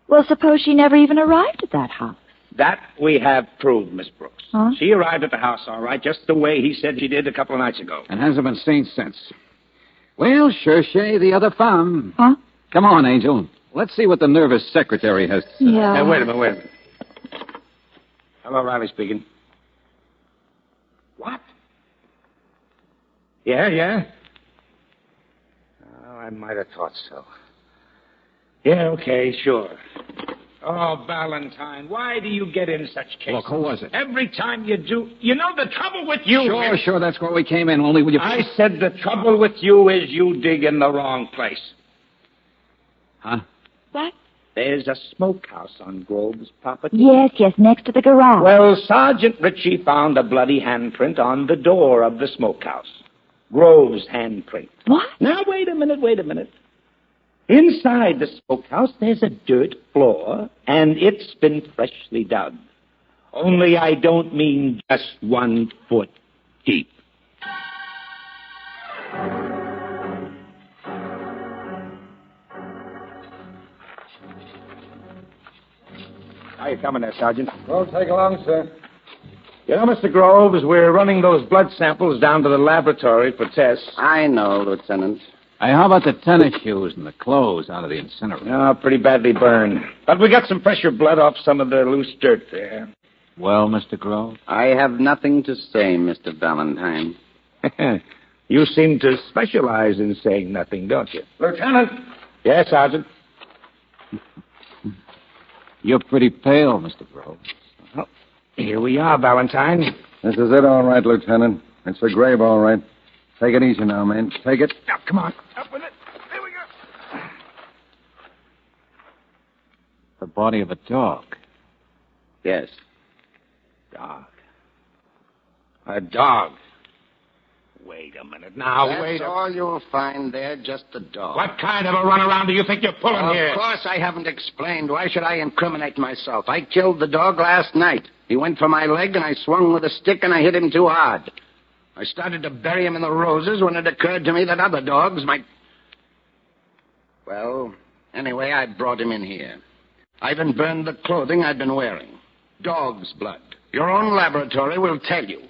Well, suppose she never even arrived at that house. That we have proved, Miss Brooks. Huh? She arrived at the house, all right, just the way he said she did a couple of nights ago. And hasn't been seen since. Well, cherchez the other femme. Huh? Come on, Angel. Let's see what the nervous secretary has to say. Yeah. Now, wait a minute. Hello, Riley speaking. What? Yeah? Oh, I might have thought so. Yeah, okay, sure. Oh, Valentine, why do you get in such cases? Look, who was it? Every time you do... You know the trouble with you... Sure, that's where we came in. Only will you... I said the trouble with you is you dig in the wrong place. Huh? What? There's a smokehouse on Groves' property. Yes, next to the garage. Well, Sergeant Ritchie found a bloody handprint on the door of the smokehouse. Groves' handprint. What? Now, wait a minute. Inside the smokehouse, there's a dirt floor, and it's been freshly dug. Only I don't mean just 1 foot deep. How you coming there, Sergeant? Won't take long, sir. You know, Mr. Groves, we're running those blood samples down to the laboratory for tests. I know, Lieutenant. Hey, how about the tennis shoes and the clothes out of the incinerator? Oh, pretty badly burned. But we got some fresher blood off some of the loose dirt there. Well, Mr. Groves? I have nothing to say, Mr. Valentine. You seem to specialize in saying nothing, don't you? Lieutenant! Yes, Sergeant? You're pretty pale, Mr. Groves. Well, here we are, Valentine. This is it, all right, Lieutenant. It's the grave, all right. Take it easy now, man. Take it. Now, come on. Up with it. There we go. The body of a dog. Yes. Dog. A dog. Wait a minute now. That's all you'll find there, just a dog. What kind of a runaround do you think you're pulling here? Of course I haven't explained. Why should I incriminate myself? I killed the dog last night. He went for my leg, and I swung with a stick, and I hit him too hard. I started to bury him in the roses when it occurred to me that other dogs might... Well, anyway, I brought him in here. I even burned the clothing I'd been wearing. Dog's blood. Your own laboratory will tell you.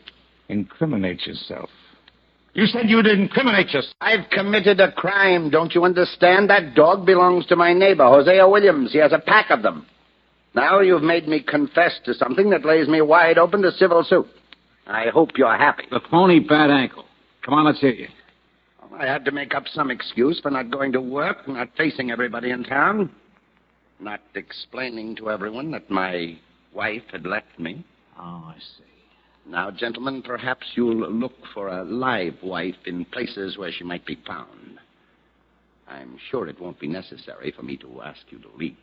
Incriminate yourself. You said you'd incriminate yourself. I've committed a crime, don't you understand? That dog belongs to my neighbor, Hosea Williams. He has a pack of them. Now you've made me confess to something that lays me wide open to civil suit. I hope you're happy. The phony bad ankle. Come on, let's hear you. I had to make up some excuse for not going to work, not facing everybody in town, not explaining to everyone that my wife had left me. Oh, I see. Now, gentlemen, perhaps you'll look for a live wife in places where she might be found. I'm sure it won't be necessary for me to ask you to leave.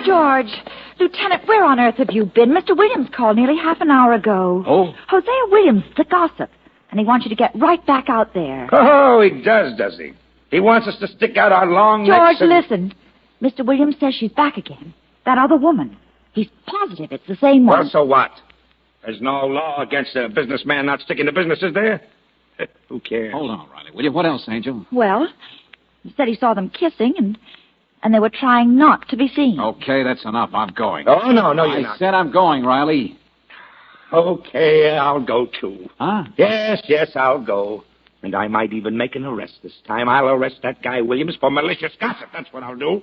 George, Lieutenant, where on earth have you been? Mr. Williams called nearly half an hour ago. Oh? Hosea Williams, the gossip. And he wants you to get right back out there. Oh, he does he? He wants us to stick out our long necks George, listen. Mr. Williams says she's back again. That other woman. He's positive it's the same one. Well, so what? There's no law against a businessman not sticking to business, is there? Who cares? Hold on, Riley, will you? What else, Angel? Well, he said he saw them kissing and they were trying not to be seen. Okay, that's enough. I'm going. Oh, no, you're not. I said I'm going, Riley. Okay, I'll go, too. Huh? Yes, I'll go. And I might even make an arrest this time. I'll arrest that guy Williams for malicious gossip. That's what I'll do.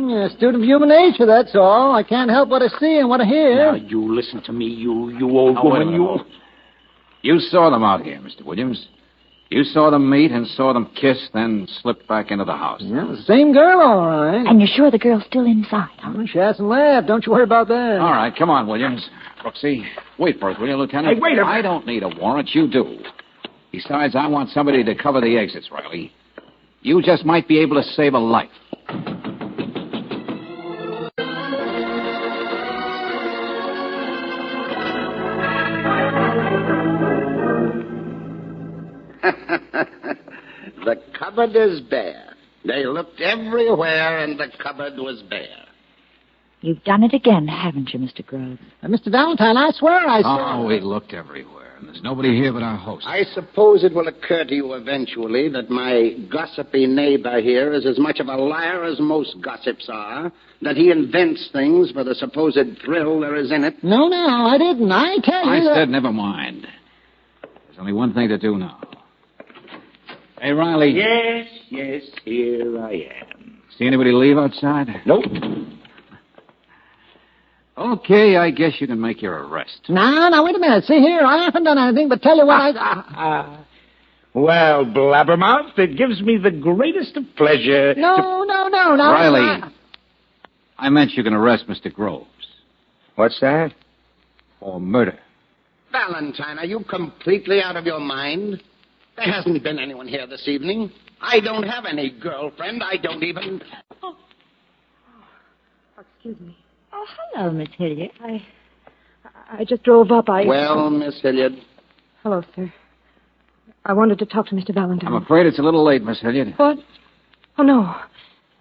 A student of human nature, that's all. I can't help what I see and what I hear. Now, you listen to me, you old woman, you... You saw them out here, Mr. Williams. You saw them meet and saw them kiss, then slipped back into the house. Yeah, the same girl, all right. And you're sure the girl's still inside, huh? She hasn't left. Don't you worry about that. All right, come on, Williams. Brooksy, wait for us, will you, Lieutenant? Hey, wait a minute. I don't need a warrant. You do. Besides, I want somebody to cover the exits, Riley. You just might be able to save a life. The cupboard is bare. They looked everywhere, and the cupboard was bare. You've done it again, haven't you, Mr. Groves? Mr. Valentine, I swear I saw... Oh, we looked everywhere, and there's nobody here but our host. I suppose it will occur to you eventually that my gossipy neighbor here is as much of a liar as most gossips are, that he invents things for the supposed thrill there is in it. No, I didn't. I tell you I that... said never mind. There's only one thing to do now. Hey, Riley. Yes, here I am. See anybody leave outside? Nope. Okay, I guess you can make your arrest. Now, wait a minute. See here, I haven't done anything but tell you what I... Well, Blabbermouth, it gives me the greatest of pleasure No. Riley, I meant you can arrest Mr. Groves. What's that? For murder. Valentine, are you completely out of your mind? There hasn't been anyone here this evening. I don't have any girlfriend. I don't even... Oh, excuse me. Oh, hello, Miss Hilliard. I just drove up. Well, Miss Hilliard. Hello, sir. I wanted to talk to Mr. Valentine. I'm afraid it's a little late, Miss Hilliard. What? Oh, no.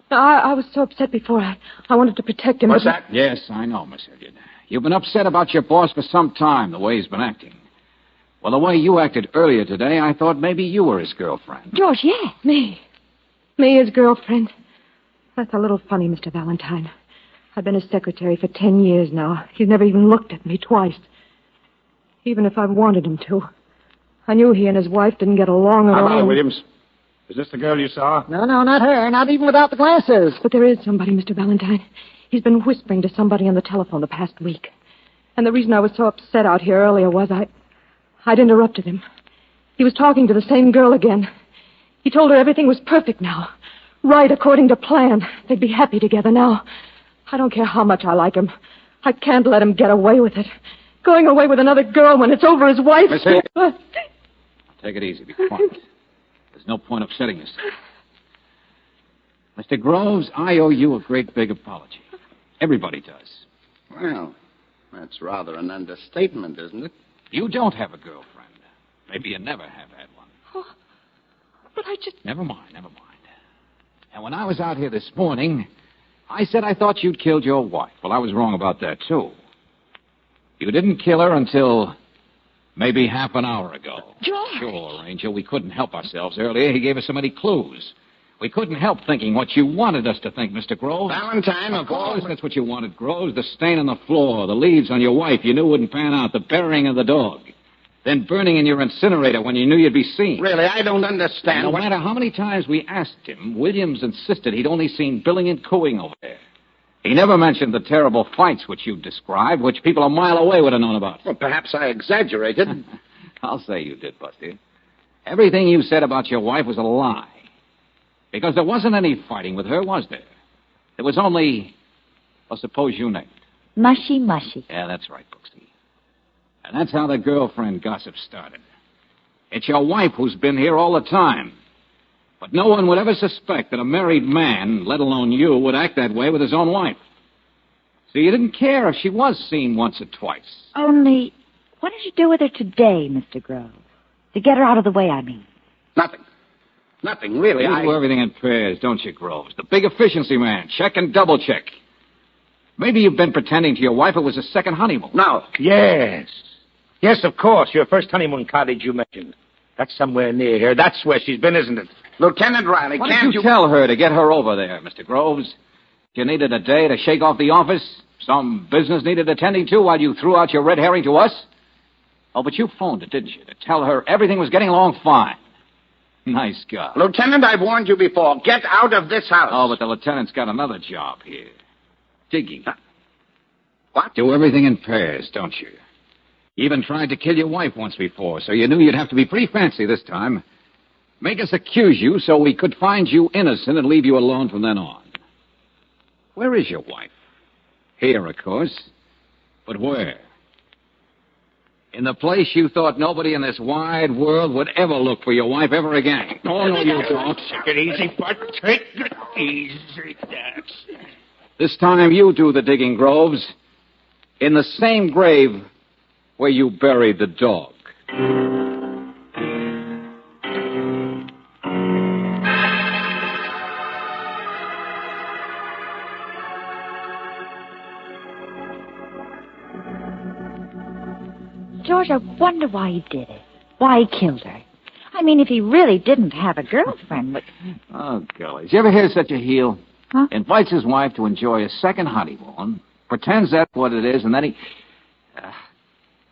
No, I was so upset before. I wanted to protect him. What's that? Yes, I know, Miss Hilliard. You've been upset about your boss for some time, the way he's been acting. Well, the way you acted earlier today, I thought maybe you were his girlfriend. George, yeah. Me, his girlfriend. That's a little funny, Mr. Valentine. I've been his secretary for 10 years now. He's never even looked at me twice. Even if I've wanted him to. I knew he and his wife didn't get along at all. Hello, Williams. Is this the girl you saw? No, not her. Not even without the glasses. But there is somebody, Mr. Valentine. He's been whispering to somebody on the telephone the past week. And the reason I was so upset out here earlier was I'd interrupted him. He was talking to the same girl again. He told her everything was perfect now. Right according to plan. They'd be happy together now. I don't care how much I like him. I can't let him get away with it. Going away with another girl when it's over his wife. Miss Hilliard. Take it easy. Be quiet. There's no point upsetting yourself. Mr. Groves, I owe you a great big apology. Everybody does. Well, that's rather an understatement, isn't it? You don't have a girlfriend. Maybe you never have had one. Oh, but I just... Never mind. And when I was out here this morning, I said I thought you'd killed your wife. Well, I was wrong about that, too. You didn't kill her until maybe half an hour ago. George! Sure, Angel, we couldn't help ourselves earlier. He gave us so many clues. We couldn't help thinking what you wanted us to think, Mr. Groves. Valentine, of course, that's what you wanted, Groves. The stain on the floor, the leaves on your wife you knew wouldn't pan out, the burying of the dog. Then burning in your incinerator when you knew you'd be seen. Really, I don't understand. No matter how many times we asked him, Williams insisted he'd only seen billing and cooing over there. He never mentioned the terrible fights which you described, which people a mile away would have known about. Well, perhaps I exaggerated. I'll say you did, Buster. Everything you said about your wife was a lie. Because there wasn't any fighting with her, was there? There was only, well, suppose you named it. Mushy, mushy. Yeah, that's right, Booksy. And that's how the girlfriend gossip started. It's your wife who's been here all the time. But no one would ever suspect that a married man, let alone you, would act that way with his own wife. So you didn't care if she was seen once or twice. Only, what did you do with her today, Mr. Groves? To get her out of the way, I mean. Nothing, really. You do everything in pairs, don't you, Groves? The big efficiency man. Check and double check. Maybe you've been pretending to your wife it was a second honeymoon. No. Yes. Yes, of course. Your first honeymoon cottage you mentioned. That's somewhere near here. That's where she's been, isn't it? Lieutenant Riley, Why can't did you tell her to get her over there, Mr. Groves? You needed a day to shake off the office? Some business needed attending to while you threw out your red herring to us? Oh, but you phoned her, didn't you, to tell her everything was getting along fine? Nice guy. Lieutenant, I've warned you before. Get out of this house. Oh, but the lieutenant's got another job here. Digging. What? Do everything in pairs, don't you? You even tried to kill your wife once before, so you knew you'd have to be pretty fancy this time. Make us accuse you so we could find you innocent and leave you alone from then on. Where is your wife? Here, of course. But where? In the place you thought nobody in this wide world would ever look for your wife ever again. Oh, no, you don't. Take it easy, Bud. Take it easy. This time you do the digging, Groves. In the same grave where you buried the dog. George, I wonder why he did it. Why he killed her. I mean, if he really didn't have a girlfriend, but... Oh, golly. Did you ever hear such a heel? Huh? Invites his wife to enjoy a second honeymoon, pretends that's what it is, and then he...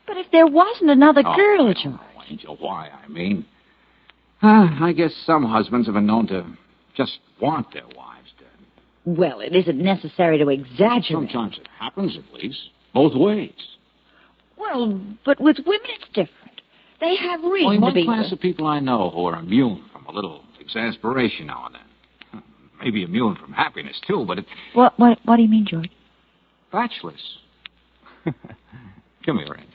But if there wasn't another girl, George... Oh, Angel, why, I mean... I guess some husbands have been known to just want their wives dead. Well, it isn't necessary to exaggerate. Sometimes it happens, at least. Both ways. Well, but with women it's different. They have reason Only to one be... class of people I know who are immune from a little exasperation now and then. Maybe immune from happiness, too, but it... What do you mean, George? Bachelors. Come here, Angel.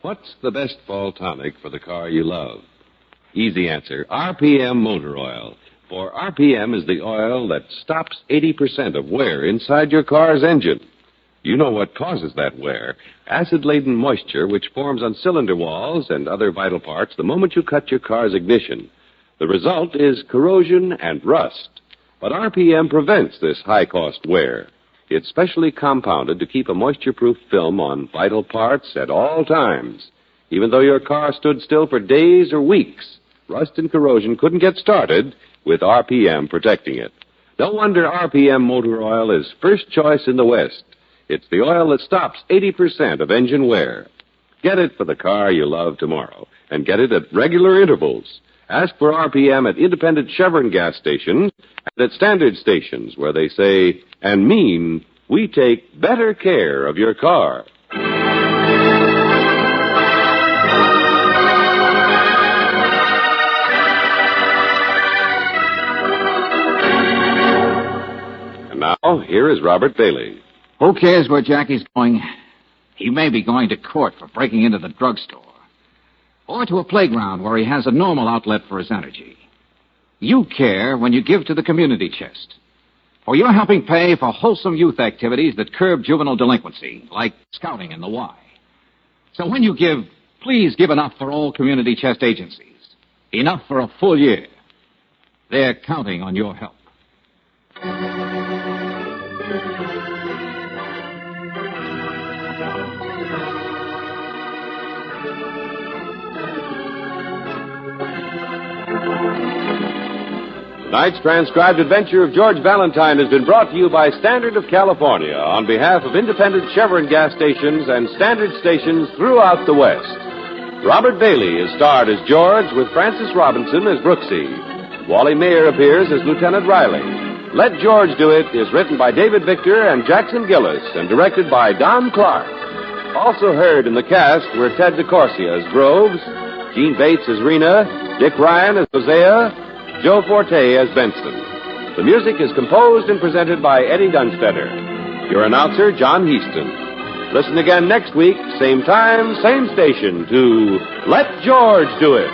What's the best fall tonic for the car you love? Easy answer, RPM Motor Oil. For RPM is the oil that stops 80% of wear inside your car's engine. You know what causes that wear. Acid-laden moisture which forms on cylinder walls and other vital parts the moment you cut your car's ignition. The result is corrosion and rust. But RPM prevents this high-cost wear. It's specially compounded to keep a moisture-proof film on vital parts at all times. Even though your car stood still for days or weeks, rust and corrosion couldn't get started with RPM protecting it. No wonder RPM Motor Oil is first choice in the West. It's the oil that stops 80% of engine wear. Get it for the car you love tomorrow, and get it at regular intervals. Ask for RPM at independent Chevron gas stations and at standard stations where they say and mean we take better care of your car. And now, here is Robert Bailey. Who cares where Jackie's going? He may be going to court for breaking into the drugstore. Or to a playground where he has a normal outlet for his energy. You care when you give to the community chest. For you're helping pay for wholesome youth activities that curb juvenile delinquency, like scouting in the Y. So when you give, please give enough for all community chest agencies. Enough for a full year. They're counting on your help. Tonight's transcribed adventure of George Valentine has been brought to you by Standard of California on behalf of independent Chevron gas stations and Standard stations throughout the West. Robert Bailey is starred as George with Francis Robinson as Brooksy. Wally Mayer appears as Lieutenant Riley. Let George Do It is written by David Victor and Jackson Gillis and directed by Don Clark. Also heard in the cast were Ted DeCorsia as Groves, Gene Bates as Rena, Dick Ryan as Hosea, Joe Forte as Benson. The music is composed and presented by Eddie Dunstetter. Your announcer, John Heaston. Listen again next week, same time, same station, to Let George Do It.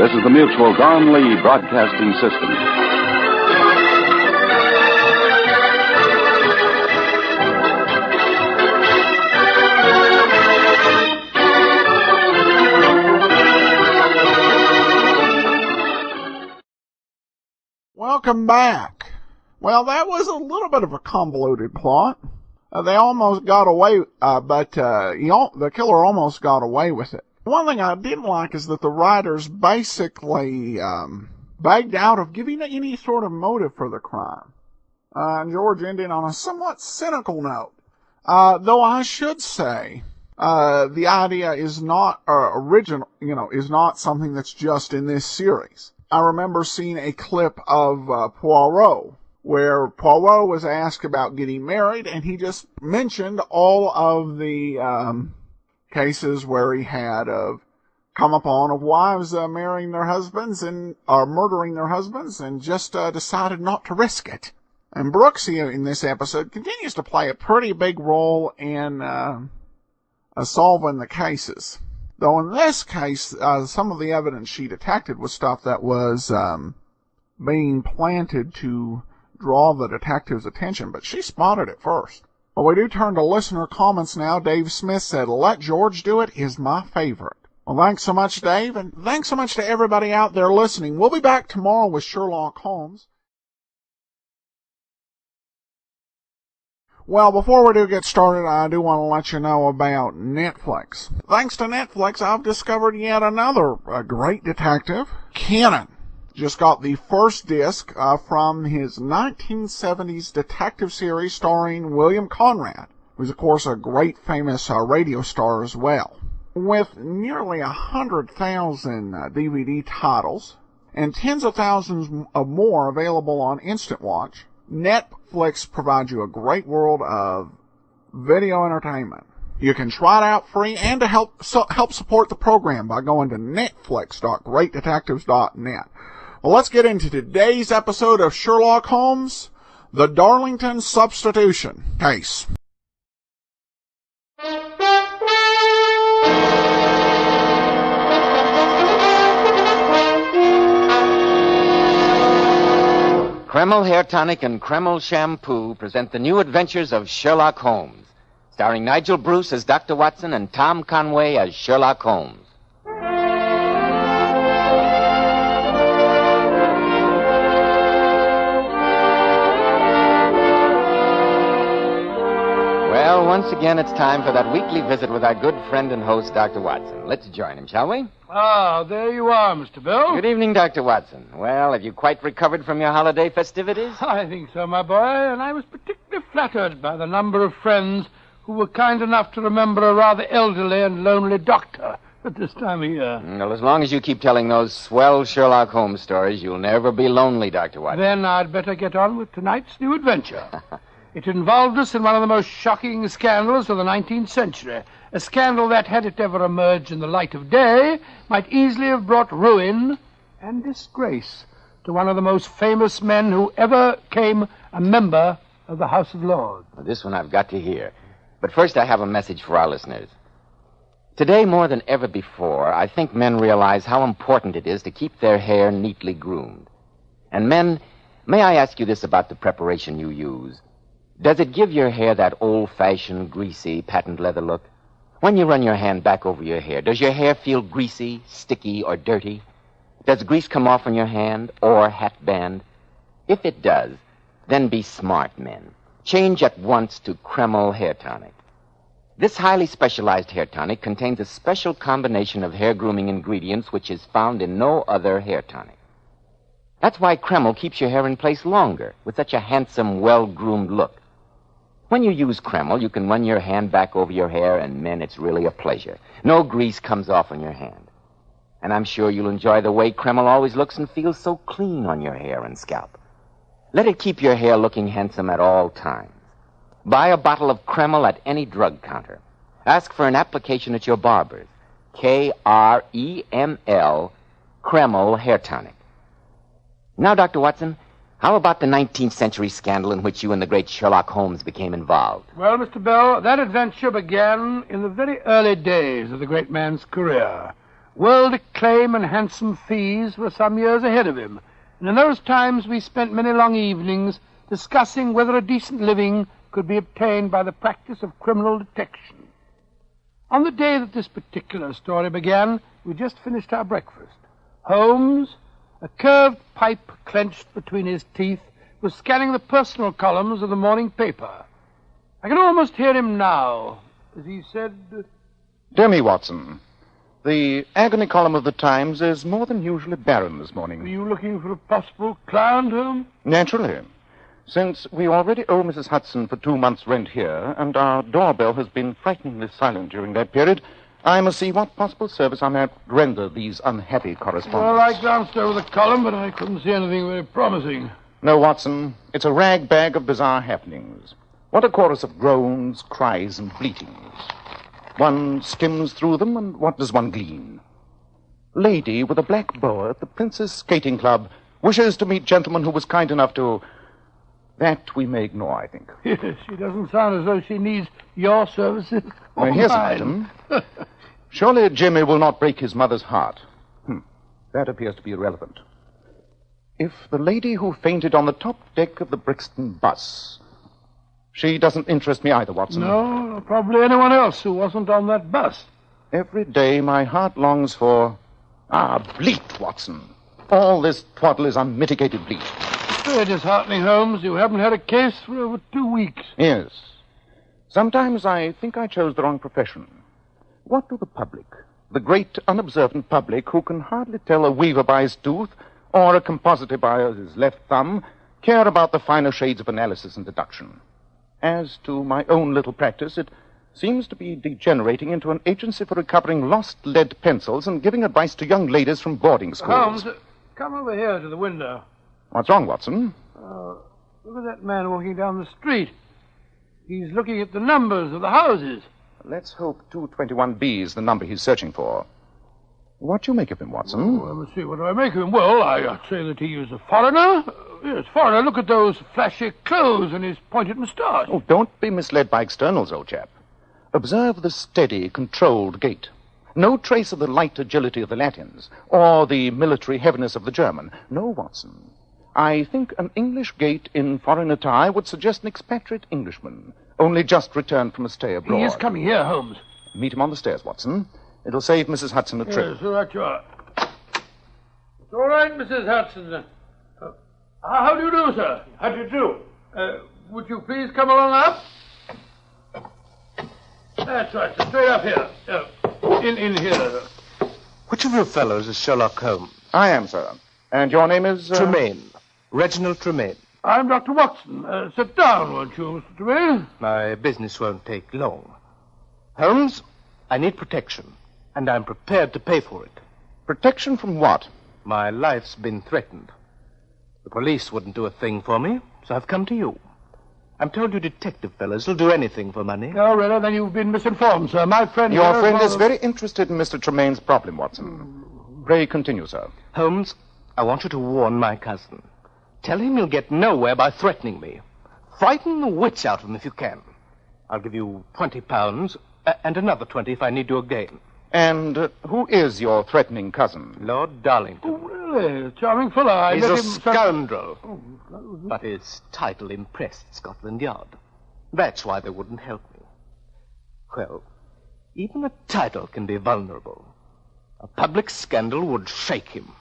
This is the Mutual Don Lee Broadcasting System. Welcome back. Well, that was a little bit of a convoluted plot. They almost got away, but the killer almost got away with it. One thing I didn't like is that the writers basically bagged out of giving any sort of motive for the crime. And George ended on a somewhat cynical note. Though I should say, the idea is not original, is not something that's just in this series. I remember seeing a clip of Poirot, where Poirot was asked about getting married, and he just mentioned all of the cases where he had come upon of wives marrying their husbands and murdering their husbands, and just decided not to risk it. And Brooksy in this episode continues to play a pretty big role in solving the cases. Though in this case, some of the evidence she detected was stuff that was being planted to draw the detective's attention, but she spotted it first. Well, we do turn to listener comments now. Dave Smith said, Let George Do It is my favorite. Well, thanks so much, Dave, and thanks so much to everybody out there listening. We'll be back tomorrow with Sherlock Holmes. Well, before we do get started, I do want to let you know about Netflix. Thanks to Netflix, I've discovered yet another great detective, Cannon. Just got the first disc from his 1970s detective series starring William Conrad, who's, of course, a great famous radio star as well. With nearly 100,000 DVD titles and tens of thousands of more available on Instant Watch, Netflix provides you a great world of video entertainment. You can try it out free and to help support the program by going to netflix.greatdetectives.net. Well, let's get into today's episode of Sherlock Holmes, the Darlington Substitution case. Kreml Hair Tonic and Kreml Shampoo present the new adventures of Sherlock Holmes, starring Nigel Bruce as Dr. Watson and Tom Conway as Sherlock Holmes. Well, once again, it's time for that weekly visit with our good friend and host, Dr. Watson. Let's join him, shall we? Ah, there you are, Mr. Bill. Good evening, Dr. Watson. Well, have you quite recovered from your holiday festivities? I think so, my boy, and I was particularly flattered by the number of friends who were kind enough to remember a rather elderly and lonely doctor at this time of year. Well, as long as you keep telling those swell Sherlock Holmes stories, you'll never be lonely, Dr. Watson. Then I'd better get on with tonight's new adventure. It involved us in one of the most shocking scandals of the 19th century. A scandal that, had it ever emerged in the light of day, might easily have brought ruin and disgrace to one of the most famous men who ever came a member of the House of Lords. Well, this one I've got to hear. But first I have a message for our listeners. Today, more than ever before, I think men realize how important it is to keep their hair neatly groomed. And men, may I ask you this about the preparation you use? Does it give your hair that old-fashioned, greasy, patent leather look? When you run your hand back over your hair, does your hair feel greasy, sticky, or dirty? Does grease come off on your hand or hat band? If it does, then be smart, men. Change at once to Kreml Hair Tonic. This highly specialized hair tonic contains a special combination of hair grooming ingredients which is found in no other hair tonic. That's why Kreml keeps your hair in place longer with such a handsome, well-groomed look. When you use Kreml, you can run your hand back over your hair, and, men, it's really a pleasure. No grease comes off on your hand. And I'm sure you'll enjoy the way Kreml always looks and feels so clean on your hair and scalp. Let it keep your hair looking handsome at all times. Buy a bottle of Kreml at any drug counter. Ask for an application at your barber's. Kreml, Kreml Hair Tonic. Now, Dr. Watson, how about the 19th century scandal in which you and the great Sherlock Holmes became involved? Well, Mr. Bell, that adventure began in the very early days of the great man's career. World acclaim and handsome fees were some years ahead of him. And in those times we spent many long evenings discussing whether a decent living could be obtained by the practice of criminal detection. On the day that this particular story began, we just finished our breakfast. Holmes, a curved pipe clenched between his teeth, was scanning the personal columns of the morning paper. I can almost hear him now, as he said... Dear me, Watson, the agony column of the Times is more than usually barren this morning. Are you looking for a possible client, Holmes? Naturally. Since we already owe Mrs. Hudson for 2 months' rent here, and our doorbell has been frighteningly silent during that period, I must see what possible service I might render these unhappy correspondents. Well, I glanced over the column, but I couldn't see anything very promising. No, Watson, it's a rag bag of bizarre happenings. What a chorus of groans, cries, and bleatings. One skims through them, and what does one glean? Lady with a black boa at the Prince's Skating Club wishes to meet gentleman who was kind enough to... That we may ignore, I think. Yes, she doesn't sound as though she needs your services. Well, here's an item. Surely Jimmy will not break his mother's heart. That appears to be irrelevant. If the lady who fainted on the top deck of the Brixton bus... She doesn't interest me either, Watson. No, probably anyone else who wasn't on that bus. Every day my heart longs for... bleat, Watson. All this twaddle is unmitigated bleat. Very disheartening, Holmes. You haven't had a case for over 2 weeks. Yes. Sometimes I think I chose the wrong profession. What do the public, the great unobservant public who can hardly tell a weaver by his tooth or a compositor by his left thumb, care about the finer shades of analysis and deduction? As to my own little practice, it seems to be degenerating into an agency for recovering lost lead pencils and giving advice to young ladies from boarding schools. Holmes, come over here to the window. What's wrong, Watson? Look at that man walking down the street. He's looking at the numbers of the houses. Let's hope 221B is the number he's searching for. What do you make of him, Watson? Oh, let me see. What do I make of him? Well, I'd say that he is a foreigner. Yes, foreigner. Look at those flashy clothes and his pointed moustache. Oh, don't be misled by externals, old chap. Observe the steady, controlled gait. No trace of the light agility of the Latins, or the military heaviness of the German. No, Watson. I think an English gait in foreign attire would suggest an expatriate Englishman, only just returned from a stay abroad. He is coming here, Holmes. Meet him on the stairs, Watson. It'll save Mrs. Hudson a trip. Yes, all right, you are. It's all right, Mrs. Hudson. How do you do, sir? How do you do? Would you please come along up? That's right, sir. Straight up here. In here. Which of you fellows is Sherlock Holmes? I am, sir. And your name is... Tremaine. Reginald Tremaine. I'm Dr. Watson. Sit down, won't you, Mr. Tremaine? My business won't take long. Holmes, I need protection, and I'm prepared to pay for it. Protection from what? My life's been threatened. The police wouldn't do a thing for me, so I've come to you. I'm told you detective fellows will do anything for money. Oh, really? Then you've been misinformed, sir. My friend... Your friend is very interested in Mr. Tremaine's problem, Watson. Pray continue, sir. Holmes, I want you to warn my cousin. Tell him you'll get nowhere by threatening me. Frighten the wits out of him if you can. I'll give you £20, And another 20 if I need you again. And who is your threatening cousin? Lord Darlington. Oh, really? A charming fellow. He's a scoundrel. But his title impressed Scotland Yard. That's why they wouldn't help me. Well, even a title can be vulnerable. A public scandal would shake him.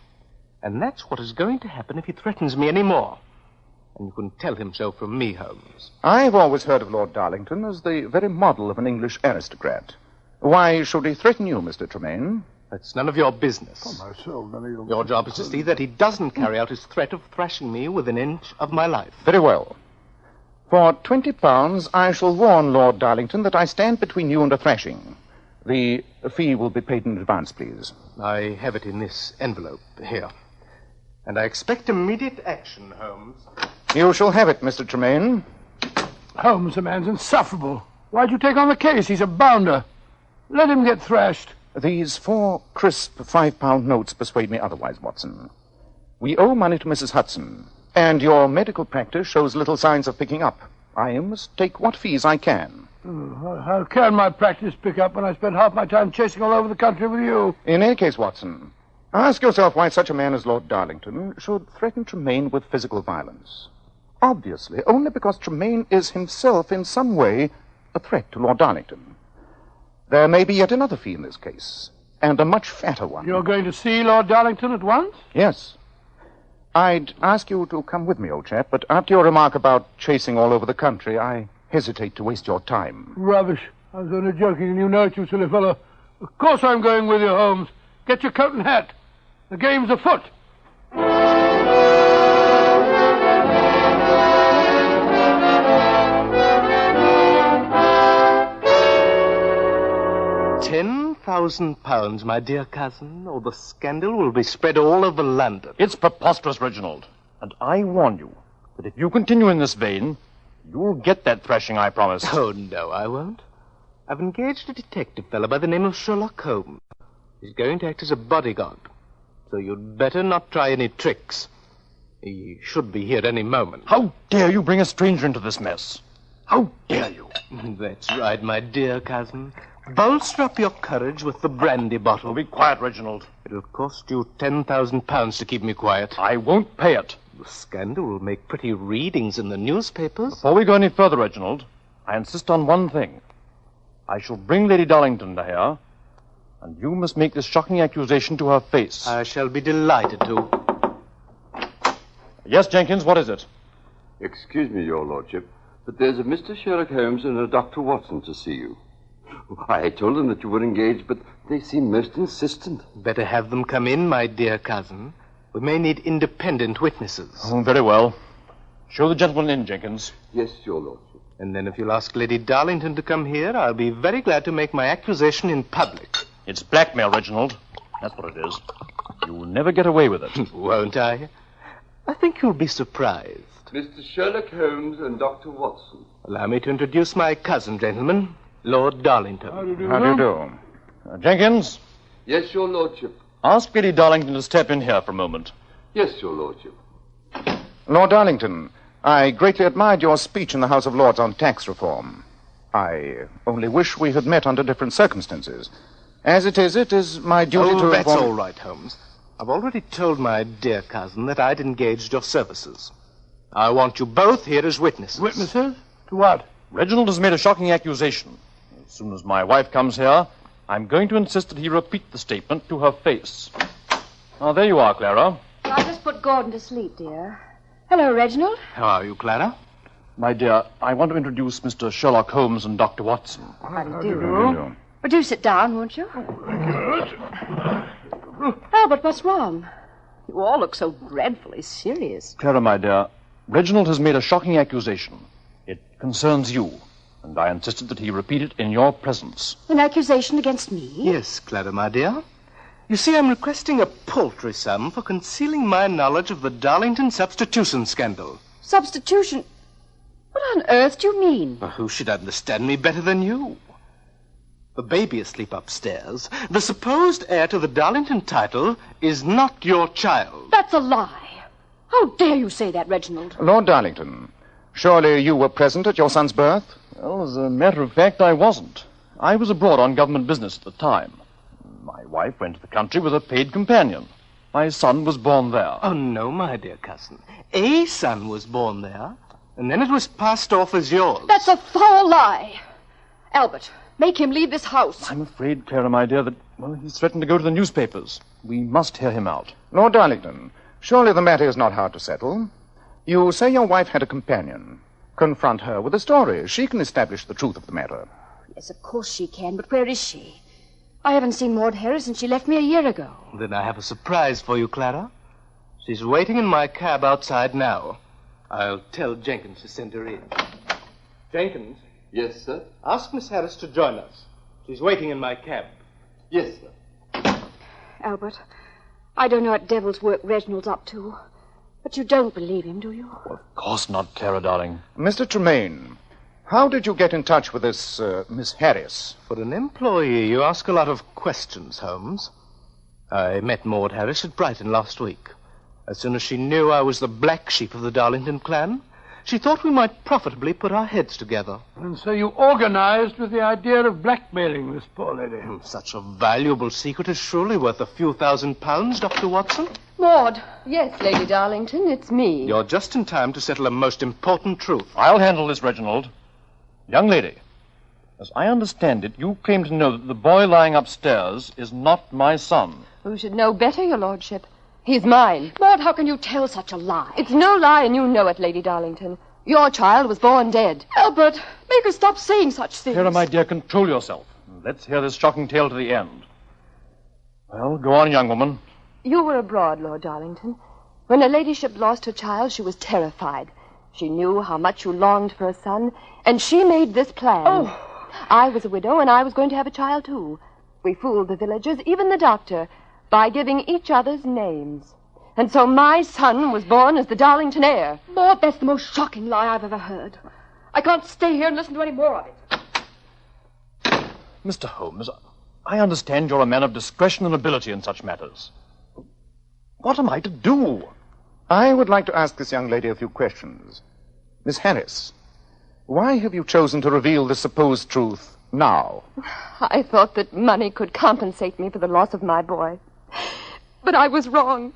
And that's what is going to happen if he threatens me any more. And you can tell him so from me, Holmes. I've always heard of Lord Darlington as the very model of an English aristocrat. Why should he threaten you, Mr. Tremaine? That's none of your business. Your job is to see that he doesn't carry out his threat of thrashing me within an inch of my life. Very well. For £20, I shall warn Lord Darlington that I stand between you and a thrashing. The fee will be paid in advance, please. I have it in this envelope here. And I expect immediate action, Holmes. You shall have it, Mr. Tremaine. Holmes, the man's insufferable. Why'd you take on the case? He's a bounder. Let him get thrashed. These 4 crisp £5 notes persuade me otherwise, Watson. We owe money to Mrs. Hudson, and your medical practice shows little signs of picking up. I must take what fees I can. How can my practice pick up when I spend half my time chasing all over the country with you? In any case, Watson, ask yourself why such a man as Lord Darlington should threaten Tremaine with physical violence. Obviously, only because Tremaine is himself in some way a threat to Lord Darlington. There may be yet another fee in this case, and a much fatter one. You're going to see Lord Darlington at once? Yes. I'd ask you to come with me, old chap, but after your remark about chasing all over the country, I hesitate to waste your time. Rubbish. I was only joking, and you know it, you silly fellow. Of course I'm going with you, Holmes. Get your coat and hat. The game's afoot. £10,000, my dear cousin, or the scandal will be spread all over London. It's preposterous, Reginald. And I warn you that if you continue in this vein, you'll get that thrashing I promised. Oh, no, I won't. I've engaged a detective fellow by the name of Sherlock Holmes. He's going to act as a bodyguard. So you'd better not try any tricks. He should be here any moment. How dare you bring a stranger into this mess? How dare you? That's right, my dear cousin. Bolster up your courage with the brandy bottle. Be quiet, Reginald. It'll cost you £10,000 to keep me quiet. I won't pay it. The scandal will make pretty readings in the newspapers. Before we go any further, Reginald, I insist on one thing. I shall bring Lady Darlington to here, and you must make this shocking accusation to her face. I shall be delighted to. Yes, Jenkins, what is it? Excuse me, Your Lordship, but there's a Mr. Sherlock Holmes and a Dr. Watson to see you. I told them that you were engaged, but they seem most insistent. Better have them come in, my dear cousin. We may need independent witnesses. Oh, very well. Show the gentleman in, Jenkins. Yes, Your Lordship. And then if you'll ask Lady Darlington to come here, I'll be very glad to make my accusation in public. It's blackmail, Reginald. That's what it is. You'll never get away with it. Won't I? I think you'll be surprised. Mr. Sherlock Holmes and Dr. Watson. Allow me to introduce my cousin, gentlemen, Lord Darlington. How do you do? Jenkins? Yes, Your Lordship. Ask Lady Darlington to step in here for a moment. Yes, Your Lordship. Lord Darlington, I greatly admired your speech in the House of Lords on tax reform. I only wish we had met under different circumstances. As it is my duty to... Oh, that's inform... all right, Holmes. I've already told my dear cousin that I'd engaged your services. I want you both here as witnesses. Witnesses? To what? Reginald has made a shocking accusation. As soon as my wife comes here, I'm going to insist that he repeat the statement to her face. Now, there you are, Clara. I'll just put Gordon to sleep, dear. Hello, Reginald. How are you, Clara? My dear, I want to introduce Mr. Sherlock Holmes and Dr. Watson. How do you do? Well, do sit down, won't you? Albert, what's wrong? You all look so dreadfully serious. Clara, my dear, Reginald has made a shocking accusation. It concerns you, and I insisted that he repeat it in your presence. An accusation against me? Yes, Clara, my dear. You see, I'm requesting a paltry sum for concealing my knowledge of the Darlington substitution scandal. Substitution? What on earth do you mean? Well, who should understand me better than you? The baby asleep upstairs, the supposed heir to the Darlington title, is not your child. That's a lie. How dare you say that, Reginald? Lord Darlington, surely you were present at your son's birth? Well, as a matter of fact, I wasn't. I was abroad on government business at the time. My wife went to the country with a paid companion. My son was born there. Oh, no, my dear cousin. A son was born there, and then it was passed off as yours. That's a foul lie. Abbott, make him leave this house. I'm afraid, Clara, my dear, that, well, he's threatened to go to the newspapers. We must hear him out. Lord Darlington, surely the matter is not hard to settle. You say your wife had a companion. Confront her with a story. She can establish the truth of the matter. Yes, of course she can, but where is she? I haven't seen Maud Harris since she left me a year ago. Then I have a surprise for you, Clara. She's waiting in my cab outside now. I'll tell Jenkins to send her in. Jenkins? Yes, sir? Ask Miss Harris to join us. She's waiting in my cab. Yes, sir. Abbott, I don't know what devil's work Reginald's up to, but you don't believe him, do you? Of course not, Clara, darling. Mr. Tremaine, how did you get in touch with this Miss Harris? For an employee, you ask a lot of questions, Holmes. I met Maud Harris at Brighton last week. As soon as she knew I was the black sheep of the Darlington clan, she thought we might profitably put our heads together. And so you organized with the idea of blackmailing this poor lady. Such a valuable secret is surely worth a few £1,000s, Dr. Watson. Maud. Yes, Lady Darlington, it's me. You're just in time to settle a most important truth. I'll handle this, Reginald. Young lady, as I understand it, you claim to know that the boy lying upstairs is not my son. Who should know better, your lordship? He's mine. Maud, how can you tell such a lie? It's no lie, and you know it, Lady Darlington. Your child was born dead. Abbott, make her stop saying such things. Clara, my dear, control yourself. Let's hear this shocking tale to the end. Well, go on, young woman. You were abroad, Lord Darlington. When her ladyship lost her child, she was terrified. She knew how much you longed for a son, and she made this plan. Oh. I was a widow, and I was going to have a child, too. We fooled the villagers, even the doctor, by giving each other's names. And so my son was born as the Darlington heir. Maud, that's the most shocking lie I've ever heard. I can't stay here and listen to any more of it. Mr. Holmes, I understand you're a man of discretion and ability in such matters. What am I to do? I would like to ask this young lady a few questions. Miss Harris, why have you chosen to reveal the supposed truth now? I thought that money could compensate me for the loss of my boy. But I was wrong.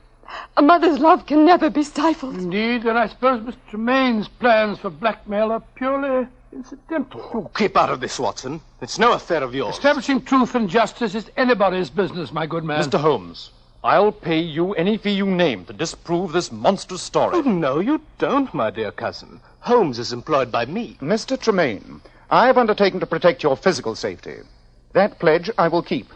A mother's love can never be stifled. Indeed, then I suppose Mr. Tremaine's plans for blackmail are purely incidental. Oh, keep out of this, Watson. It's no affair of yours. Establishing truth and justice is anybody's business, my good man. Mr. Holmes, I'll pay you any fee you name to disprove this monstrous story. Oh, no, you don't, my dear cousin. Holmes is employed by me. Mr. Tremaine, I've undertaken to protect your physical safety. That pledge I will keep.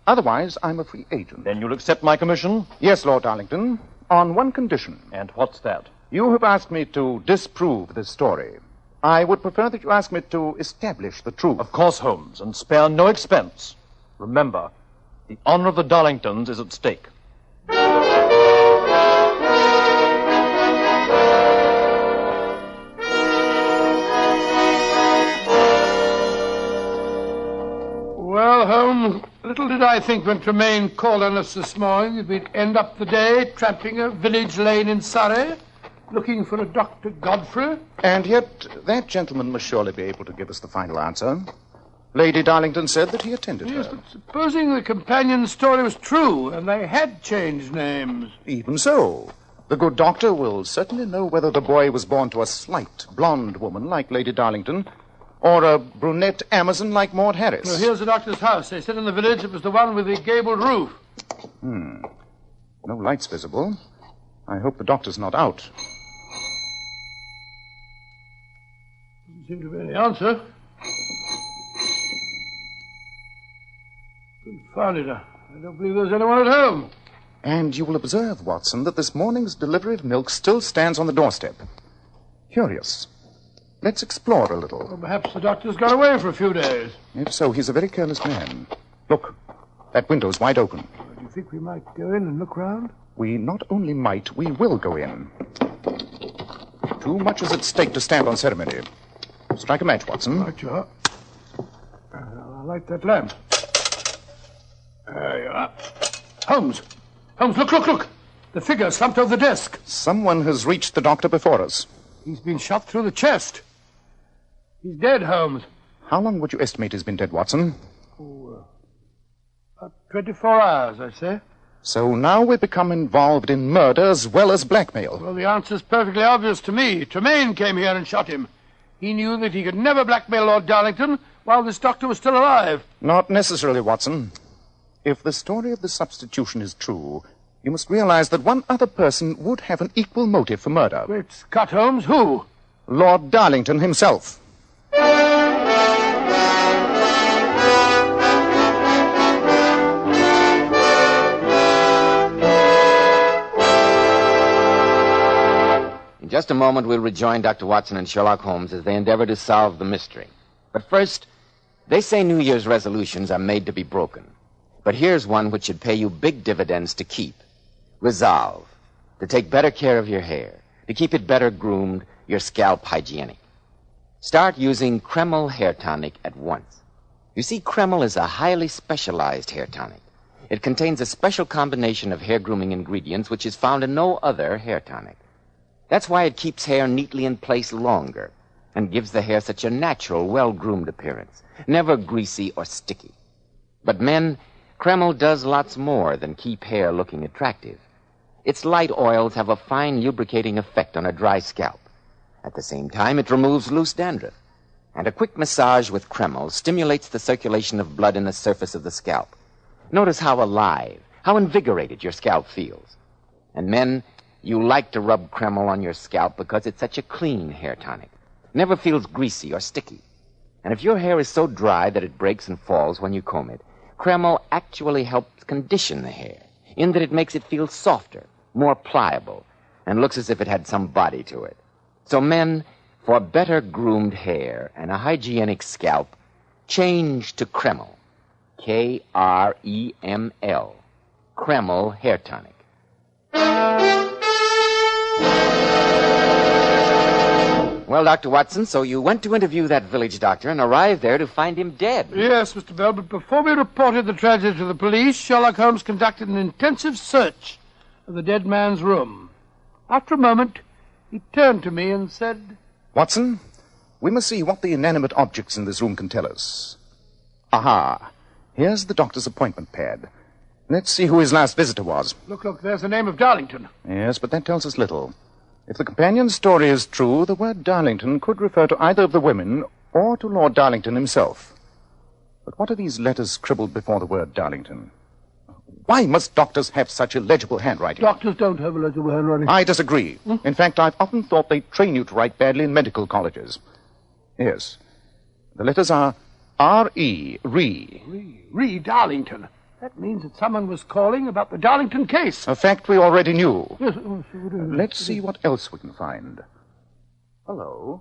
Otherwise, I'm a free agent. Then you'll accept my commission? Yes, Lord Darlington, on one condition. And what's that? You have asked me to disprove this story. I would prefer that you ask me to establish the truth. Of course, Holmes, and spare no expense. Remember, the honor of the Darlingtons is at stake. Well, Holmes, little did I think when Tremaine called on us this morning that we'd end up the day tramping a village lane in Surrey, looking for a Dr. Godfrey. And yet, that gentleman must surely be able to give us the final answer. Lady Darlington said that he attended Yes, her. but supposing the companion's story was true and they had changed names. Even so, the good doctor will certainly know whether the boy was born to a slight, blonde woman like Lady Darlington or a brunette Amazon like Maud Harris. Well, here's the doctor's house. They said in the village it was the one with the gabled roof. No lights visible. I hope the doctor's not out. Doesn't seem to be any answer. Confound it. I don't believe there's anyone at home. And you will observe, Watson, that this morning's delivery of milk still stands on the doorstep. Curious. Let's explore a little. Well, perhaps the doctor's gone away for a few days. If so, he's a very careless man. Look, that window's wide open. Do you think we might go in and look round? We not only might, we will go in. Too much is at stake to stand on ceremony. Strike a match, Watson. Right you are. I'll light that lamp. There you are. Holmes! Holmes, look! The figure slumped over the desk. Someone has reached the doctor before us. He's been shot through the chest. He's dead, Holmes. How long would you estimate he's been dead, Watson? About 24 hours, I say. So now we become involved in murder as well as blackmail. Well, the answer's perfectly obvious to me. Tremaine came here and shot him. He knew that he could never blackmail Lord Darlington while this doctor was still alive. Not necessarily, Watson. If the story of the substitution is true, you must realize that one other person would have an equal motive for murder. Great Scott, Holmes, who? Lord Darlington himself. In just a moment, we'll rejoin Dr. Watson and Sherlock Holmes as they endeavor to solve the mystery. But first, they say New Year's resolutions are made to be broken. But here's one which should pay you big dividends to keep. Resolve to take better care of your hair, to keep it better groomed, your scalp hygienic. Start using Kreml hair tonic at once. You see, Kreml is a highly specialized hair tonic. It contains a special combination of hair grooming ingredients which is found in no other hair tonic. That's why it keeps hair neatly in place longer and gives the hair such a natural, well-groomed appearance, never greasy or sticky. But men, Kreml does lots more than keep hair looking attractive. Its light oils have a fine lubricating effect on a dry scalp. At the same time, it removes loose dandruff. And a quick massage with Kreml stimulates the circulation of blood in the surface of the scalp. Notice how alive, how invigorated your scalp feels. And men, you like to rub Kreml on your scalp because it's such a clean hair tonic. Never feels greasy or sticky. And if your hair is so dry that it breaks and falls when you comb it, Kreml actually helps condition the hair, in that it makes it feel softer, more pliable, and looks as if it had some body to it. So men, for better groomed hair and a hygienic scalp, change to Kreml. Kreml. Kreml hair tonic. Well, Dr. Watson, so you went to interview that village doctor and arrived there to find him dead. Yes, Mr. Bell, but before we reported the tragedy to the police, Sherlock Holmes conducted an intensive search of the dead man's room. After a moment, he turned to me and said, Watson, we must see what the inanimate objects in this room can tell us. Aha, here's the doctor's appointment pad. Let's see who his last visitor was. Look, there's the name of Darlington. Yes, but that tells us little. If the companion's story is true, the word Darlington could refer to either of the women or to Lord Darlington himself. But what are these letters scribbled before the word Darlington? Why must doctors have such illegible handwriting? Doctors don't have illegible handwriting. I disagree. In fact, I've often thought they train you to write badly in medical colleges. Yes. The letters are R-E, Re, Darlington. That means that someone was calling about the Darlington case. A fact we already knew. Yes. Let's see what else we can find. Hello.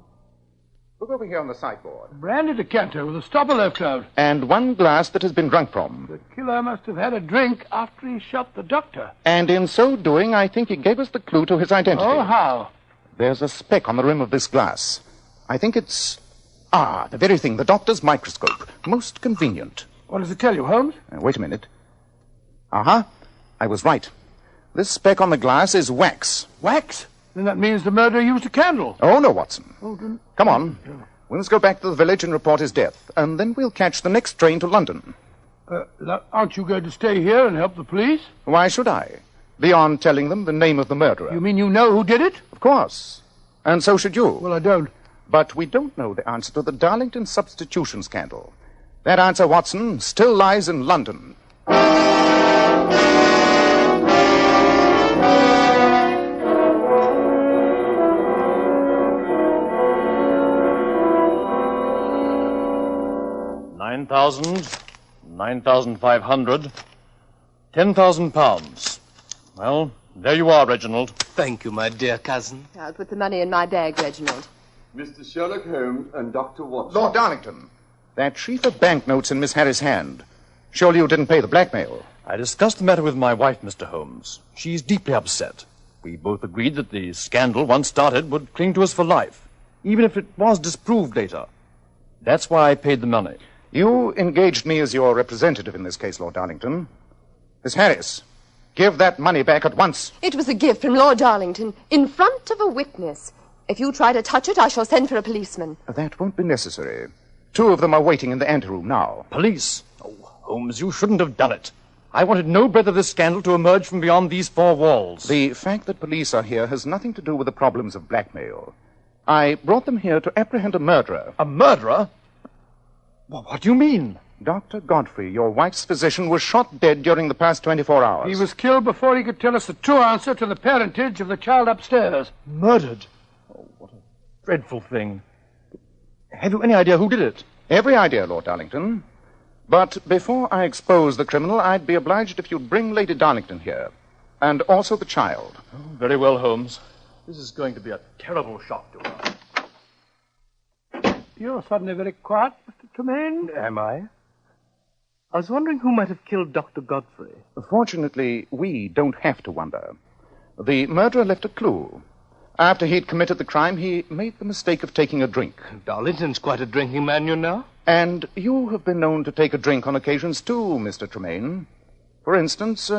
Look over here on the sideboard. Brandy decanter with a stopper left out. And one glass that has been drunk from. The killer must have had a drink after he shot the doctor. And in so doing, I think he gave us the clue to his identity. Oh, how? There's a speck on the rim of this glass. I think it's... the very thing, the doctor's microscope. Most convenient. What does it tell you, Holmes? Wait a minute. I was right. This speck on the glass is wax. Wax? Then that means the murderer used a candle. Oh, no, Watson. Oh, then... Come on. We must go back to the village and report his death, and then we'll catch the next train to London. Aren't you going to stay here and help the police? Why should I? Beyond telling them the name of the murderer. You mean you know who did it? Of course. And so should you. Well, I don't. But we don't know the answer to the Darlington substitution scandal. That answer, Watson, still lies in London. £9,500, £10,000. Well, there you are, Reginald. Thank you, my dear cousin. I'll put the money in my bag, Reginald. Mr. Sherlock Holmes and Dr. Watson. Lord Darlington, that sheaf of banknotes in Miss Harris's hand. Surely you didn't pay the blackmail. I discussed the matter with my wife, Mr. Holmes. She's deeply upset. We both agreed that the scandal, once started, would cling to us for life, even if it was disproved later. That's why I paid the money. You engaged me as your representative in this case, Lord Darlington. Miss Harris, give that money back at once. It was a gift from Lord Darlington, in front of a witness. If you try to touch it, I shall send for a policeman. That won't be necessary. 2 of them are waiting in the anteroom now. Police? Oh, Holmes, you shouldn't have done it. I wanted no breath of this scandal to emerge from beyond these 4 walls. The fact that police are here has nothing to do with the problems of blackmail. I brought them here to apprehend a murderer. A murderer? What do you mean? Dr. Godfrey, your wife's physician, was shot dead during the past 24 hours. He was killed before he could tell us the true answer to the parentage of the child upstairs. Murdered? Oh, what a dreadful thing. Have you any idea who did it? Every idea, Lord Darlington. But before I expose the criminal, I'd be obliged if you'd bring Lady Darlington here. And also the child. Oh, very well, Holmes. This is going to be a terrible shock to her. You're suddenly very quiet, Mr. Tremaine. Am I? I was wondering who might have killed Dr. Godfrey. Fortunately, we don't have to wonder. The murderer left a clue. After he'd committed the crime, he made the mistake of taking a drink. Darlington's quite a drinking man, you know. And you have been known to take a drink on occasions, too, Mr. Tremaine. For instance,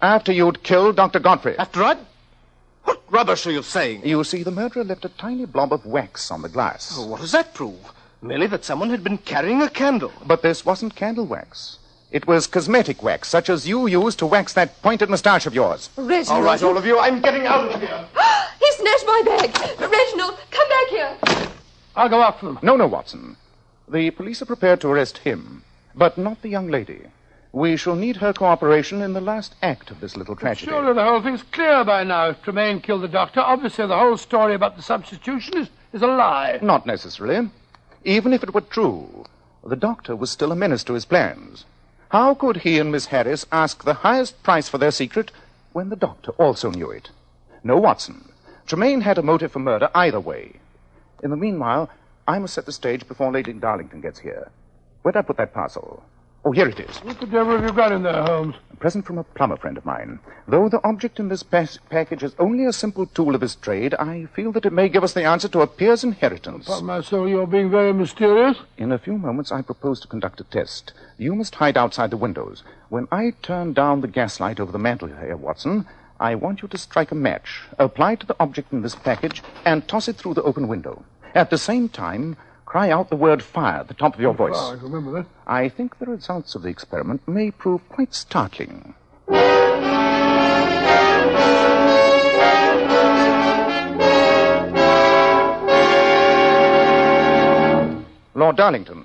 after you'd killed Dr. Godfrey. After I'd... What rubbish are you saying? You see, the murderer left a tiny blob of wax on the glass. Oh, what does that prove? Merely that someone had been carrying a candle. But this wasn't candle wax. It was cosmetic wax, such as you used to wax that pointed moustache of yours. Reginald. All right, all of you, I'm getting out of here. He snatched my bag. Reginald, come back here. I'll go after them. No, Watson. The police are prepared to arrest him, but not the young lady. We shall need her cooperation in the last act of this little tragedy. Surely the whole thing's clear by now. If Tremaine killed the doctor, obviously the whole story about the substitution is a lie. Not necessarily. Even if it were true, the doctor was still a menace to his plans. How could he and Miss Harris ask the highest price for their secret when the doctor also knew it? No, Watson. Tremaine had a motive for murder either way. In the meanwhile, I must set the stage before Lady Darlington gets here. Where'd I put that parcel? Oh, here it is. What the devil have you got in there, Holmes? A present from a plumber friend of mine. Though the object in this package is only a simple tool of his trade, I feel that it may give us the answer to a peer's inheritance. Upon my soul, you're being very mysterious. In a few moments, I propose to conduct a test. You must hide outside the windows. When I turn down the gaslight over the mantel here, Watson, I want you to strike a match, apply it to the object in this package, and toss it through the open window. At the same time, cry out the word fire at the top of your voice. I remember that. I think the results of the experiment may prove quite startling. Lord Darlington,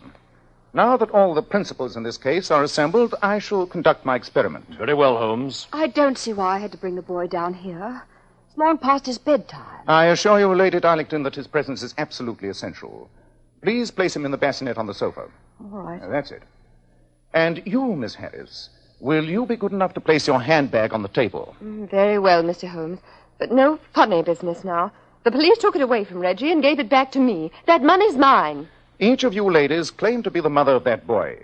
now that all the principals in this case are assembled, I shall conduct my experiment. Very well, Holmes. I don't see why I had to bring the boy down here. It's long past his bedtime. I assure you, Lady Darlington, that his presence is absolutely essential. Please place him in the bassinet on the sofa. All right. That's it. And you, Miss Harris, will you be good enough to place your handbag on the table? Very well, Mr. Holmes. But no funny business now. The police took it away from Reggie and gave it back to me. That money's mine. Each of you ladies claim to be the mother of that boy.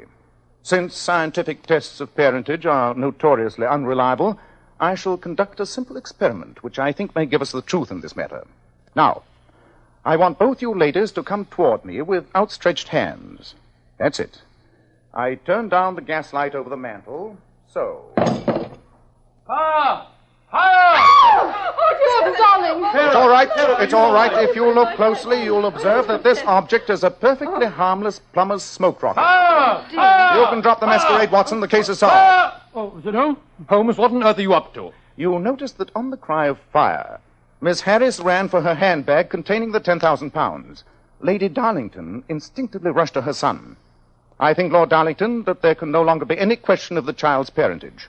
Since scientific tests of parentage are notoriously unreliable, I shall conduct a simple experiment which I think may give us the truth in this matter. Now, I want both you ladies to come toward me with outstretched hands. That's it. I turn down the gaslight over the mantel. So. Fire! Fire! Oh, dear, darling. It's all right. It's all right. If you look closely, you'll observe that this object is a perfectly harmless plumber's smoke rocket. Fire! Fire! You can drop the masquerade, Watson. The case is solved. Fire! Oh, is it Holmes? Holmes, what on earth are you up to? You'll notice that on the cry of fire, Miss Harris ran for her handbag containing the 10,000 pounds. Lady Darlington instinctively rushed to her son. I think, Lord Darlington, that there can no longer be any question of the child's parentage.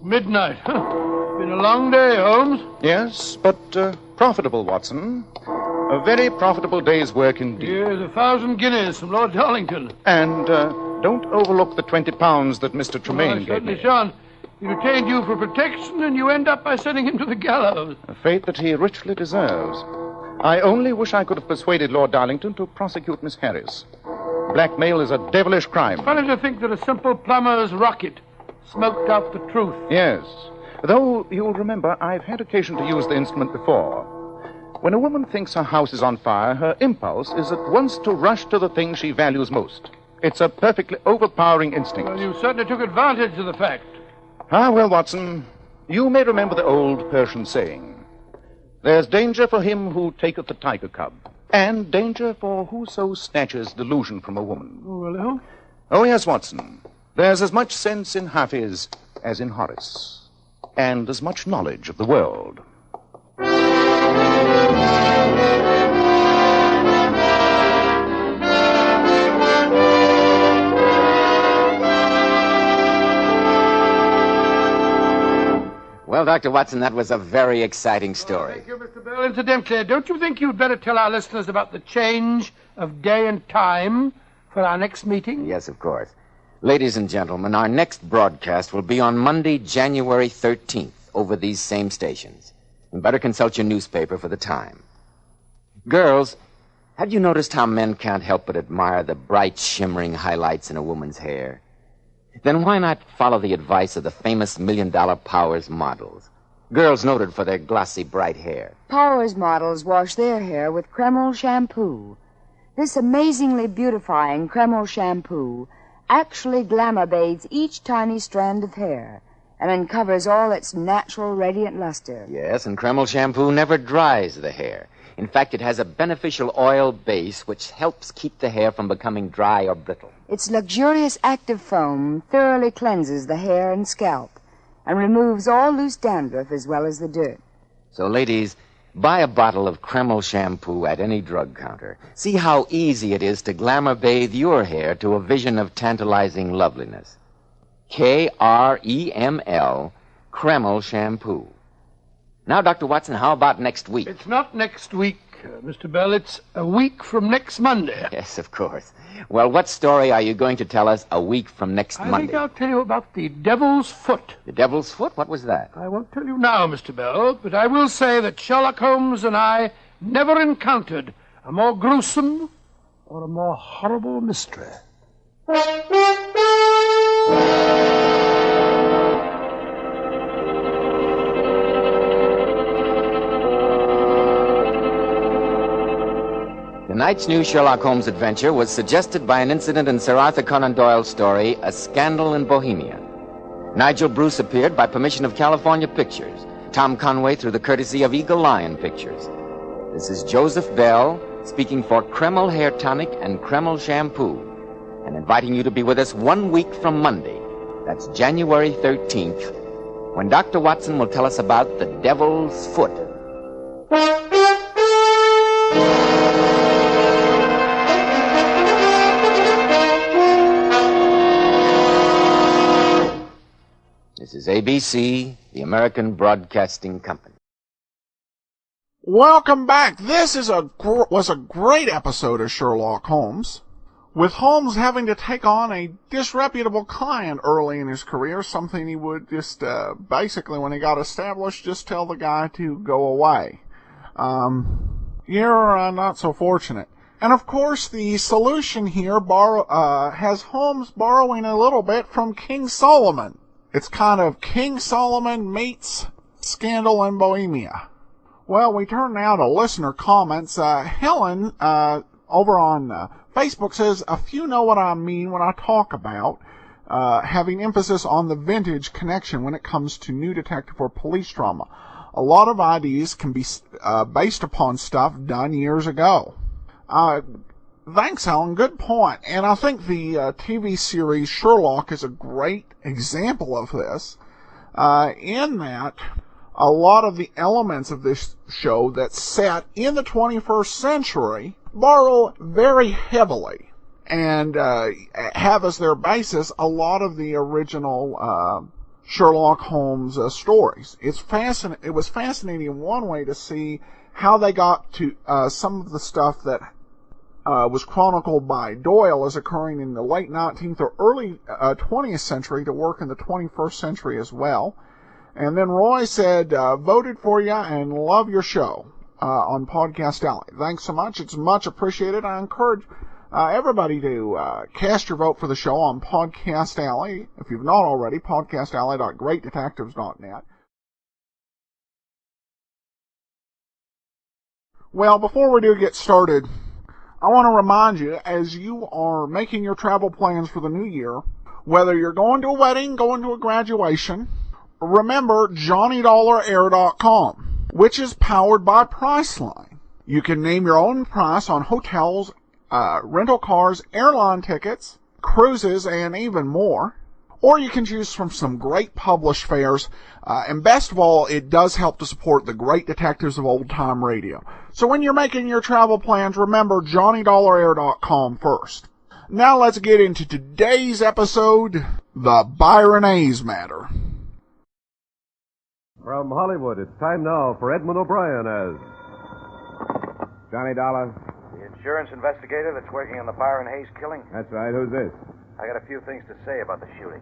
Midnight. Been a long day, Holmes. Yes, but profitable, Watson. A very profitable day's work indeed. Here's 1,000 guineas from Lord Darlington. And don't overlook the 20 pounds that Mr. Tremaine gave me. Certainly shan't. He retained you for protection, and you end up by sending him to the gallows. A fate that he richly deserves. I only wish I could have persuaded Lord Darlington to prosecute Miss Harris. Blackmail is a devilish crime. Funny to think that a simple plumber's rocket smoked out the truth. Yes. Though, you'll remember, I've had occasion to use the instrument before. When a woman thinks her house is on fire, her impulse is at once to rush to the thing she values most. It's a perfectly overpowering instinct. Well, you certainly took advantage of the fact. Ah, well, Watson, you may remember the old Persian saying, "There's danger for him who taketh the tiger cub, and danger for whoso snatches delusion from a woman." Oh, well, oh, yes, Watson. There's as much sense in Hafiz as in Horace, and as much knowledge of the world. Well, Dr. Watson, that was a very exciting story. Thank you, Mr. Bell. Incidentally, don't you think you'd better tell our listeners about the change of day and time for our next meeting? Yes, of course. Ladies and gentlemen, our next broadcast will be on Monday, January 13th, over these same stations. You better consult your newspaper for the time. Girls, have you noticed how men can't help but admire the bright, shimmering highlights in a woman's hair? Then why not follow the advice of the famous $1 Million Powers models? Girls noted for their glossy, bright hair. Powers models wash their hair with Kreml shampoo. This amazingly beautifying Kreml shampoo actually glamour bathes each tiny strand of hair and uncovers all its natural radiant luster. Yes, and Kreml shampoo never dries the hair. In fact, it has a beneficial oil base which helps keep the hair from becoming dry or brittle. Its luxurious active foam thoroughly cleanses the hair and scalp and removes all loose dandruff as well as the dirt. So, ladies, buy a bottle of Kreml shampoo at any drug counter. See how easy it is to glamour bathe your hair to a vision of tantalizing loveliness. Kreml, Kreml shampoo. Now, Dr. Watson, how about next week? It's not next week, Mr. Bell. It's a week from next Monday. Yes, of course. Well, what story are you going to tell us a week from next Monday? I think I'll tell you about the Devil's Foot. The Devil's Foot? What was that? I won't tell you now, Mr. Bell, but I will say that Sherlock Holmes and I never encountered a more gruesome or a more horrible mystery. Tonight's new Sherlock Holmes adventure was suggested by an incident in Sir Arthur Conan Doyle's story, A Scandal in Bohemia. Nigel Bruce appeared by permission of California Pictures. Tom Conway through the courtesy of Eagle Lion Pictures. This is Joseph Bell speaking for Kreml Hair Tonic and Kreml Shampoo and inviting you to be with us 1 week from Monday. That's January 13th, when Dr. Watson will tell us about the Devil's Foot. This is ABC, the American Broadcasting Company. Welcome back. This is was a great episode of Sherlock Holmes, with Holmes having to take on a disreputable client early in his career, something he would just, basically when he got established, just tell the guy to go away. You're not so fortunate. And of course, the solution here has Holmes borrowing a little bit from King Solomon. It's kind of King Solomon meets Scandal in Bohemia. Well, we turn now to listener comments. Helen, over on Facebook says, a few know what I mean when I talk about having emphasis on the vintage connection when it comes to new detective or police drama. A lot of ideas can be based upon stuff done years ago. Thanks, Helen. Good point. And I think the TV series Sherlock is a great example of this, in that a lot of the elements of this show that's set in the 21st century borrow very heavily and have as their basis a lot of the original Sherlock Holmes stories. It was fascinating in one way to see how they got to some of the stuff that was chronicled by Doyle as occurring in the late 19th or early 20th century to work in the 21st century as well. And then Roy said, voted for you and love your show on Podcast Alley. Thanks so much. It's much appreciated. I encourage everybody to cast your vote for the show on Podcast Alley. If you've not already, podcastalley.greatdetectives.net. Well, before we do get started, I want to remind you, as you are making your travel plans for the new year, whether you're going to a wedding, going to a graduation, remember JohnnyDollarAir.com, which is powered by Priceline. You can name your own price on hotels, rental cars, airline tickets, cruises, and even more. Or you can choose from some great published fares. And best of all, it does help to support the great detectives of old-time radio. So when you're making your travel plans, remember JohnnyDollarAir.com first. Now let's get into today's episode, the Byron Hayes matter. From Hollywood, it's time now for Edmund O'Brien as Johnny Dollar. The insurance investigator that's working on the Byron Hayes killing? That's right. Who's this? I got a few things to say about the shooting.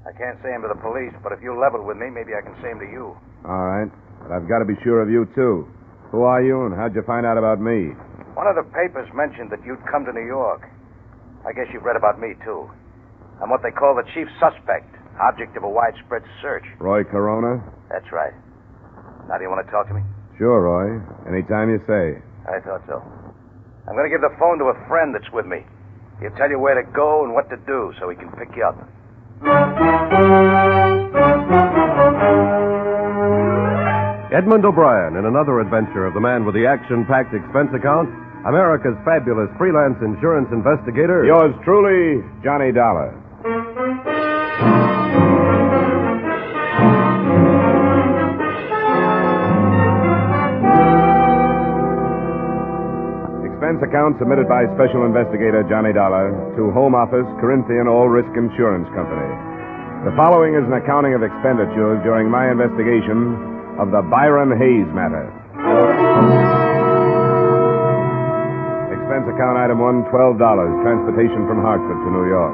I can't say them to the police, but if you level with me, maybe I can say them to you. All right. But I've got to be sure of you, too. Who are you, and how'd you find out about me? One of the papers mentioned that you'd come to New York. I guess you've read about me, too. I'm what they call the chief suspect, object of a widespread search. Roy Corona? That's right. Now, do you want to talk to me? Sure, Roy. Anytime you say. I thought so. I'm going to give the phone to a friend that's with me. He'll tell you where to go and what to do so he can pick you up. Edmund O'Brien in another adventure of the man with the action-packed expense account, America's fabulous freelance insurance investigator. Yours truly, Johnny Dollar. Expense account submitted by Special Investigator Johnny Dollar to Home Office, Corinthian All Risk Insurance Company. The following is an accounting of expenditures during my investigation of the Byron Hayes matter. Expense account item 1, $12, transportation from Hartford to New York.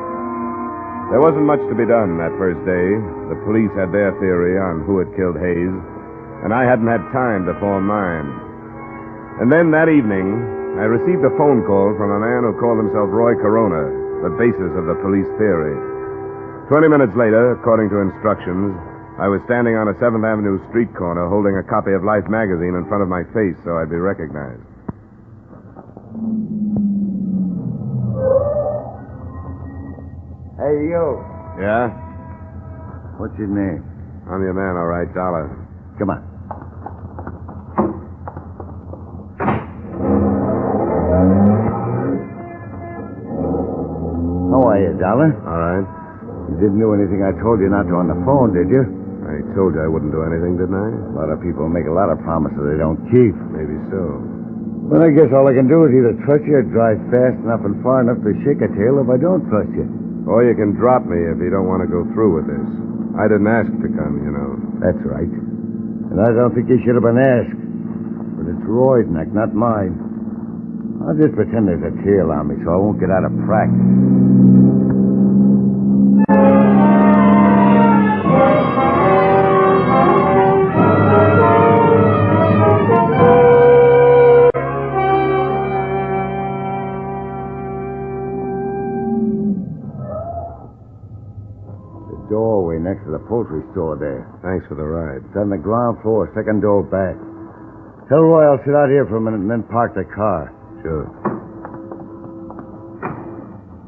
There wasn't much to be done that first day. The police had their theory on who had killed Hayes, and I hadn't had time to form mine. And then that evening, I received a phone call from a man who called himself Roy Corona, the basis of the police theory. 20 minutes later, according to instructions, I was standing on a 7th Avenue street corner holding a copy of Life magazine in front of my face so I'd be recognized. Hey, you. Yeah? What's your name? I'm your man, all right, Dollar. Come on. How are you, Dollar? All right. You didn't do anything I told you not to on the phone, did you? I told you I wouldn't do anything, didn't I? A lot of people make a lot of promises they don't keep. Maybe so. But I guess all I can do is either trust you or drive fast enough and far enough to shake a tail if I don't trust you. Or you can drop me if you don't want to go through with this. I didn't ask to come, you know. That's right. And I don't think you should have been asked. But it's Roy's neck, not mine. I'll just pretend there's a tail on me so I won't get out of practice. Doorway next to the poultry store there. Thanks for the ride. It's on the ground floor, second door back. Tell Roy I'll sit out here for a minute and then park the car. Sure.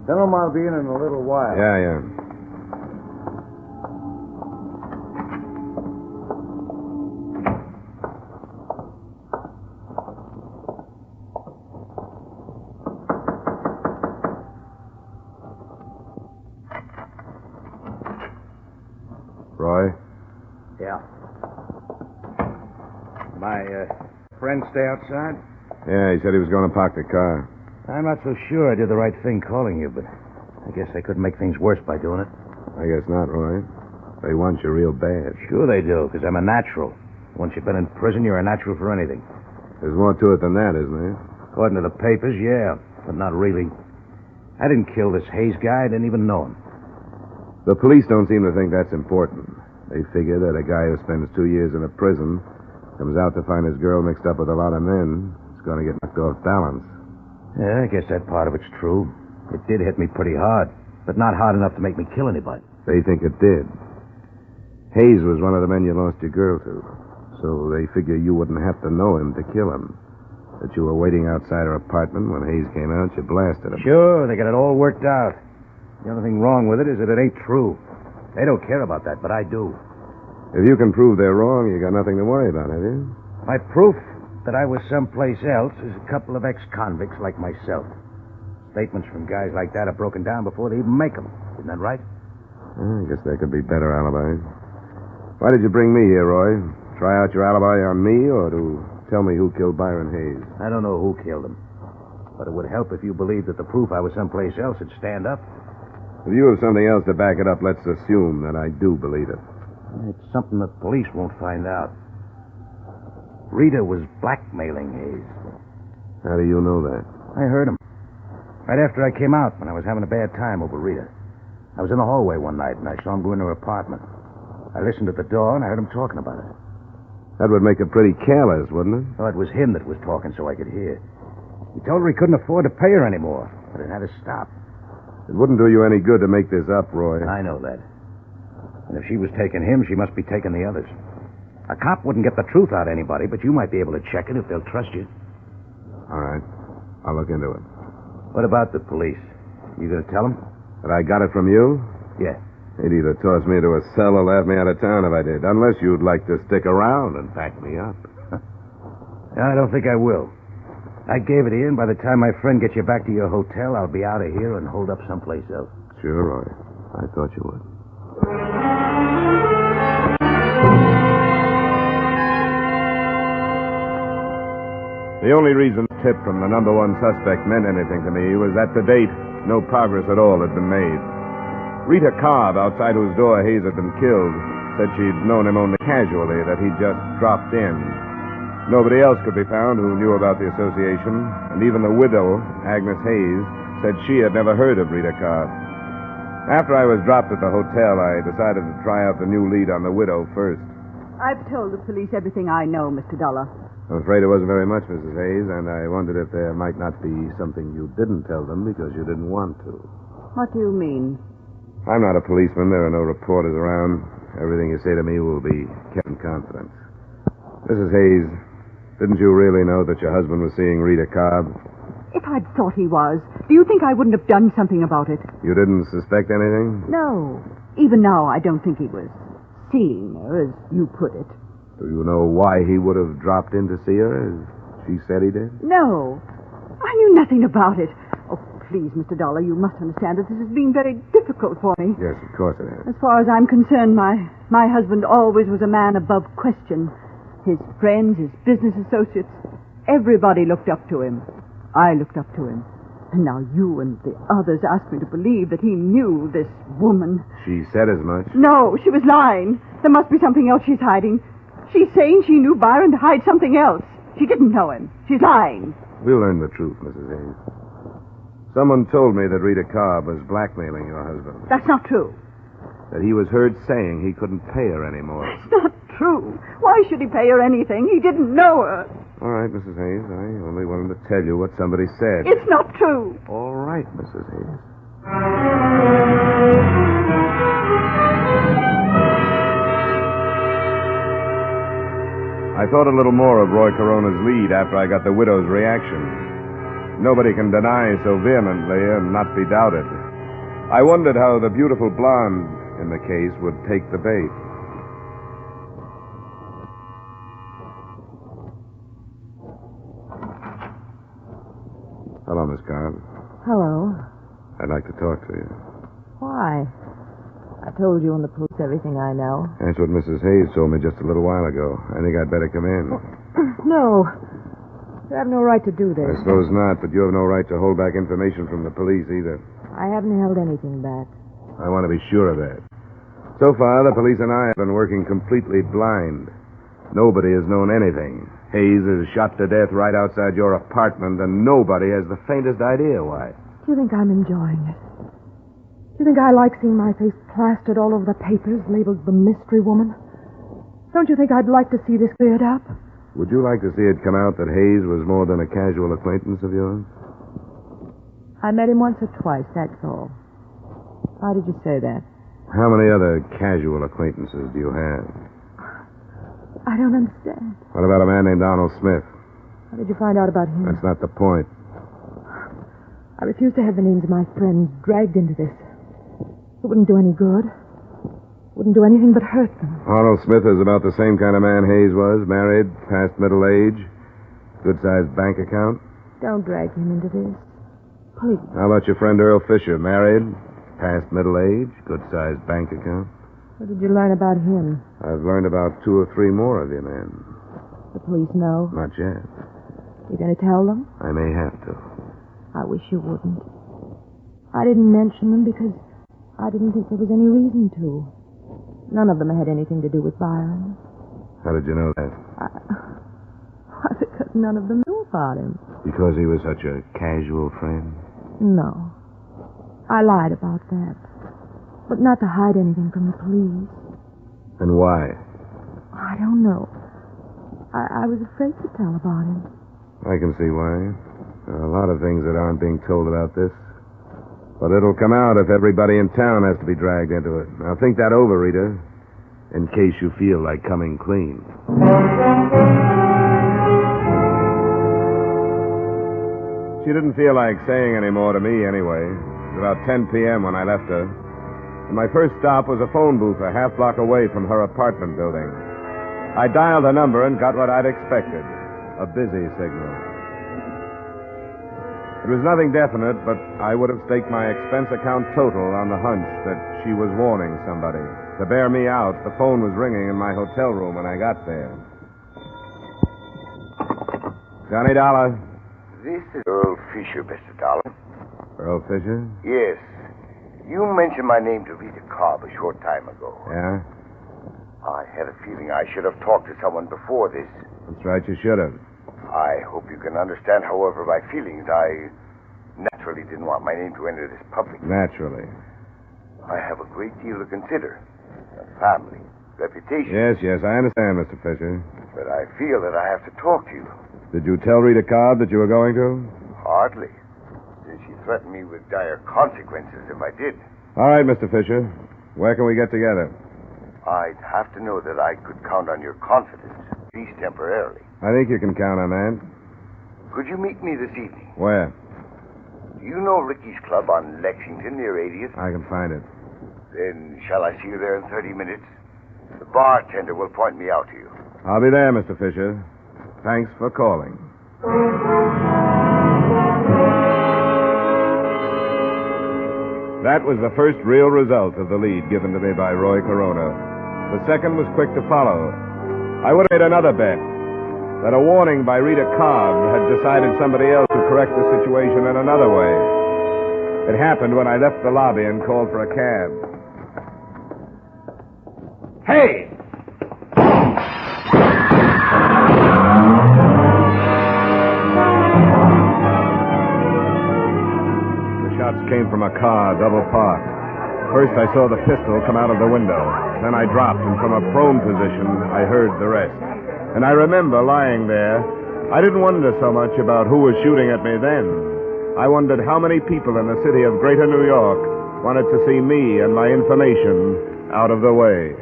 Tell him I'll be in a little while. Yeah. Roy? Yeah. My friend stay outside? Yeah, he said he was going to park the car. I'm not so sure I did the right thing calling you, but I guess I couldn't make things worse by doing it. I guess not, Roy. They want you real bad. Sure they do, because I'm a natural. Once you've been in prison, you're a natural for anything. There's more to it than that, isn't there? According to the papers, yeah, but not really. I didn't kill this Hayes guy. I didn't even know him. The police don't seem to think that's important. They figure that a guy who spends 2 years in a prison comes out to find his girl mixed up with a lot of men is going to get knocked off balance. Yeah, I guess that part of it's true. It did hit me pretty hard, but not hard enough to make me kill anybody. They think it did. Hayes was one of the men you lost your girl to, so they figure you wouldn't have to know him to kill him. That you were waiting outside her apartment when Hayes came out, you blasted him. Sure, they got it all worked out. The only thing wrong with it is that it ain't true. They don't care about that, but I do. If you can prove they're wrong, you got nothing to worry about, have you? My proof that I was someplace else is a couple of ex-convicts like myself. Statements from guys like that are broken down before they even make them. Isn't that right? I guess there could be better alibis. Why did you bring me here, Roy? Try out your alibi on me, or to tell me who killed Byron Hayes? I don't know who killed him. But it would help if you believed that the proof I was someplace else would stand up. If you have something else to back it up, let's assume that I do believe it. It's something the police won't find out. Rita was blackmailing Hayes. How do you know that? I heard him. Right after I came out, when I was having a bad time over Rita. I was in the hallway one night, and I saw him go into her apartment. I listened at the door, and I heard him talking about it. That would make it pretty careless, wouldn't it? Oh, it was him that was talking so I could hear. He told her he couldn't afford to pay her anymore, but it had to stop. It wouldn't do you any good to make this up, Roy. I know that. And if she was taking him, she must be taking the others. A cop wouldn't get the truth out of anybody, but you might be able to check it if they'll trust you. All right. I'll look into it. What about the police? You gonna tell them? That I got it from you? Yeah. They'd either toss me into a cell or laugh me out of town if I did. Unless you'd like to stick around and back me up. I don't think I will. I gave it in. By the time my friend gets you back to your hotel, I'll be out of here and holed up someplace else. Sure, Roy. I thought you would. The only reason the tip from the number one suspect meant anything to me was that to date, no progress at all had been made. Rita Cobb, outside whose door Hayes had been killed, said she'd known him only casually, that he'd just dropped in. Nobody else could be found who knew about the association, and even the widow, Agnes Hayes, said she had never heard of Rita Cobb. After I was dropped at the hotel, I decided to try out the new lead on the widow first. I've told the police everything I know, Mr. Dollar. I'm afraid it wasn't very much, Mrs. Hayes, and I wondered if there might not be something you didn't tell them because you didn't want to. What do you mean? I'm not a policeman. There are no reporters around. Everything you say to me will be kept in confidence. Mrs. Hayes, didn't you really know that your husband was seeing Rita Cobb? If I'd thought he was, do you think I wouldn't have done something about it? You didn't suspect anything? No. Even now, I don't think he was seeing her, as you put it. Do you know why he would have dropped in to see her, as she said he did? No. I knew nothing about it. Oh, please, Mr. Dollar, you must understand that this has been very difficult for me. Yes, of course it has. As far as I'm concerned, my husband always was a man above question. His friends, his business associates, everybody looked up to him. I looked up to him. And now you and the others ask me to believe that he knew this woman. She said as much. No, she was lying. There must be something else she's hiding. She's saying she knew Byron to hide something else. She didn't know him. She's lying. We'll learn the truth, Mrs. Hayes. Someone told me that Rita Cobb was blackmailing your husband. That's not true. That he was heard saying he couldn't pay her anymore. It's not true. Why should he pay her anything? He didn't know her. All right, Mrs. Hayes. I only wanted to tell you what somebody said. It's not true. All right, Mrs. Hayes. I thought a little more of Roy Corona's lead after I got the widow's reaction. Nobody can deny so vehemently and not be doubted. I wondered how the beautiful blonde in the case would take the bait. Hello, Miss Cobb. Hello. I'd like to talk to you. Why? I told you and the police everything I know. That's what Mrs. Hayes told me just a little while ago. I think I'd better come in. No. You have no right to do this. I suppose not, but you have no right to hold back information from the police either. I haven't held anything back. I want to be sure of that. So far, the police and I have been working completely blind. Nobody has known anything. Hayes is shot to death right outside your apartment, and nobody has the faintest idea why. Do you think I'm enjoying it? Do you think I like seeing my face plastered all over the papers labeled the mystery woman? Don't you think I'd like to see this cleared up? Would you like to see it come out that Hayes was more than a casual acquaintance of yours? I met him once or twice, that's all. Why did you say that? How many other casual acquaintances do you have? I don't understand. What about a man named Donald Smith? How did you find out about him? That's not the point. I refuse to have the names of my friends dragged into this. It wouldn't do any good. Wouldn't do anything but hurt them. Arnold Smith is about the same kind of man Hayes was. Married, past middle age, good-sized bank account. Don't drag him into this. Please. How about your friend Earl Fisher? Married, past middle age, good-sized bank account. What did you learn about him? I've learned about 2 or 3 more of you men. The police know? Not yet. You going to tell them? I may have to. I wish you wouldn't. I didn't mention them because I didn't think there was any reason to. None of them had anything to do with Byron. How did you know that? Because none of them knew about him. Because he was such a casual friend? No. I lied about that. But not to hide anything from the police. And why? I don't know. I was afraid to tell about him. I can see why. There are a lot of things that aren't being told about this. But it'll come out if everybody in town has to be dragged into it. Now think that over, Rita, in case you feel like coming clean. She didn't feel like saying any more to me anyway. It was about 10 p.m. when I left her. And my first stop was a phone booth a half block away from her apartment building. I dialed her number and got what I'd expected, a busy signal. It was nothing definite, but I would have staked my expense account total on the hunch that she was warning somebody. To bear me out, the phone was ringing in my hotel room when I got there. Johnny Dollar. This is Earl Fisher, Mr. Dollar. Earl Fisher? Yes. You mentioned my name to Rita Cobb a short time ago. Yeah? I had a feeling I should have talked to someone before this. That's right, you should have. I hope you can understand, however, my feelings. I naturally didn't want my name to enter this public. Naturally. I have a great deal to consider. A family, reputation. Yes, I understand, Mr. Fisher. But I feel that I have to talk to you. Did you tell Rita Cobb that you were going to? Hardly. Since she threatened me with dire consequences if I did. All right, Mr. Fisher. Where can we get together? I'd have to know that I could count on your confidence, at least temporarily. I think you can count on that. Could you meet me this evening? Where? Do you know Ricky's Club on Lexington near 80th? I can find it. Then shall I see you there in 30 minutes? The bartender will point me out to you. I'll be there, Mr. Fisher. Thanks for calling. That was the first real result of the lead given to me by Roy Corona. The second was quick to follow. I would have made another bet that a warning by Rita Cobb had decided somebody else would correct the situation in another way. It happened when I left the lobby and called for a cab. Hey! The shots came from a car, double parked. First, I saw the pistol come out of the window. Then I dropped, and from a prone position, I heard the rest. And I remember lying there. I didn't wonder so much about who was shooting at me then. I wondered how many people in the city of Greater New York wanted to see me and my information out of the way.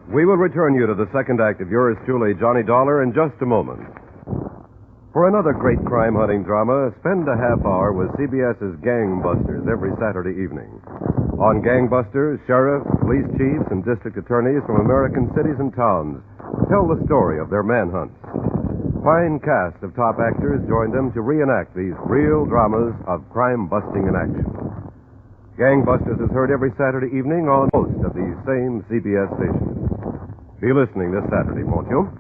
We will return you to the second act of yours truly, Johnny Dollar, in just a moment. For another great crime-hunting drama, spend a half hour with CBS's Gangbusters every Saturday evening. On Gangbusters, sheriffs, police chiefs, and district attorneys from American cities and towns tell the story of their manhunts. Fine cast of top actors join them to reenact these real dramas of crime-busting in action. Gangbusters is heard every Saturday evening on most of these same CBS stations. Be listening this Saturday, won't you?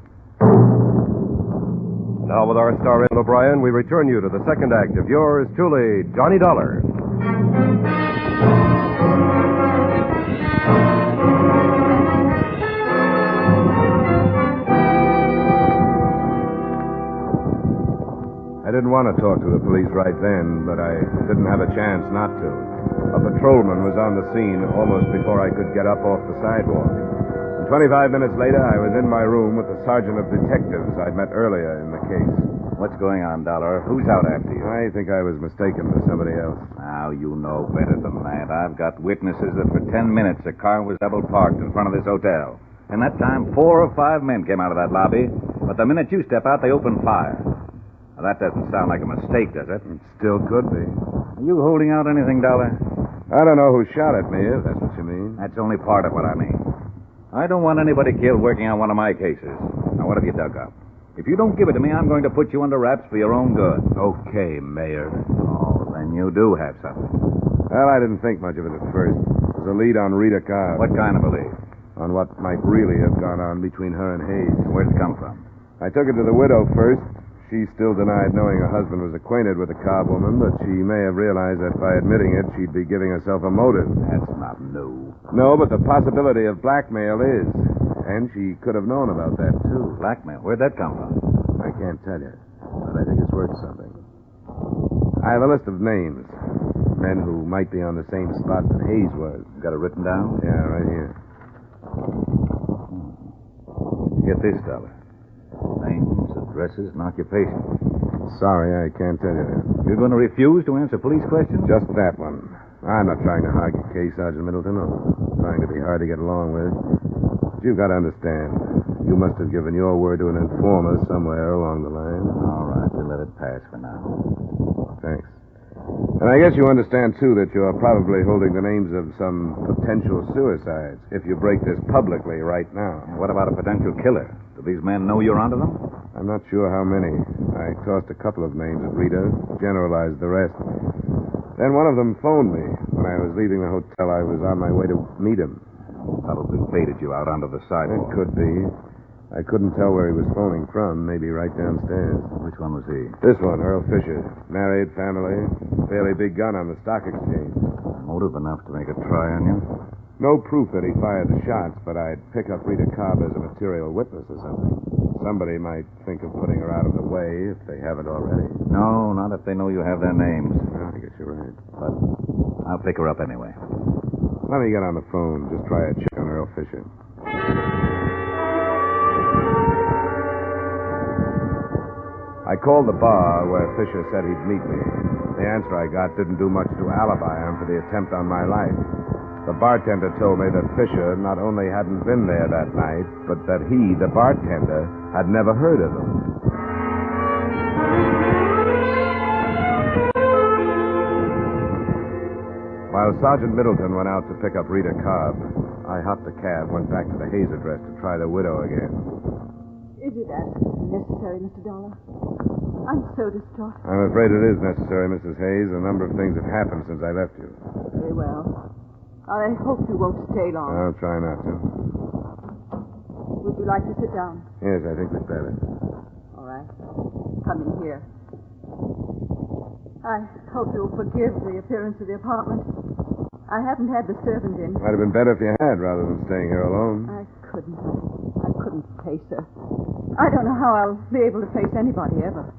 Now, with our star, Ed O'Brien, we return you to the second act of yours truly, Johnny Dollar. I didn't want to talk to the police right then, but I didn't have a chance not to. A patrolman was on the scene almost before I could get up off the sidewalk. And 25 minutes later, I was in my room with the sergeant of detectives I'd met earlier in the case. What's going on, Dollar? Who's out after you? I think I was mistaken for somebody else. Now, you know better than that. I've got witnesses that for 10 minutes a car was double parked in front of this hotel. And that time, 4 or 5 men came out of that lobby. But the minute you step out, they open fire. Now, that doesn't sound like a mistake, does it? It still could be. Are you holding out anything, Dollar? I don't know who shot at me, if that's what you mean. That's only part of what I mean. I don't want anybody killed working on one of my cases. Now, what have you dug up? If you don't give it to me, I'm going to put you under wraps for your own good. Okay, Mayor. Oh, then you do have something. Well, I didn't think much of it at first. It was a lead on Rita Cobb. What kind of a lead? On what might really have gone on between her and Hayes. Where'd it come from? I took it to the widow first. She still denied knowing her husband was acquainted with the Cobb woman, but she may have realized that by admitting it, she'd be giving herself a motive. That's not new. No, but the possibility of blackmail is. And she could have known about that, too. Blackmail? Where'd that come from? I can't tell you, but I think it's worth something. I have a list of names. Men who might be on the same spot that Hayes was. Got it written down? Yeah, right here. Get this, Dollar. Names, addresses, and occupation. Sorry, I can't tell you that. You're going to refuse to answer police questions? Just that one. I'm not trying to hog your case, Sergeant Middleton. I'm trying to be hard to get along with. But you've got to understand. You must have given your word to an informer somewhere along the line. All right, we'll let it pass for now. Thanks. And I guess you understand, too, that you're probably holding the names of some potential suicides if you break this publicly right now. And what about a potential killer? Do these men know you're onto them? I'm not sure how many. I tossed a couple of names at Rita, generalized the rest. Then one of them phoned me. When I was leaving the hotel, I was on my way to meet him. Probably baited you out onto the sidewalk. It could be. I couldn't tell where he was phoning from. Maybe right downstairs. Which one was he? This one, Earl Fisher. Married, family. Fairly big gun on the stock exchange. Motive enough to make a try on you? No proof that he fired the shots, but I'd pick up Rita Cobb as a material witness or something. Somebody might think of putting her out of the way if they haven't already. No, not if they know you have their names. Well, I guess you're right. But I'll pick her up anyway. Let me get on the phone. Just try a check on Earl Fisher. I called the bar where Fisher said he'd meet me. The answer I got didn't do much to alibi him for the attempt on my life. The bartender told me that Fisher not only hadn't been there that night, but that he, the bartender, had never heard of him. While Sergeant Middleton went out to pick up Rita Cobb, I hopped a cab, went back to the Hayes address to try the widow again. Is it absolutely necessary, Mr. Dollar? I'm so distraught. I'm afraid it is necessary, Mrs. Hayes. A number of things have happened since I left you. Very well. I hope you won't stay long. I'll try not to. Would you like to sit down? Yes, I think we'd better. All right. Come in here. I hope you'll forgive the appearance of the apartment. I haven't had the servant in. Might have been better if you had, rather than staying here alone. I couldn't face her. I don't know how I'll be able to face anybody ever.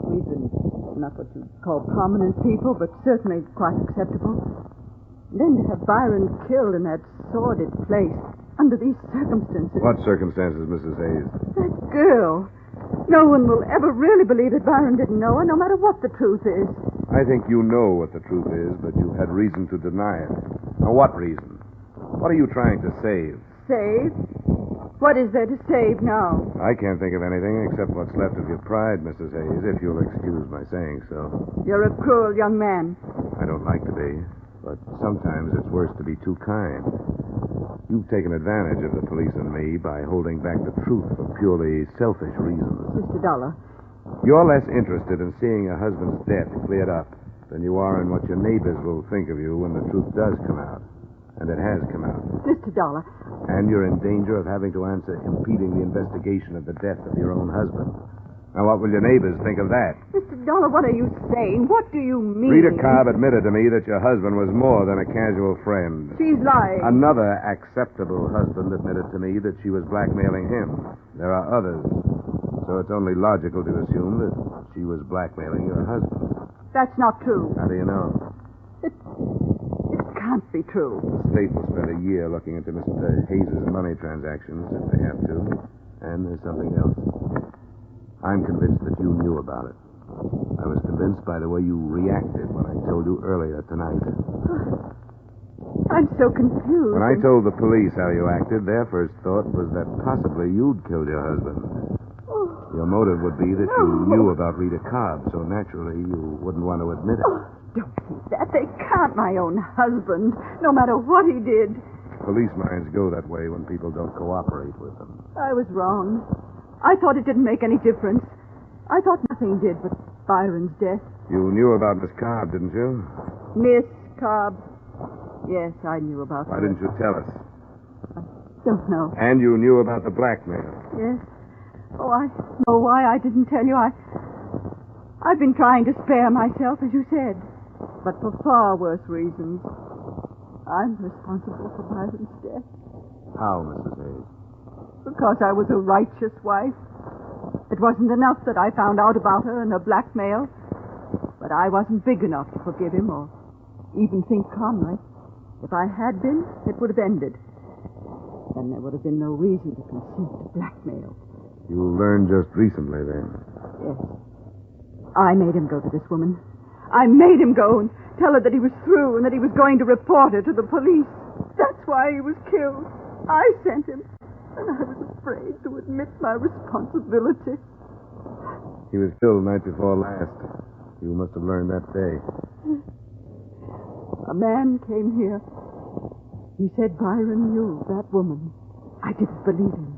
We've been not what you'd call prominent people, but certainly quite acceptable. Then to have Byron killed in that sordid place under these circumstances. What circumstances, Mrs. Hayes? That girl. No one will ever really believe that Byron didn't know her, no matter what the truth is. I think you know what the truth is, but you've had reason to deny it. Now, what reason? What are you trying to save? Save? What is there to save now? I can't think of anything except what's left of your pride, Mrs. Hayes, if you'll excuse my saying so. You're a cruel young man. I don't like to be, but sometimes it's worse to be too kind. You've taken advantage of the police and me by holding back the truth for purely selfish reasons. Mr. Dollar. You're less interested in seeing your husband's death cleared up than you are in what your neighbors will think of you when the truth does come out. And it has come out. Mr. Dollar. And you're in danger of having to answer impeding the investigation of the death of your own husband. Now, what will your neighbors think of that? Mr. Dollar, what are you saying? What do you mean? Rita Cobb admitted to me that your husband was more than a casual friend. She's lying. Another acceptable husband admitted to me that she was blackmailing him. There are others. So it's only logical to assume that she was blackmailing your husband. That's not true. How do you know? It can't be true. The state will spend a year looking into Mr. Hayes' money transactions if they have to. And there's something else. I'm convinced that you knew about it. I was convinced by the way you reacted when I told you earlier tonight. I'm so confused. When I told the police how you acted, their first thought was that possibly you'd killed your husband. Your motive would be that you knew about Rita Cobb, so naturally you wouldn't want to admit it. Don't think that. They can't, my own husband, no matter what he did. Police minds go that way when people don't cooperate with them. I was wrong. I thought it didn't make any difference. I thought nothing did but Byron's death. You knew about Miss Cobb, didn't you? Miss Cobb. Yes, I knew about her. Why didn't you tell us? Don't know. And you knew about the blackmail. Yes. Oh, I know why I didn't tell you. I've been trying to spare myself, as you said, but for far worse reasons. I'm responsible for Byron's death. How, Mrs. Hayes? Because I was a righteous wife. It wasn't enough that I found out about her and her blackmail, but I wasn't big enough to forgive him or even think calmly. If I had been, it would have ended. Then there would have been no reason to consent to blackmail. You learned just recently, then? Yes. I made him go to this woman. I made him go and tell her that he was through and that he was going to report her to the police. That's why he was killed. I sent him, and I was afraid to admit my responsibility. He was killed the night before last. You must have learned that day. A man came here. He said Byron knew that woman. I didn't believe him.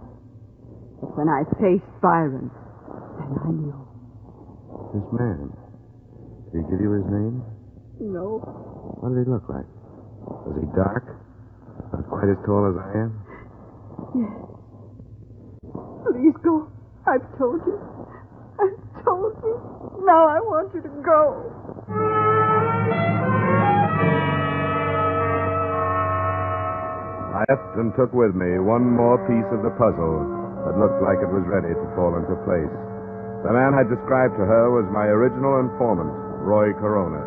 But when I faced Byron, then I knew. This man, did he give you his name? No. What did he look like? Was he dark? Not quite as tall as I am? Yes. Please go. I've told you. I've told you. Now I want you to go. I left and took with me one more piece of the puzzle that looked like it was ready to fall into place. The man I described to her was my original informant, Roy Corona.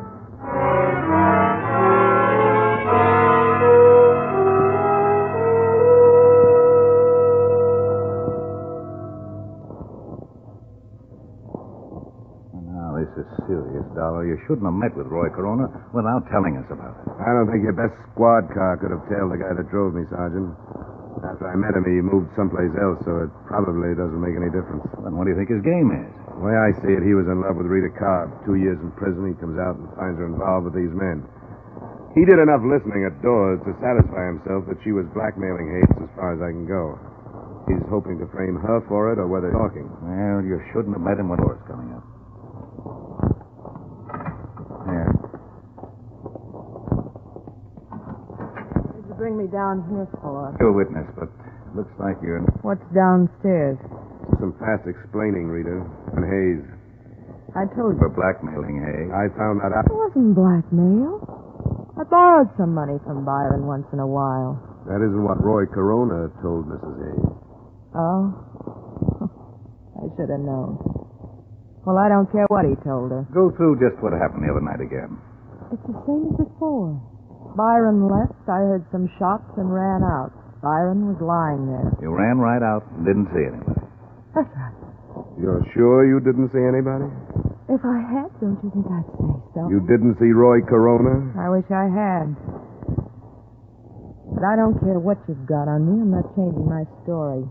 Now, this is serious, Dollar. You shouldn't have met with Roy Corona without telling us about it. I don't think your best squad car could have tailed the guy that drove me, Sergeant. After I met him, he moved someplace else, so it probably doesn't make any difference. Then what do you think his game is? The way I see it, he was in love with Rita Cobb. 2 years in prison, he comes out and finds her involved with these men. He did enough listening at doors to satisfy himself that she was blackmailing Hayes as far as I can go. He's hoping to frame her for it or whether talking. Well, you shouldn't have met him when doors coming up. Here. What did you bring me down here for? You're a witness, but looks like you're... What's downstairs? Some fast explaining, Rita. And Hayes. I told you. For blackmailing Hayes. I found that out. It wasn't blackmail. I borrowed some money from Byron once in a while. That isn't what Roy Corona told Mrs. Hayes. Oh? I should have known. Well, I don't care what he told her. Go through just what happened the other night again. It's the same as before. Byron left, I heard some shots and ran out. Byron was lying there. You ran right out and didn't see anybody. That's right. You're sure you didn't see anybody? If I had, don't you think I'd say so? You didn't see Roy Corona? I wish I had. But I don't care what you've got on me. I'm not changing my story.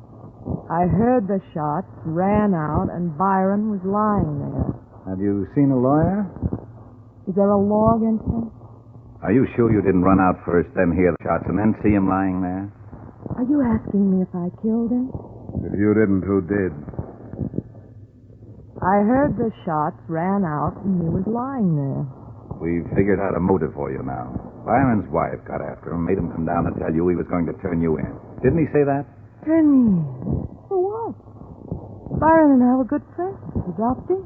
I heard the shots, ran out, and Byron was lying there. Have you seen a lawyer? Is there a law against him? Are you sure you didn't run out first, then hear the shots, and then see him lying there? Are you asking me if I killed him? If you didn't, who did? I heard the shots, ran out, and he was lying there. We've figured out a motive for you now. Byron's wife got after him, made him come down and tell you he was going to turn you in. Didn't he say that? Turn me in? For what? Byron and I were good friends. He dropped in.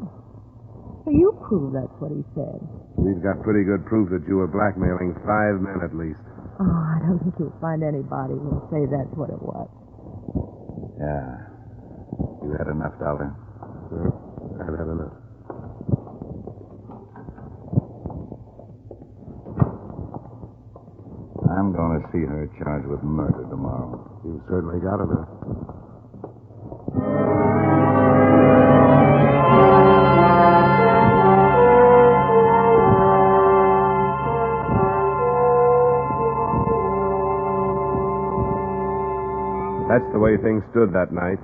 So you prove that's what he said. We've got pretty good proof that you were blackmailing 5 men at least. Oh, I don't think you'll find anybody who'll say that's what it was. Yeah. You had enough, Dollar? I've had enough. I'm going to see her charged with murder tomorrow. You certainly got enough. That's the way things stood that night,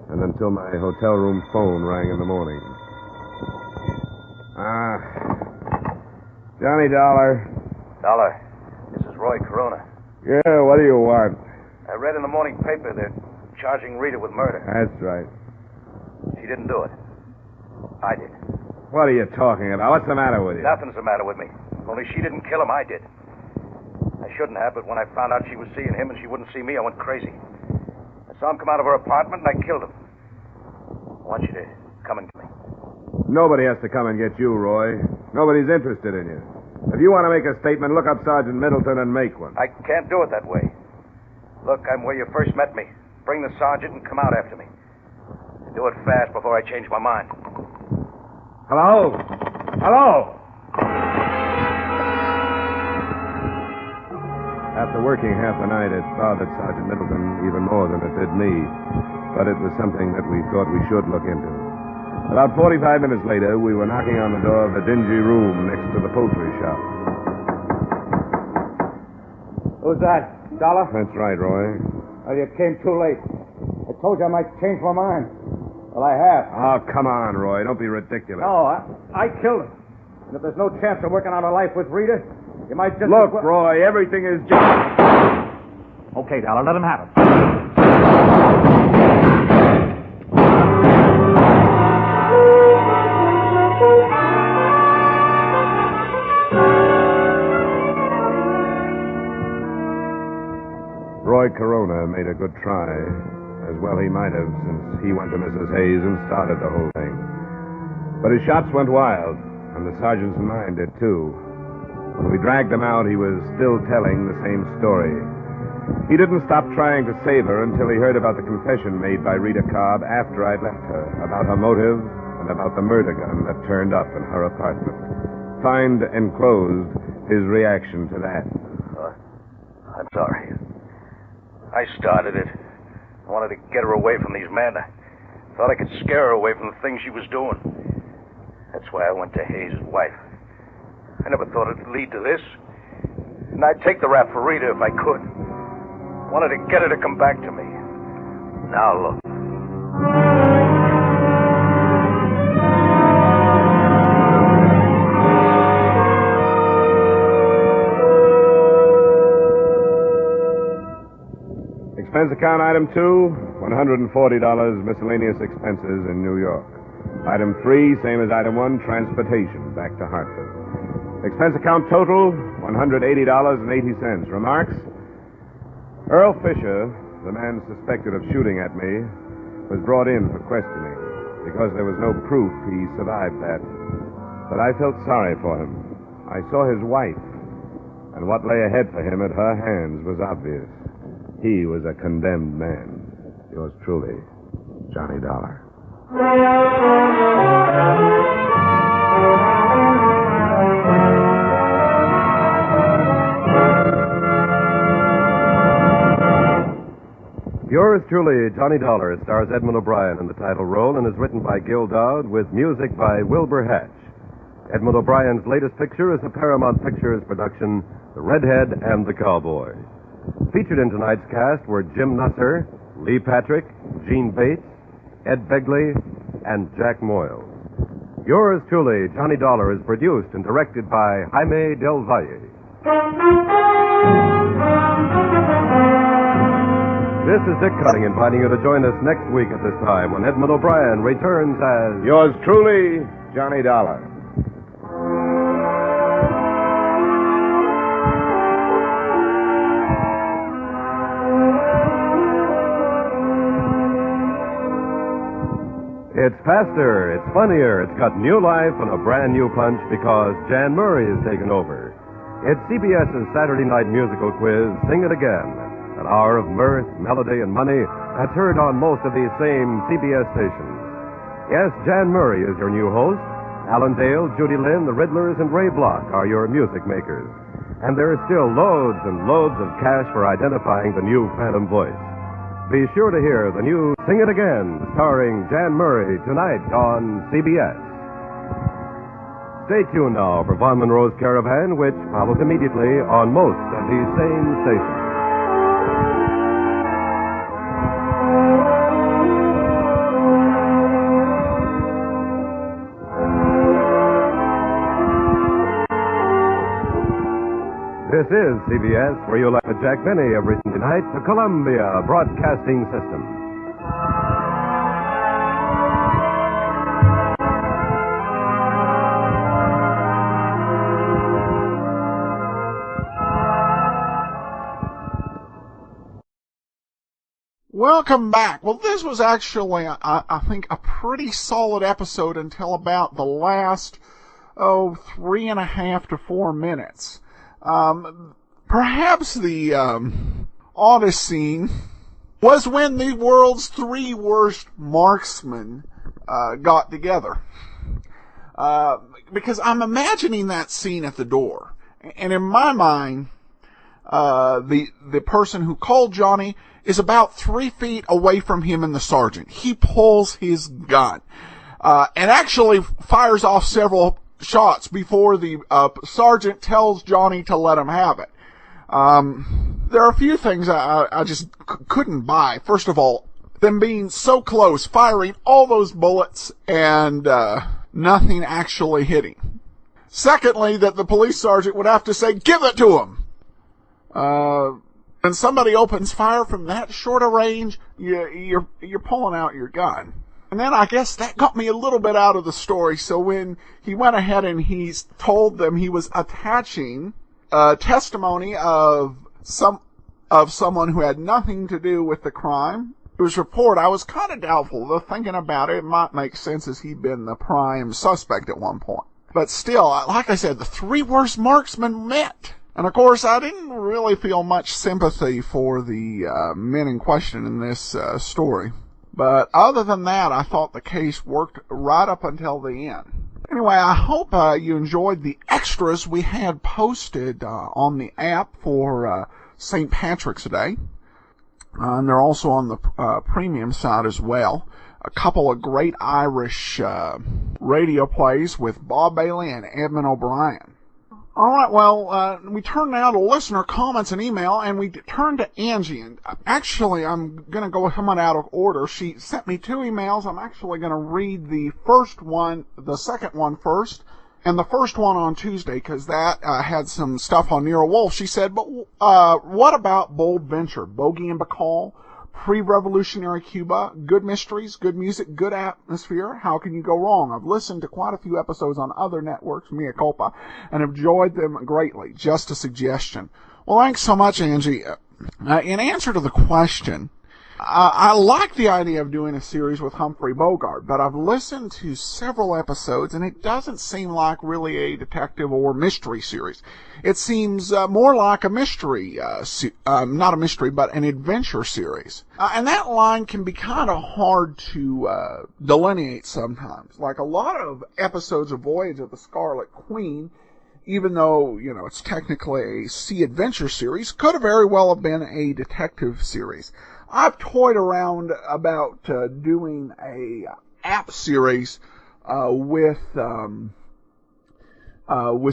and until my hotel room phone rang in the morning. Johnny Dollar. Dollar, this is Roy Corona. Yeah, what do you want? I read in the morning paper they're charging Rita with murder. That's right. She didn't do it. I did. What are you talking about? What's the matter with you? Nothing's the matter with me. Only she didn't kill him, I did. I shouldn't have, but when I found out she was seeing him and she wouldn't see me, I went crazy. I saw him come out of her apartment and I killed him. I want you to come and get me. Nobody has to come and get you, Roy. Nobody's interested in you. If you want to make a statement, look up Sergeant Middleton and make one. I can't do it that way. Look, I'm where you first met me. Bring the sergeant and come out after me. Do it fast before I change my mind. Hello? Hello? After working half the night, it bothered Sergeant Middleton even more than it did me. But it was something that we thought we should look into. About 45 minutes later, we were knocking on the door of the dingy room next to the poultry shop. Who's that? Dollar? That's right, Roy. Oh, you came too late. I told you I might change my mind. Well, I have. Oh, come on, Roy. Don't be ridiculous. No, I killed him. And if there's no chance of working out a life with Rita, you might just... Look, Roy, everything is just... Okay, Dollar, let him have it. Roy Corona made a good try. As well he might have, since he went to Mrs. Hayes and started the whole thing. But his shots went wild, and the sergeant's mind did too. When we dragged him out, he was still telling the same story. He didn't stop trying to save her until he heard about the confession made by Rita Cobb after I'd left her, about her motive and about the murder gun that turned up in her apartment. Find enclosed his reaction to that. I'm sorry. I started it. I wanted to get her away from these men. I thought I could scare her away from the things she was doing. That's why I went to Hayes' wife. I never thought it'd lead to this. And I'd take the rap for Rita if I could. I wanted to get her to come back to me. Now look. Expense account item 2, $140 miscellaneous expenses in New York. Item 3, same as item 1, transportation back to Hartford. Expense account total, $180.80. Remarks? Earl Fisher, the man suspected of shooting at me, was brought in for questioning. Because there was no proof, he survived that. But I felt sorry for him. I saw his wife, and what lay ahead for him at her hands was obvious. He was a condemned man. Yours truly, Johnny Dollar. Yours truly, Johnny Dollar, stars Edmund O'Brien in the title role and is written by Gil Dowd with music by Wilbur Hatch. Edmund O'Brien's latest picture is a Paramount Pictures production, The Redhead and the Cowboy. Featured in tonight's cast were Jim Nusser, Lee Patrick, Gene Bates, Ed Begley, and Jack Moyle. Yours truly, Johnny Dollar, is produced and directed by Jaime Del Valle. This is Dick Cutting inviting you to join us next week at this time when Edmund O'Brien returns as... Yours truly, Johnny Dollar. It's faster, it's funnier, it's got new life and a brand new punch because Jan Murray has taken over. It's CBS's Saturday night musical quiz, Sing It Again. An hour of mirth, melody, and money that's heard on most of these same CBS stations. Yes, Jan Murray is your new host. Alan Dale, Judy Lynn, the Riddlers, and Ray Block are your music makers. And there are still loads and loads of cash for identifying the new Phantom voice. Be sure to hear the new Sing It Again, starring Jan Murray, tonight on CBS. Stay tuned now for Von Monroe's Caravan, which follows immediately on most of these same stations. This is CBS, where you'll have Jack Benny every Sunday night, the Columbia Broadcasting System. Welcome back. Well, this was actually, I think, a pretty solid episode until about the last, 3.5 to 4 minutes. Perhaps the oddest scene was when the world's 3 worst marksmen got together. Because I'm imagining that scene at the door. And in my mind, the person who called Johnny is about 3 feet away from him and the sergeant. He pulls his gun and actually fires off several shots before the sergeant tells Johnny to let him have it. There are a few things I just couldn't buy. First of all, them being so close, firing all those bullets and nothing actually hitting. Secondly, that the police sergeant would have to say, "Give it to him." When somebody opens fire from that short a range, you're pulling out your gun. And then I guess that got me a little bit out of the story. So when he went ahead and he's told them he was attaching testimony of someone who had nothing to do with the crime to his report, I was kind of doubtful. Though thinking about it, it might make sense as he'd been the prime suspect at one point. But still, like I said, the 3 worst marksmen met. And of course, I didn't really feel much sympathy for the men in question in this story. But other than that, I thought the case worked right up until the end. Anyway, I hope you enjoyed the extras we had posted on the app for St. Patrick's Day. And they're also on the premium side as well. A couple of great Irish radio plays with Bob Bailey and Edmund O'Brien. All right, well, we turn now to listener comments and email, and we turn to Angie. And actually, I'm going to go somewhat out of order. She sent me 2 emails. I'm actually going to read the second one first, and the first one on Tuesday, because that had some stuff on Nero Wolfe. She said, but what about Bold Venture, Bogey and Bacall, pre-revolutionary Cuba, good mysteries, good music, good atmosphere? How can you go wrong? I've listened to quite a few episodes on other networks, mea culpa, and have enjoyed them greatly. Just a suggestion. Well, thanks so much, Angie. In answer to the question, I like the idea of doing a series with Humphrey Bogart, but I've listened to several episodes, and it doesn't seem like really a detective or mystery series. It seems more like a mystery, not a mystery, but an adventure series. And that line can be kind of hard to delineate sometimes. Like a lot of episodes of Voyage of the Scarlet Queen, even though, it's technically a sea adventure series, could have very well have been a detective series. I've toyed around about doing a app series with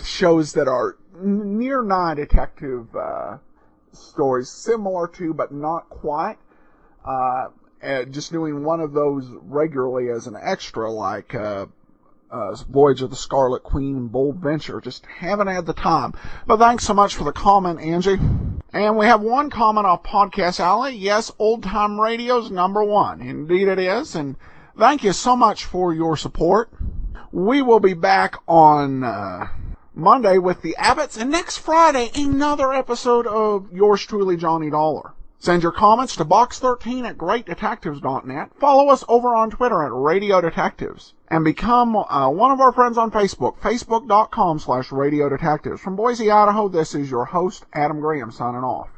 shows that are near nigh detective stories, similar to but not quite. Just doing one of those regularly as an extra, like Voyage of the Scarlet Queen and Bold Venture. Just haven't had the time. But thanks so much for the comment, Angie. And we have one comment off Podcast Alley. Yes, Old Time Radio's #1. Indeed it is. And thank you so much for your support. We will be back on Monday with the Abbotts. And next Friday, another episode of Yours Truly, Johnny Dollar. Send your comments to box13@greatdetectives.net. Follow us over on Twitter at Radio Detectives. And become one of our friends on Facebook, facebook.com/Radio Detectives. From Boise, Idaho, this is your host, Adam Graham, signing off.